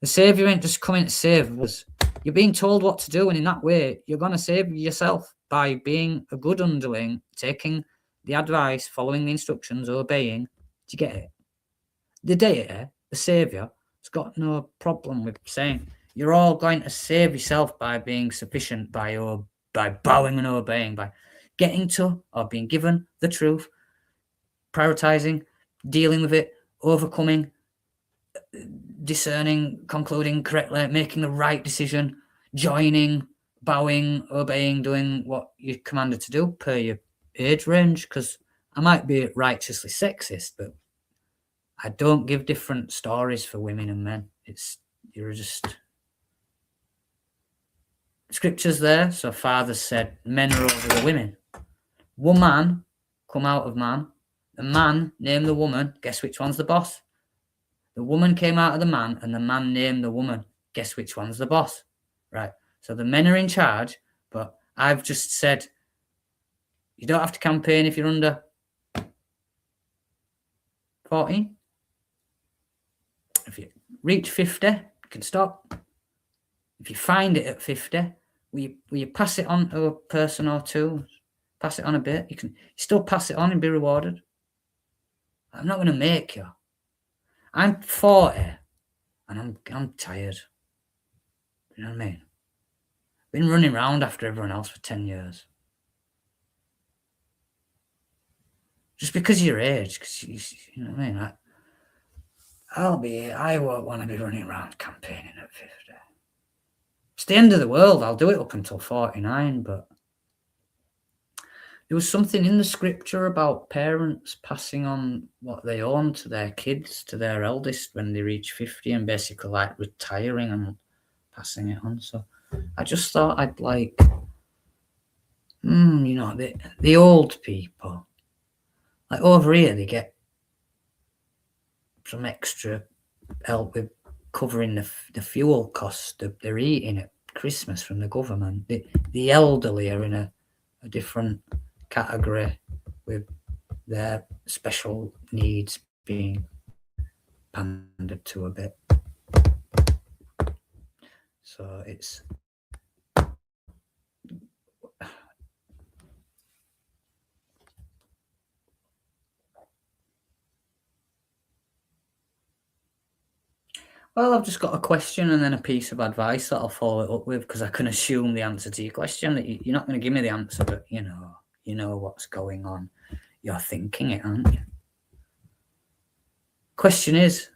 The savior ain't just coming to save us. You're being told what to do, and in that way, you're going to save yourself by being a good underling, taking the advice, following the instructions, obeying. Do you get it? The deity, the savior, has got no problem with saying you're all going to save yourself by being sufficient, by bowing and obeying, by getting to or being given the truth, prioritizing, dealing with it, overcoming, discerning, concluding correctly, making the right decision, joining, bowing, obeying, doing what you're commanded to do per your age range. Because I might be righteously sexist, but I don't give different stories for women and men. You're just Scripture's there. So Father said, men are over the women. Woman come out of man. The man named the woman. Guess which one's the boss? The woman came out of the man, and the man named the woman. Guess which one's the boss? Right. So the men are in charge, but I've just said you don't have to campaign if you're under 14. If you reach 50, you can stop. If you find it at 50, will you pass it on to a person or two? Pass it on a bit. You can still pass it on and be rewarded. I'm not going to make you. I'm 40 and I'm tired. You know what I mean? Been running around after everyone else for 10 years. Just because of your age, because you know what I mean? I won't want to be running around campaigning at 50. It's the end of the world. I'll do it up until 49, but there was something in the scripture about parents passing on what they own to their kids, to their eldest when they reach 50, and basically like retiring and passing it on. So I just thought I'd like, you know, the old people, like over here, they get some extra help with covering the fuel costs that they're eating at Christmas from the government. The elderly are in a different category with their special needs being pandered to a bit. So it's well, I've just got a question and then a piece of advice that I'll follow it up with, because I can assume the answer to your question. That you're not going to give me the answer, but you know what's going on. You're thinking it, aren't you? Question is,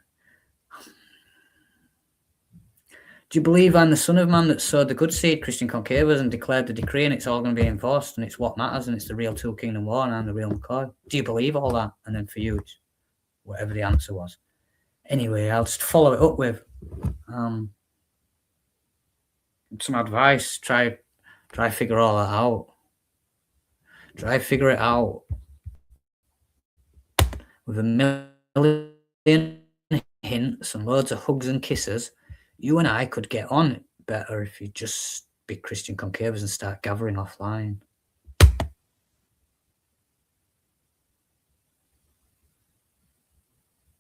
do you believe I'm the Son of Man that sowed the good seed, Christian Concavers, and declared the decree, and it's all going to be enforced, and it's what matters, and it's the real Two Kingdom War, and I'm the real McCoy? Do you believe all that? And then for you, it's whatever the answer was. Anyway, I'll just follow it up with some advice. Try figure all that out. Try figure it out with a million hints and loads of hugs and kisses. You and I could get on better if you just be Christian Concavers and start gathering offline.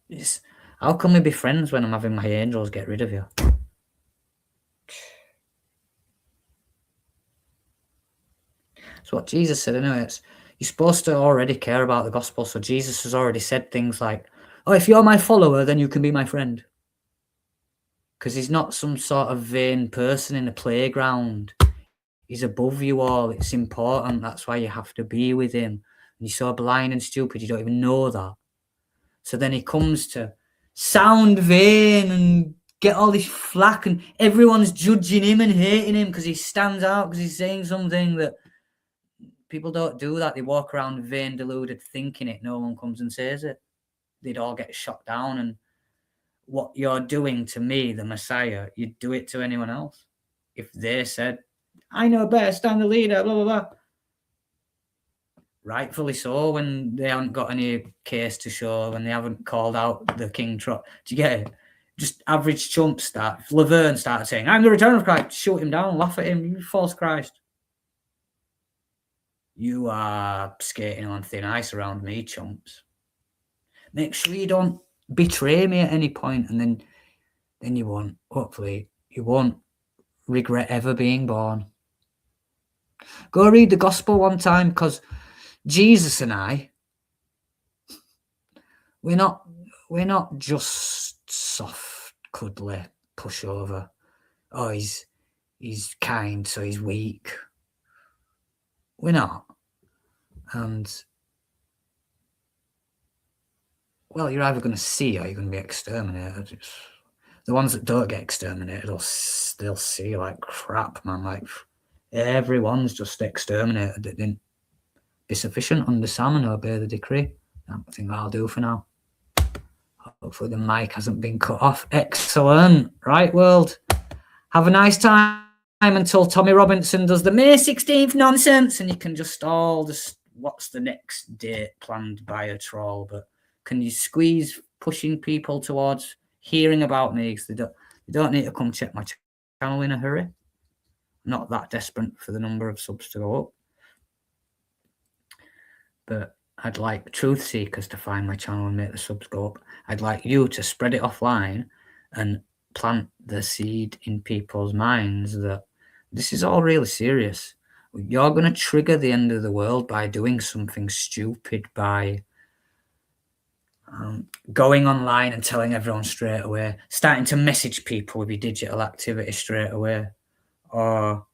Yes. How can we be friends when I'm having my angels get rid of you? That's what Jesus said anyway. You're supposed to already care about the gospel. So Jesus has already said things like, oh, if you're my follower, then you can be my friend. Because he's not some sort of vain person in a playground. He's above you all. It's important. That's why you have to be with him. And you're so blind and stupid, you don't even know that. So then he comes to sound vain and get all this flack, and everyone's judging him and hating him because he stands out, because he's saying something that people don't do. That they walk around vain, deluded, thinking it. No one comes and says it. They'd all get shot down. And what you're doing to me, the Messiah, you'd do it to anyone else. If they said, I know best, I'm the leader, blah, blah, blah. Rightfully so, when they haven't got any case to show, when they haven't called out the King Trot. Do you get it? Just average chumps start. If Laverne started saying, I'm the return of Christ, shoot him down, laugh at him, you false Christ. You are skating on thin ice around me, chumps. Make sure you don't betray me at any point, and then you won't, hopefully, you won't regret ever being born. Go read the gospel one time, because Jesus and I, we're not just soft, cuddly, pushover. Oh, he's kind, so he's weak. We're not. And well, you're either going to see or you're going to be exterminated. The ones that don't get exterminated, they'll see like crap, man. Like everyone's just exterminated. It didn't be sufficient, understand and obey the decree. That's the thing I'll do for now. Hopefully the mic hasn't been cut off. Excellent. Right, world. Have a nice time. until Tommy Robinson does the May 16th nonsense, and you can just all just, what's the next date planned by a troll? But can you squeeze pushing people towards hearing about me, because they don't need to come check my channel in a hurry. I'm not that desperate for the number of subs to go up. But I'd like truth seekers to find my channel and make the subs go up. I'd like you to spread it offline and plant the seed in people's minds that this is all really serious. You're going to trigger the end of the world by doing something stupid, by going online and telling everyone straight away, starting to message people with your digital activity straight away, or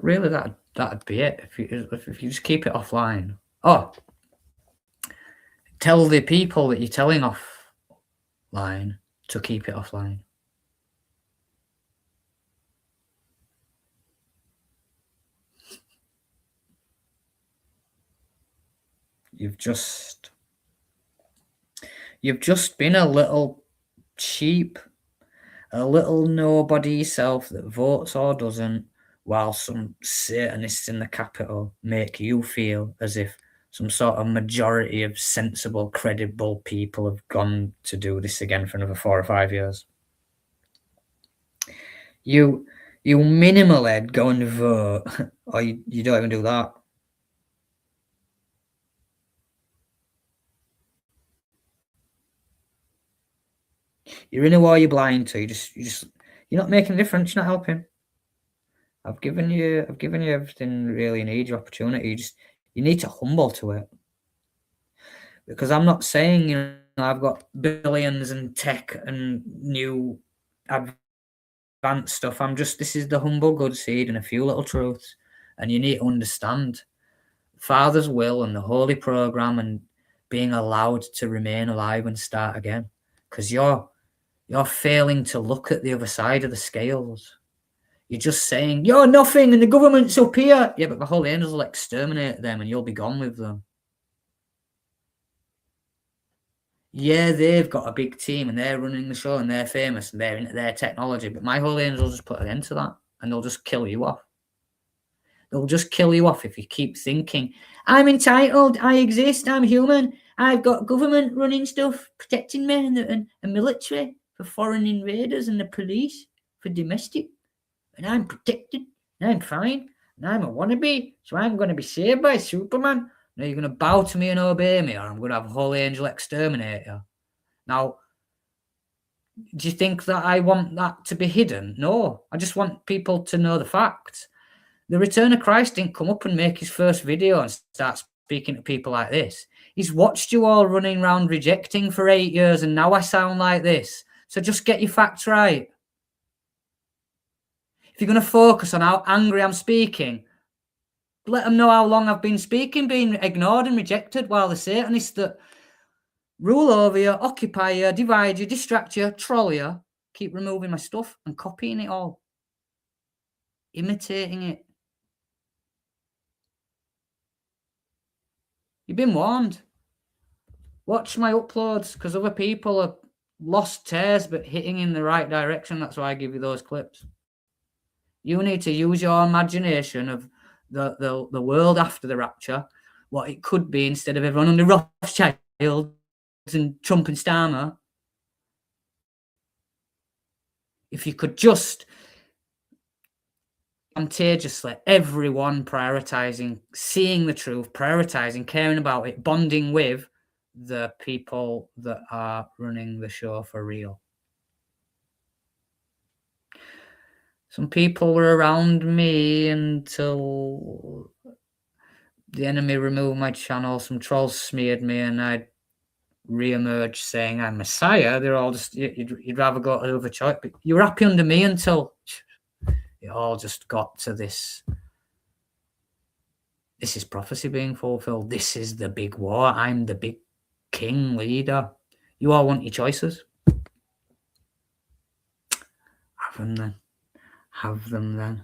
really that'd be it. If you just keep it offline. Oh, tell the people that you're telling offline to keep it offline. You've just been a little cheap, a little nobody self that votes or doesn't, while some Satanists in the Capitol make you feel as if some sort of majority of sensible, credible people have gone to do this again for another 4 or 5 years. You minimal head go and vote, or you don't even do that. You're in a war you're blind to. You're not making a difference. You're not helping. I've given you everything really you need, your opportunity. You need to humble to it. Because I'm not saying, I've got billions and tech and new advanced stuff. This is the humble good seed and a few little truths. And you need to understand Father's will and the holy program and being allowed to remain alive and start again. Because you're failing to look at the other side of the scales. You're just saying, you're nothing and the government's up here. Yeah, but the holy angels will exterminate them and you'll be gone with them. Yeah, they've got a big team and they're running the show and they're famous and they're into their technology. But my holy angels will just put an end to that and they'll just kill you off. They'll just kill you off if you keep thinking, I'm entitled, I exist, I'm human, I've got government running stuff, protecting me and military for foreign invaders and the police for domestic. And I'm protected, and I'm fine, and I'm a wannabe, so I'm going to be saved by Superman. Now you're going to bow to me and obey me, or I'm going to have a holy angel exterminate you. Now, do you think that I want that to be hidden? No, I just want people to know the facts. The return of Christ didn't come up and make his first video and start speaking to people like this. He's watched you all running around rejecting for 8 years, and now I sound like this. So just get your facts right. If you're going to focus on how angry I'm speaking, let them know how long I've been speaking, being ignored and rejected, while the Satanists that rule over you, occupy you, divide you, distract you, troll you, keep removing my stuff and copying it all, imitating it. You've been warned. Watch my uploads, because other people have lost tears but hitting in the right direction. That's why I give you those clips. You need to use your imagination of the world after the rapture, what it could be, instead of everyone under Rothschild and Trump and Starmer. If you could just contagiously, everyone prioritizing, seeing the truth, prioritizing, caring about it, bonding with the people that are running the show for real. Some people were around me until the enemy removed my channel. Some trolls smeared me and I'd re-emerge saying I'm Messiah. They're all just, you'd rather go to other choice. But you were happy under me until it all just got to this. This is prophecy being fulfilled. This is the big war. I'm the big king leader. You all want your choices. Have them then. Have them then.